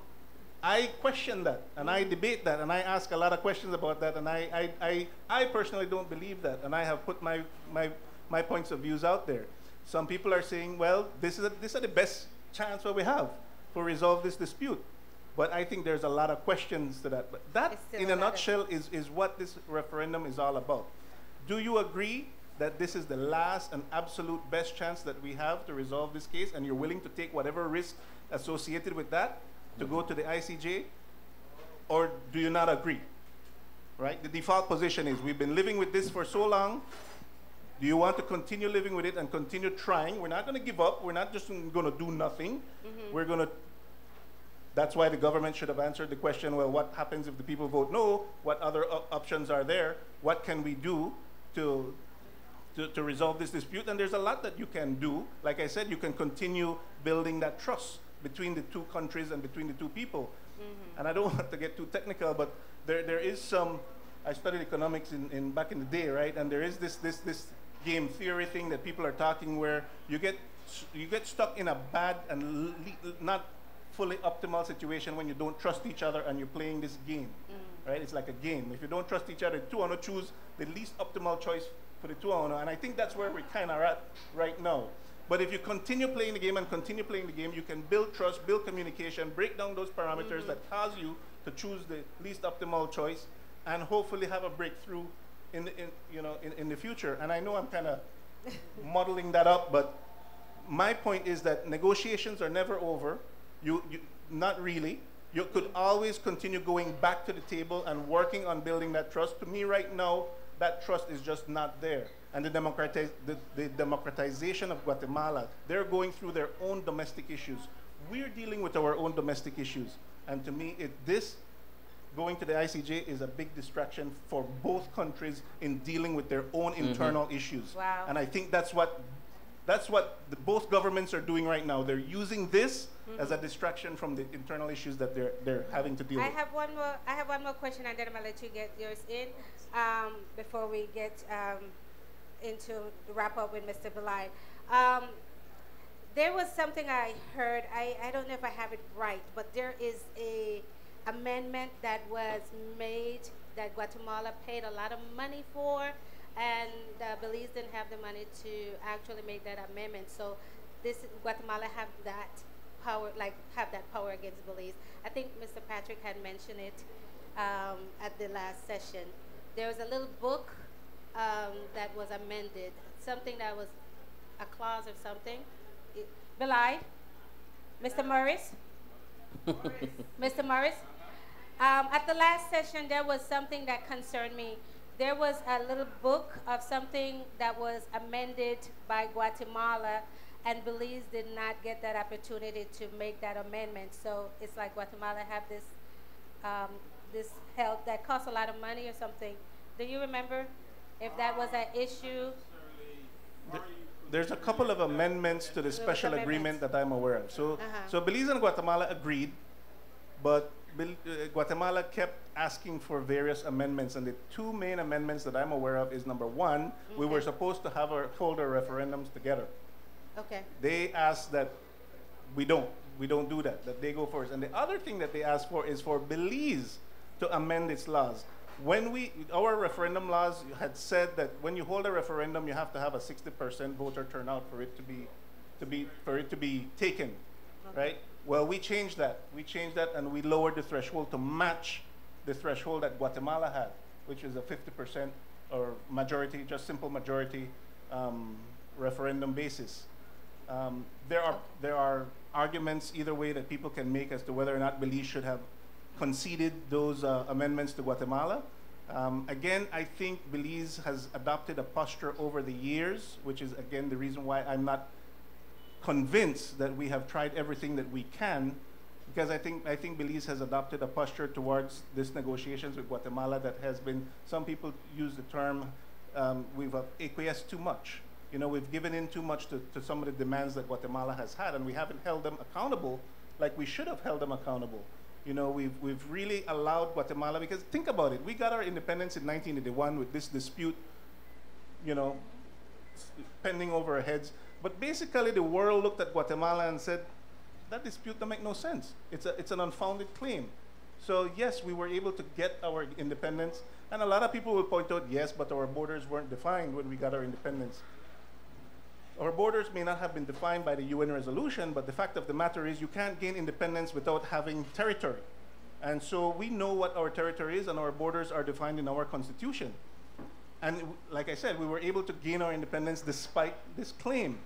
I question that, and I debate that, and I ask a lot of questions about that, and I personally don't believe that, and I have put my points of views out there. Some people are saying, well, this is the best chance that we have to resolve this dispute. But I think there's a lot of questions to that. But that, in a nutshell, is what this referendum is all about. Do you agree that this is the last and absolute best chance that we have to resolve this case, and you're willing to take whatever risk associated with that to go to the ICJ? Or do you not agree? Right? The default position is we've been living with this for so long. Do you want to continue living with it and continue trying? We're not going to give up. We're not just going to do nothing. We're going to. That's why the government should have answered the question, well, what happens if the people vote no? What other options are there? What can we do to resolve this dispute? And there's a lot that you can do. Like I said, you can continue building that trust between the two countries and between the two people. And I don't want to get too technical, but there is some, I studied economics back in the day, right? And there is this game theory thing that people are talking where you get stuck in a bad and not fully optimal situation when you don't trust each other and you're playing this game, right? It's like a game. If you don't trust each other, two want to choose the least optimal choice for the two owner, and I think that's where we're kind of at right now. But if you continue playing the game and continue playing the game, you can build trust, build communication, break down those parameters that cause you to choose the least optimal choice, and hopefully have a breakthrough in the future. And I know I'm kind of modeling that up, but my point is that negotiations are never over. You not really. You could always continue going back to the table and working on building that trust. To me right now, that trust is just not there. and the democratization of Guatemala, they're going through their own domestic issues. We're dealing with our own domestic issues. And to me, this going to the ICJ is a big distraction for both countries in dealing with their own internal issues. Wow. And I think that's what both governments are doing right now. They're using this as a distraction from the internal issues that they're having to deal with. I have one more question, and then I'm gonna let you get yours in before we get into the wrap up with Mr. Belay. There was something I heard. I don't know if I have it right, but there is a amendment that was made that Guatemala paid a lot of money for, and Belize didn't have the money to actually make that amendment. So Guatemala have that power, against Belize. I think Mr. Patrick had mentioned it at the last session. There was a little book that was amended, something that was a clause or something. Belay, Mr. Morris, Mr. Morris. At the last session, there was something that concerned me. There was a little book of something that was amended by Guatemala, and Belize did not get that opportunity to make that amendment. So it's like Guatemala have this help that costs a lot of money or something. Do you remember if that was an issue? There's a couple of amendments to the special agreement that I'm aware of. So Belize and Guatemala agreed, but Guatemala kept asking for various amendments, and the two main amendments that I'm aware of is number one, we were supposed to hold our referendums together. Okay. They asked that we don't do that they go first. And the other thing that they asked for is for Belize to amend its laws. Our referendum laws had said that when you hold a referendum, you have to have a 60% voter turnout for it to be taken, right? Well, we changed that. And we lowered the threshold to match the threshold that Guatemala had, which is a 50% or majority, just simple majority referendum basis. There are arguments either way that people can make as to whether or not Belize should have conceded those amendments to Guatemala. Again, I think Belize has adopted a posture over the years, which is, again, the reason why I'm not convinced that we have tried everything that we can, because I think Belize has adopted a posture towards these negotiations with Guatemala that has been, some people use the term, we've acquiesced too much. You know, we've given in too much to some of the demands that Guatemala has had, and we haven't held them accountable like we should have held them accountable. You know, we've really allowed Guatemala, because think about it, we got our independence in 1981 with this dispute, you know, pending over our heads. But basically the world looked at Guatemala and said, that dispute don't make no sense. It's an unfounded claim. So yes, we were able to get our independence, and a lot of people will point out, yes, but our borders weren't defined when we got our independence. Our borders may not have been defined by the UN resolution, but the fact of the matter is you can't gain independence without having territory. And so we know what our territory is, and our borders are defined in our constitution. And like I said, we were able to gain our independence despite this claim.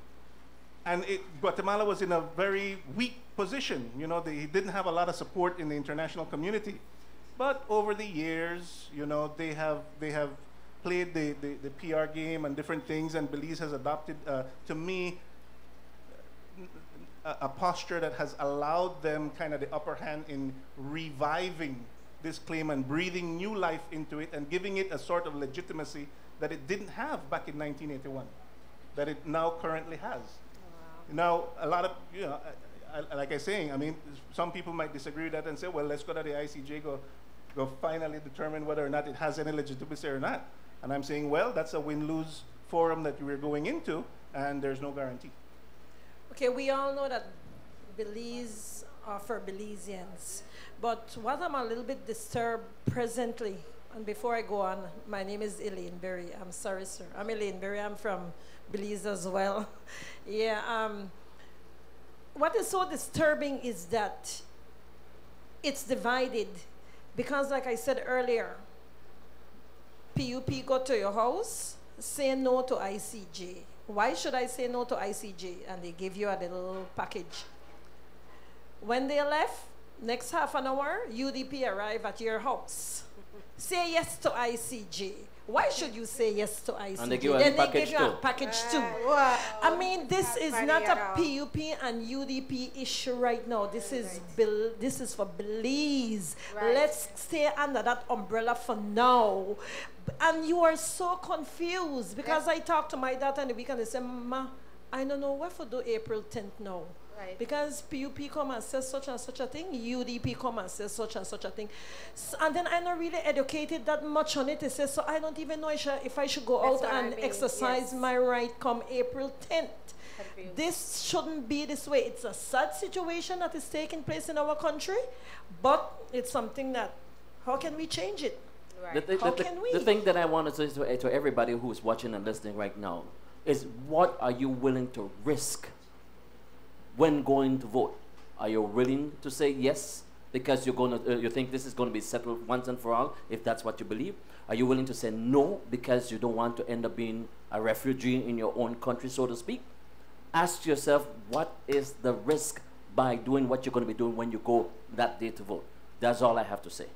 And Guatemala was in a very weak position. You know, they didn't have a lot of support in the international community. But over the years, you know, they have played the PR game and different things, and Belize has adopted, to me, a posture that has allowed them kind of the upper hand in reviving this claim and breathing new life into it and giving it a sort of legitimacy that it didn't have back in 1981, that it now currently has. Wow. Now, a lot of, you know, like I was saying, I mean, some people might disagree with that and say, well, let's go to the ICJ, go finally determine whether or not it has any legitimacy or not. And I'm saying, well, that's a win-lose forum that we're going into, and there's no guarantee. Okay, we all know that Belize are for Belizeans, but what I'm a little bit disturbed presently, and before I go on, my name is Elaine Berry. I'm sorry, sir. I'm Elaine Berry. I'm from Belize as well. Yeah. What is so disturbing is that it's divided, because like I said earlier, PUP go to your house, say no to ICJ. Why should I say no to ICJ? And they give you a little package. When they left, next half an hour, UDP arrive at your house. Say yes to ICJ. Why should you say yes to ICJ? And they give you a then they package give you a too. package too. Wow. I mean, this is funny not at a all. PUP and UDP issue right now. This is this is for Belize. Right. Let's stay under that umbrella for now. And you are so confused because I talked to my daughter on the weekend. They said, "Ma, I don't know what for do April 10th now." Right. Because PUP come and says such and such a thing, UDP come and says such and such a thing. And then I'm not really educated that much on it. It says, so I don't even know if I should go That's out what I and mean, exercise yes. my right come April 10th. Confused. This shouldn't be this way. It's a sad situation that is taking place in our country, but it's something that, how can we change it? Right. The, How can we? the thing that I want to say to everybody who's watching and listening right now is, what are you willing to risk when going to vote? Are you willing to say yes because you're going to, you think this is going to be settled once and for all, if that's what you believe? Are you willing to say no because you don't want to end up being a refugee in your own country, so to speak? Ask yourself, what is the risk by doing what you're going to be doing when you go that day to vote? That's all I have to say.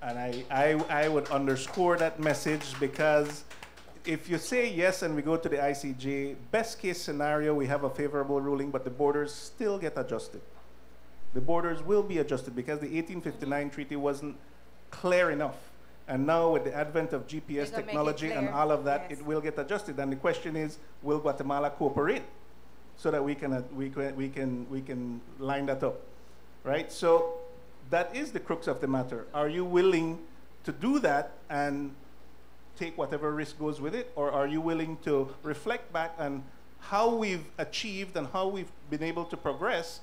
And I would underscore that message, because if you say yes and we go to the ICJ, best case scenario, we have a favorable ruling, but the borders still get adjusted. The borders will be adjusted because the 1859 treaty wasn't clear enough. And now with the advent of GPS technology and all of that, yes. it will get adjusted. And the question is, will Guatemala cooperate so that we can line that up, right? So that is the crux of the matter. Are you willing to do that and take whatever risk goes with it, or are you willing to reflect back on how we've achieved and how we've been able to progress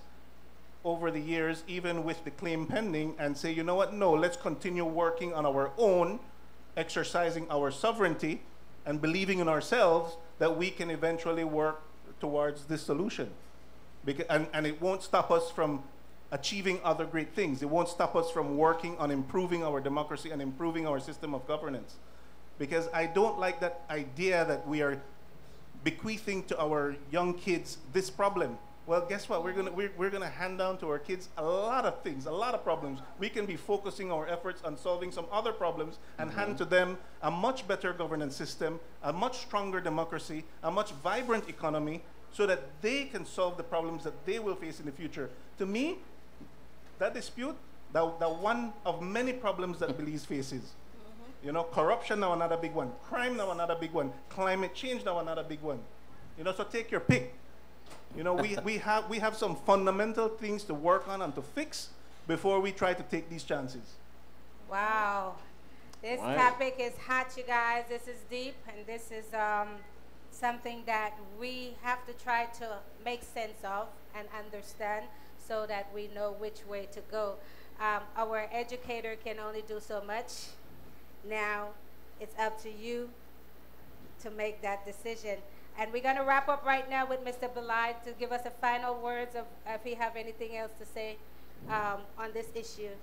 over the years, even with the claim pending, and say, you know what, no, let's continue working on our own, exercising our sovereignty, and believing in ourselves that we can eventually work towards this solution. And it won't stop us from achieving other great things. It won't stop us from working on improving our democracy and improving our system of governance. Because I don't like that idea that we are bequeathing to our young kids this problem. Well, guess what? We're gonna hand down to our kids a lot of things, a lot of problems. We can be focusing our efforts on solving some other problems and hand to them a much better governance system, a much stronger democracy, a much vibrant economy, so that they can solve the problems that they will face in the future. To me, that dispute, that one of many problems that Belize faces. You know, corruption now another big one, crime now another big one, climate change now another big one. You know, so take your pick. You know, we have some fundamental things to work on and to fix before we try to take these chances. Wow. This topic is hot, you guys. This is deep, and this is something that we have to try to make sense of and understand so that we know which way to go. Our educator can only do so much. Now, it's up to you to make that decision. And we're going to wrap up right now with Mr. Belide to give us the final words of if he have anything else to say on this issue.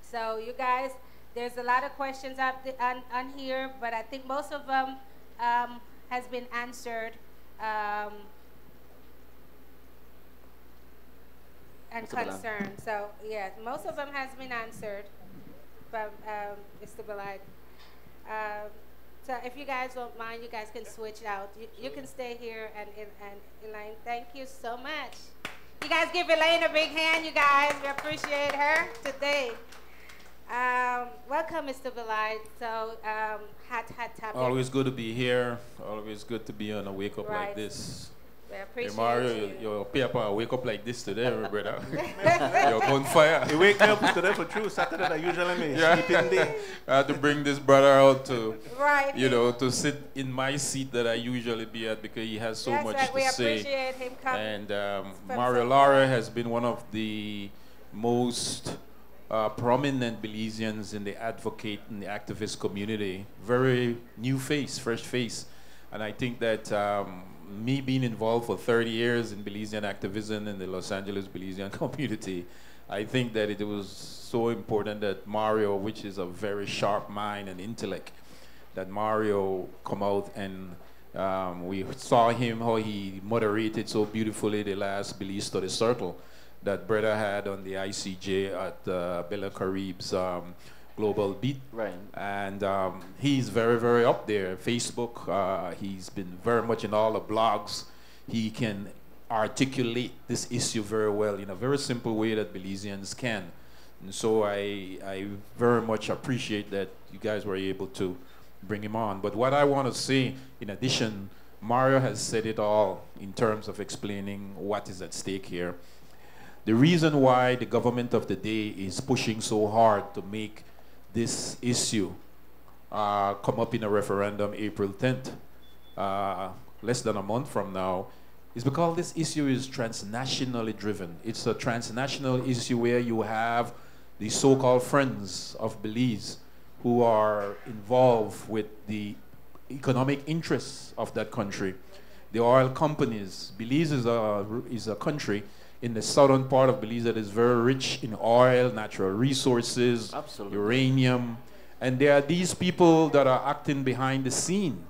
So you guys, there's a lot of questions up on here, but I think most of them has been answered and concerned. So yeah, most of them has been answered from Mr. Belide. So if you guys don't mind, you guys can switch out. You can stay here and Elaine, thank you so much. You guys give Elaine a big hand, you guys. We appreciate her today. Welcome, Mr. Belide. So, hot topic. Always good to be here. Always good to be on a wake up like this. We appreciate hey Mario, your paper wake up like this today, brother. You're on fire. You wake me up today for true. Saturday I usually may sleeping day. I had to bring this brother out to, right. you know, to sit in my seat that I usually be at because he has so much right. to We say. appreciate him coming. And Mario Lara has been one of the most prominent Belizeans in the advocate and the activist community. Very new face, fresh face. And I think that me being involved for 30 years in Belizean activism in the Los Angeles Belizean community, I think that it was so important that Mario, which is a very sharp mind and intellect, that Mario come out and we saw him, how he moderated so beautifully the last Belize Study Circle that brother had on the ICJ at Bella Carib's global beat. Right. And he's very, very up there. Facebook, he's been very much in all the blogs. He can articulate this issue very well in a very simple way that Belizeans can. And so I very much appreciate that you guys were able to bring him on. But what I want to say, in addition, Mario has said it all in terms of explaining what is at stake here. The reason why the government of the day is pushing so hard to make this issue come up in a referendum April 10th, less than a month from now, is because this issue is transnationally driven. It's a transnational issue where you have the so-called friends of Belize who are involved with the economic interests of that country. The oil companies. Belize is a country in the southern part of Belize that is very rich in oil, natural resources, uranium. And there are these people that are acting behind the scene.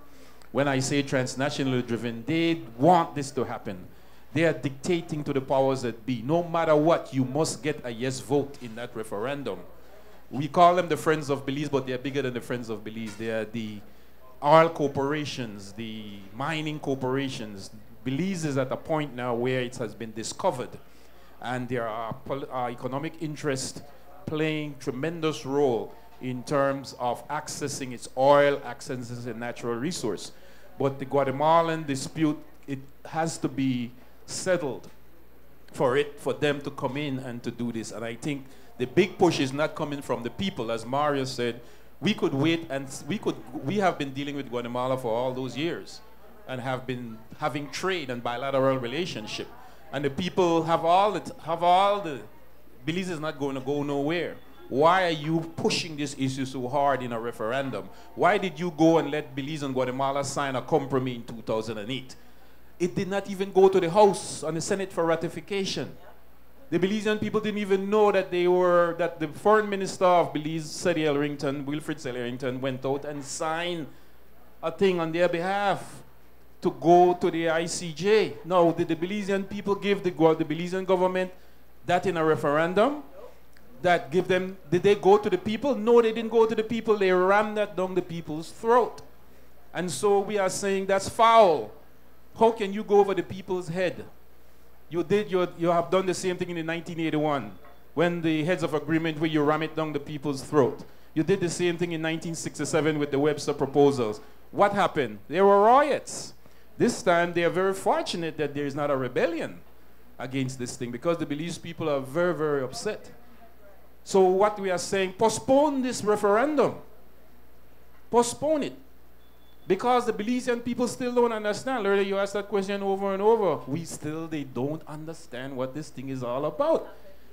When I say transnationally driven, they want this to happen. They are dictating to the powers that be. No matter what, you must get a yes vote in that referendum. We call them the Friends of Belize, but they're bigger than the Friends of Belize. They are the oil corporations, the mining corporations. Belize is at a point now where it has been discovered, and there are economic interests playing tremendous role in terms of accessing its oil, accessing its natural resource. But the Guatemalan dispute, it has to be settled for them to come in and to do this. And I think the big push is not coming from the people. As Mario said, we could wait, and we have been dealing with Guatemala for all those years and have been having trade and bilateral relationship. And the people have all the Belize is not going to go nowhere. Why are you pushing this issue so hard in a referendum? Why did you go and let Belize and Guatemala sign a compromise in 2008? It did not even go to the House and the Senate for ratification. The Belizean people didn't even know that the foreign minister of Belize, Wilfred Seddy Errington, went out and signed a thing on their behalf to go to the ICJ. Now, did the Belizean people give the Belizean government that in a referendum? That give them, did they go to the people? No, they didn't go to the people. They rammed that down the people's throat. And so we are saying that's foul. How can you go over the people's head? You have done the same thing in 1981 when the heads of agreement where you ram it down the people's throat. You did the same thing in 1967 with the Webster proposals. What happened? There were riots. This time they are very fortunate that there is not a rebellion against this thing because the Belize people are very, very upset. So what we are saying, postpone this referendum. Postpone it. Because the Belizean people still don't understand. Earlier you asked that question over and over. They don't understand what this thing is all about.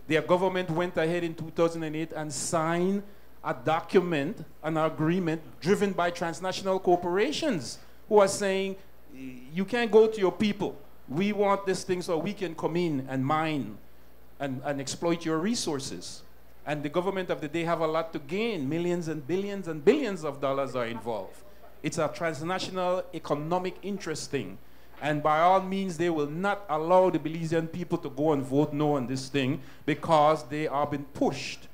Their government went ahead in 2008 and signed a document, an agreement driven by transnational corporations who are saying, you can't go to your people. We want this thing so we can come in and mine and exploit your resources. And the government of the day have a lot to gain. Millions and billions of dollars are involved. It's a transnational economic interest thing. And by all means, they will not allow the Belizean people to go and vote no on this thing because they are being pushed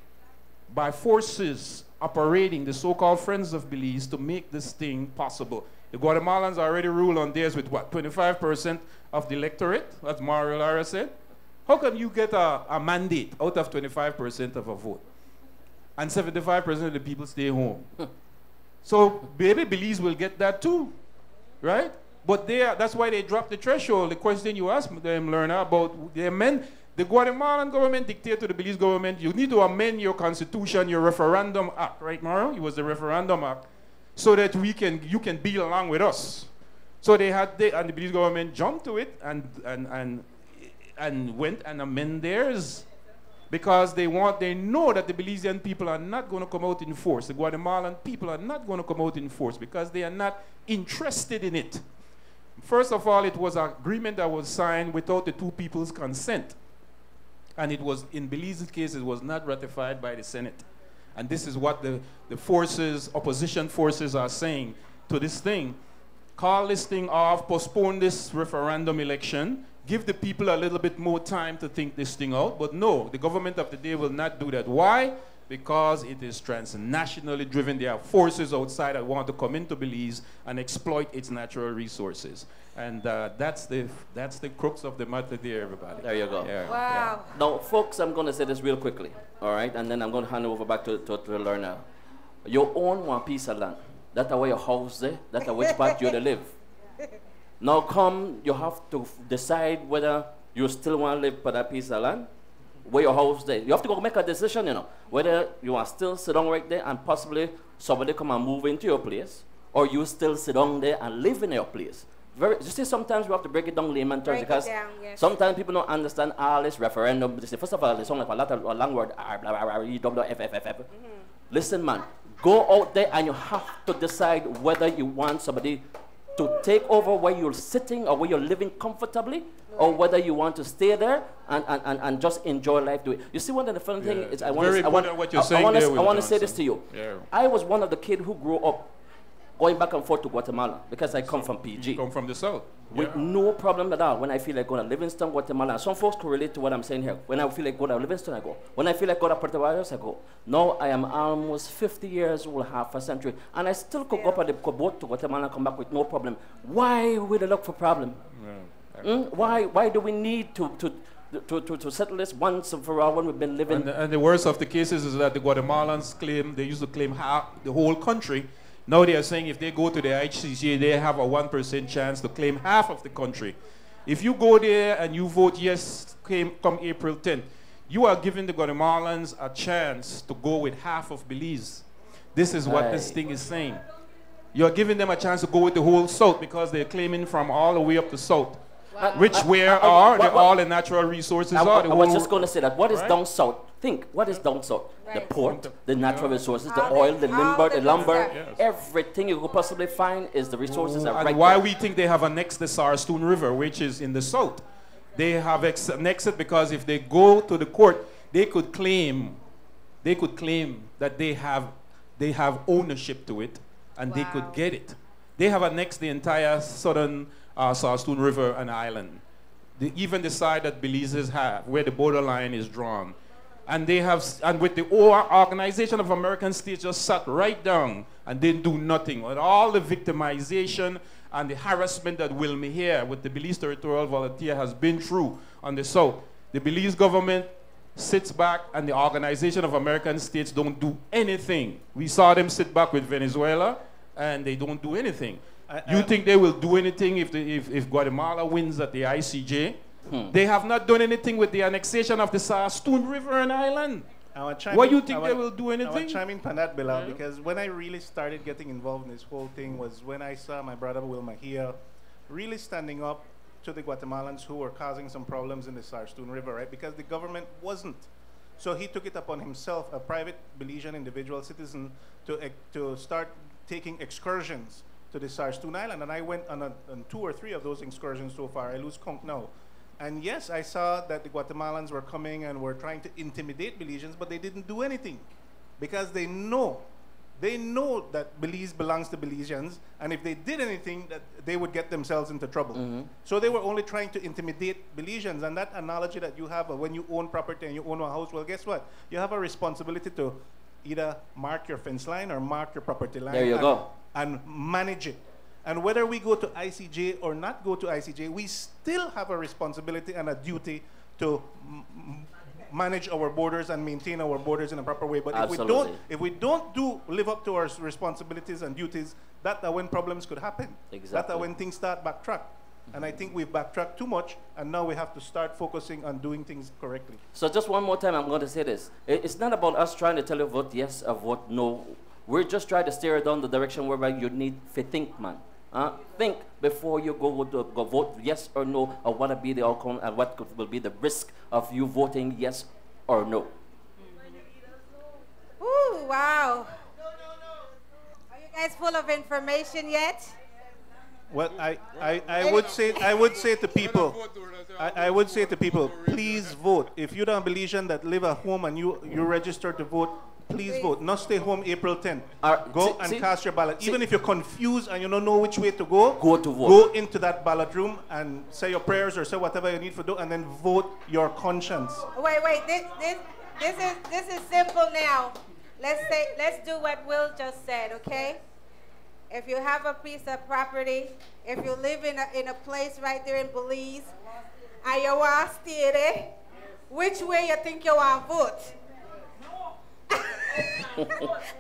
by forces operating, the so-called Friends of Belize, to make this thing possible. The Guatemalans already rule on theirs with what, 25% of the electorate, as Mario Lara said? How can you get a mandate out of 25% of a vote? And 75% of the people stay home. So maybe Belize will get that too, right? But that's why they dropped the threshold. The question you asked them, learn about, the Guatemalan government dictated to the Belize government, you need to amend your constitution, your referendum act, right, Mario? It was the referendum act, so that you can be along with us. So and the Belize government jumped to it and went and amend theirs because they know that the Belizean people are not going to come out in force. The Guatemalan people are not going to come out in force because they are not interested in it. First of all, it was an agreement that was signed without the two people's consent. And it was, in Belize's case, it was not ratified by the Senate. And this is what the opposition forces are saying to this thing. Call this thing off, postpone this referendum election, give the people a little bit more time to think this thing out. But no, the government of the day will not do that. Why? because it is transnationally driven. There are forces outside that want to come into Belize and exploit its natural resources. And that's the crux of the matter there, everybody. There you go. Yeah. Wow. Now, folks, I'm going to say this real quickly, all right? And then I'm going to hand over back to Lorna. You own one piece of land. That's where your house there. That's which part you live. Now you have to decide whether you still want to live for that piece of land, where your house there. You have to go make a decision, you know, whether you want to still sit down right there and possibly somebody come and move into your place, or you still sit down there and live in your place. You see, sometimes we have to break it down layman terms because sometimes people don't understand all this referendum. They say, first of all, they sound like a lot of long word, Listen, man, go out there and you have to decide whether you want somebody to take over where you're sitting or where you're living comfortably, or whether you want to stay there and just enjoy life. You see, one of the funny thing is, I want to say this to you. Yeah. I was one of the kids who grew up going back and forth to Guatemala because I come from PG. You come from the south. With no problem at all. When I feel like going to Livingston, Guatemala, some folks can relate to what I'm saying here. When I feel like going to Livingston, I go. When I feel like going to Puerto Vallarta, I go. Now I am almost 50 years old, half a century, and I still could go up at the boat to Guatemala and come back with no problem. Why would I look for problem? Why do we need to settle this once and for all when we've been living? And the worst of the cases is that the Guatemalans claim, they used to claim the whole country. Now they are saying if they go to the ICJ, they have a 1% chance to claim half of the country. If you go there and you vote yes, come April 10th, you are giving the Guatemalans a chance to go with half of Belize. This is what this thing is saying. You're giving them a chance to go with the whole South because they're claiming from all the way up the South. Which all the natural resources are. I was just going to say that. What is down south? Think, what is down south? The port, the natural resources, the oil, the lumber, everything you could possibly find is the resources are right there. And why we think they have annexed the Sarstoon River, which is in the south. They have annexed it because if they go to the court, they could claim that they have ownership to it, and they could get it. They have annexed the entire southern Sarstoon River and island. Even the side that Belize's have, where the borderline is drawn. And they have, and with the Organization of American States just sat right down and didn't do nothing. With all the victimization and the harassment that Wilmy here with the Belize Territorial Volunteer has been through on the South, the Belize government sits back and the Organization of American States don't do anything. We saw them sit back with Venezuela and they don't do anything. You think they will do anything if Guatemala wins at the ICJ? They have not done anything with the annexation of the Sarstoon River and island. Why do you think they will do anything? I want to chime in on that, Bilal, because when I really started getting involved in this whole thing was when I saw my brother Wilma here really standing up to the Guatemalans who were causing some problems in the Sarstoon River, right? Because the government wasn't. So he took it upon himself, a private Belizean individual citizen, to start taking excursions to the Sarstoon Island, and I went on 2 or 3 of those excursions so far. I lose count now. And yes, I saw that the Guatemalans were coming and were trying to intimidate Belizeans, but they didn't do anything because they know that Belize belongs to Belizeans, and if they did anything, that they would get themselves into trouble. So they were only trying to intimidate Belizeans, and that analogy that you have when you own property and you own a house, well, guess what? You have a responsibility to either mark your fence line or mark your property line. There you go. And manage it. And whether we go to ICJ or not go to ICJ, we still have a responsibility and a duty to manage our borders and maintain our borders in a proper way. But if we don't live up to our responsibilities and duties, that's when problems could happen. Exactly. That's when things start backtrack. And I think we've backtracked too much, and now we have to start focusing on doing things correctly. So just one more time, I'm going to say this. It's not about us trying to tell you vote yes or vote no. We're just trying to steer down the direction whereby you need to think, man. Think before you go vote yes or no, or what will be the outcome and what will be the risk of you voting yes or no. Ooh, wow. Are you guys full of information yet? Well, I would say to people, please vote. If you're a Belizean that live at home and you register to vote, please vote. Not stay home April 10th. Go and cast your ballot. Even if you're confused and you don't know which way to go to vote. Go into that ballot room and say your prayers or say whatever you need to do, and then vote your conscience. Wait. This is simple now. Let's do what Will just said, okay? If you have a piece of property, if you live in a place right there in Belize, and you want to stay there, which way you think you want to vote?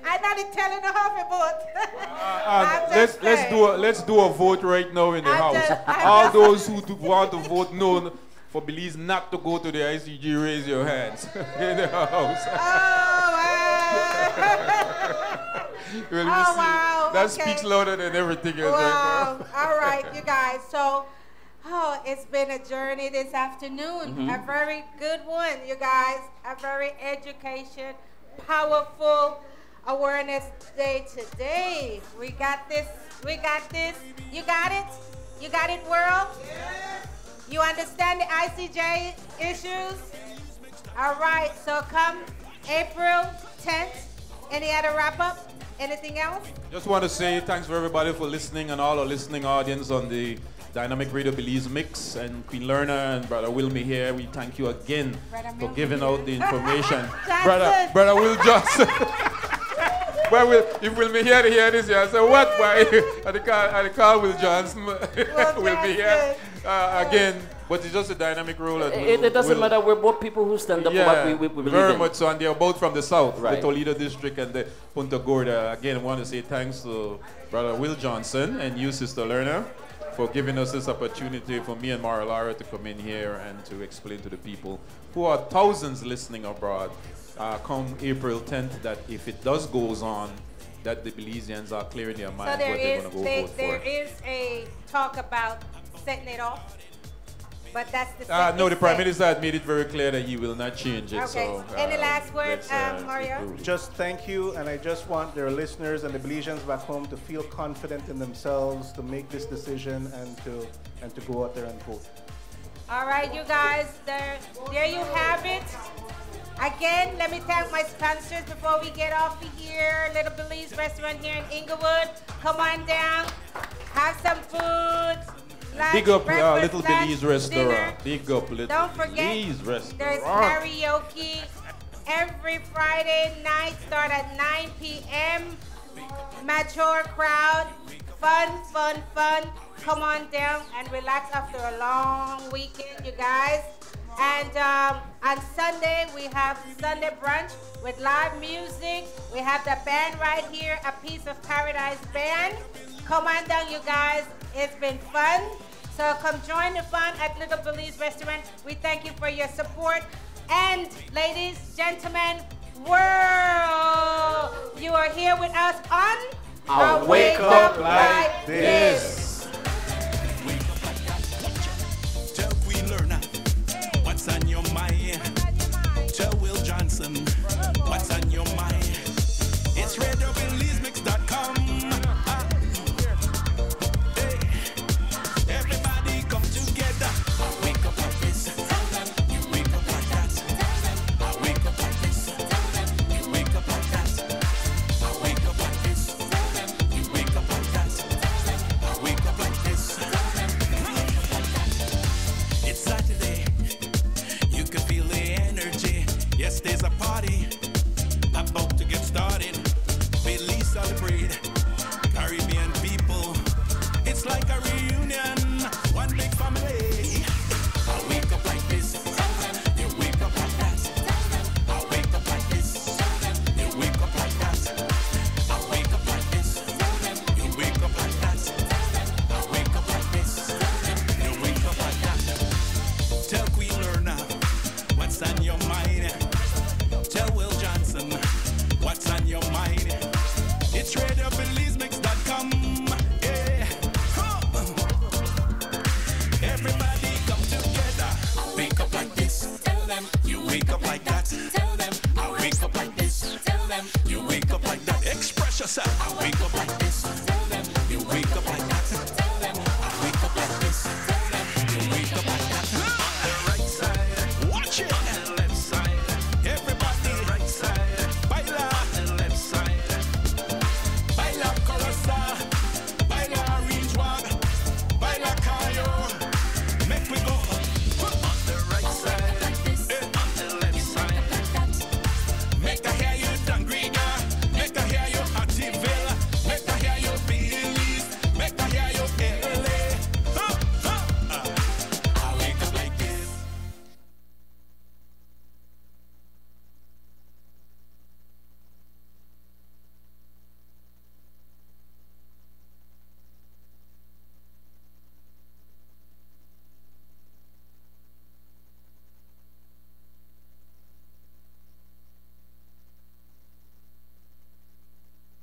I'm not telling you how to vote. Let's do a vote right now in the house. All those who want to vote no for Belize not to go to the ICG, raise your hands in the house. Well, wow. That Okay. speaks louder than everything else Wow. right now. All right, you guys. So, it's been a journey this afternoon. A very good one, you guys. A very education, powerful awareness day today. We got this. We got this. You got it? You got it, world? You understand the ICJ issues? All right, so come April 10th. Any other wrap-up? Anything else? Just want to say thanks for everybody for listening and all our listening audience on the Dynamic Radio Belizemix and Queen Lerner and Brother Wilmy here. We thank you again for giving out the information. Brother Will Johnson. Well, if Wilmy here to hear this, yeah, so what? Why? I call Will Johnson. Will be here again. But it's just a dynamic role. It doesn't matter. We're both people who stand up for what we believe very in. much so. And they're both from the south, Right. the Toledo district and the Punta Gorda. Again, I want to say thanks to Brother Will Johnson and you, Sister Lerner, for giving us this opportunity for me and Mara Lara to come in here and to explain to the people who are thousands listening abroad come April 10th that if it does goes on, that the Belizeans are clearing their minds what they're going to go vote for. There is a talk about setting it off. But that's the no, the Prime Minister had made it very clear that he will not change it. Okay. So, Any last words, Mario? Just thank you, and I just want their listeners and the Belizeans back home to feel confident in themselves to make this decision and to go out there and vote. All right, you guys, there you have it. Again, let me thank my sponsors before we get off of here. Little Belize restaurant here in Inglewood. Come on down, have some food. Lunch, big up Little lunch, Belize restaurant. dinner. Big up Little Don't forget, Belize restaurant. there's karaoke every Friday night, start at 9 p.m. Mature crowd, fun. Come on down and relax after a long weekend, you guys. And on Sunday, we have Sunday brunch with live music. We have the band right here, A Piece of Paradise Band. Come on down, you guys. It's been fun. So come join the fun at Little Belize Restaurant. We thank you for your support. And ladies, gentlemen, world, you are here with us on I'll Wake Up Like This.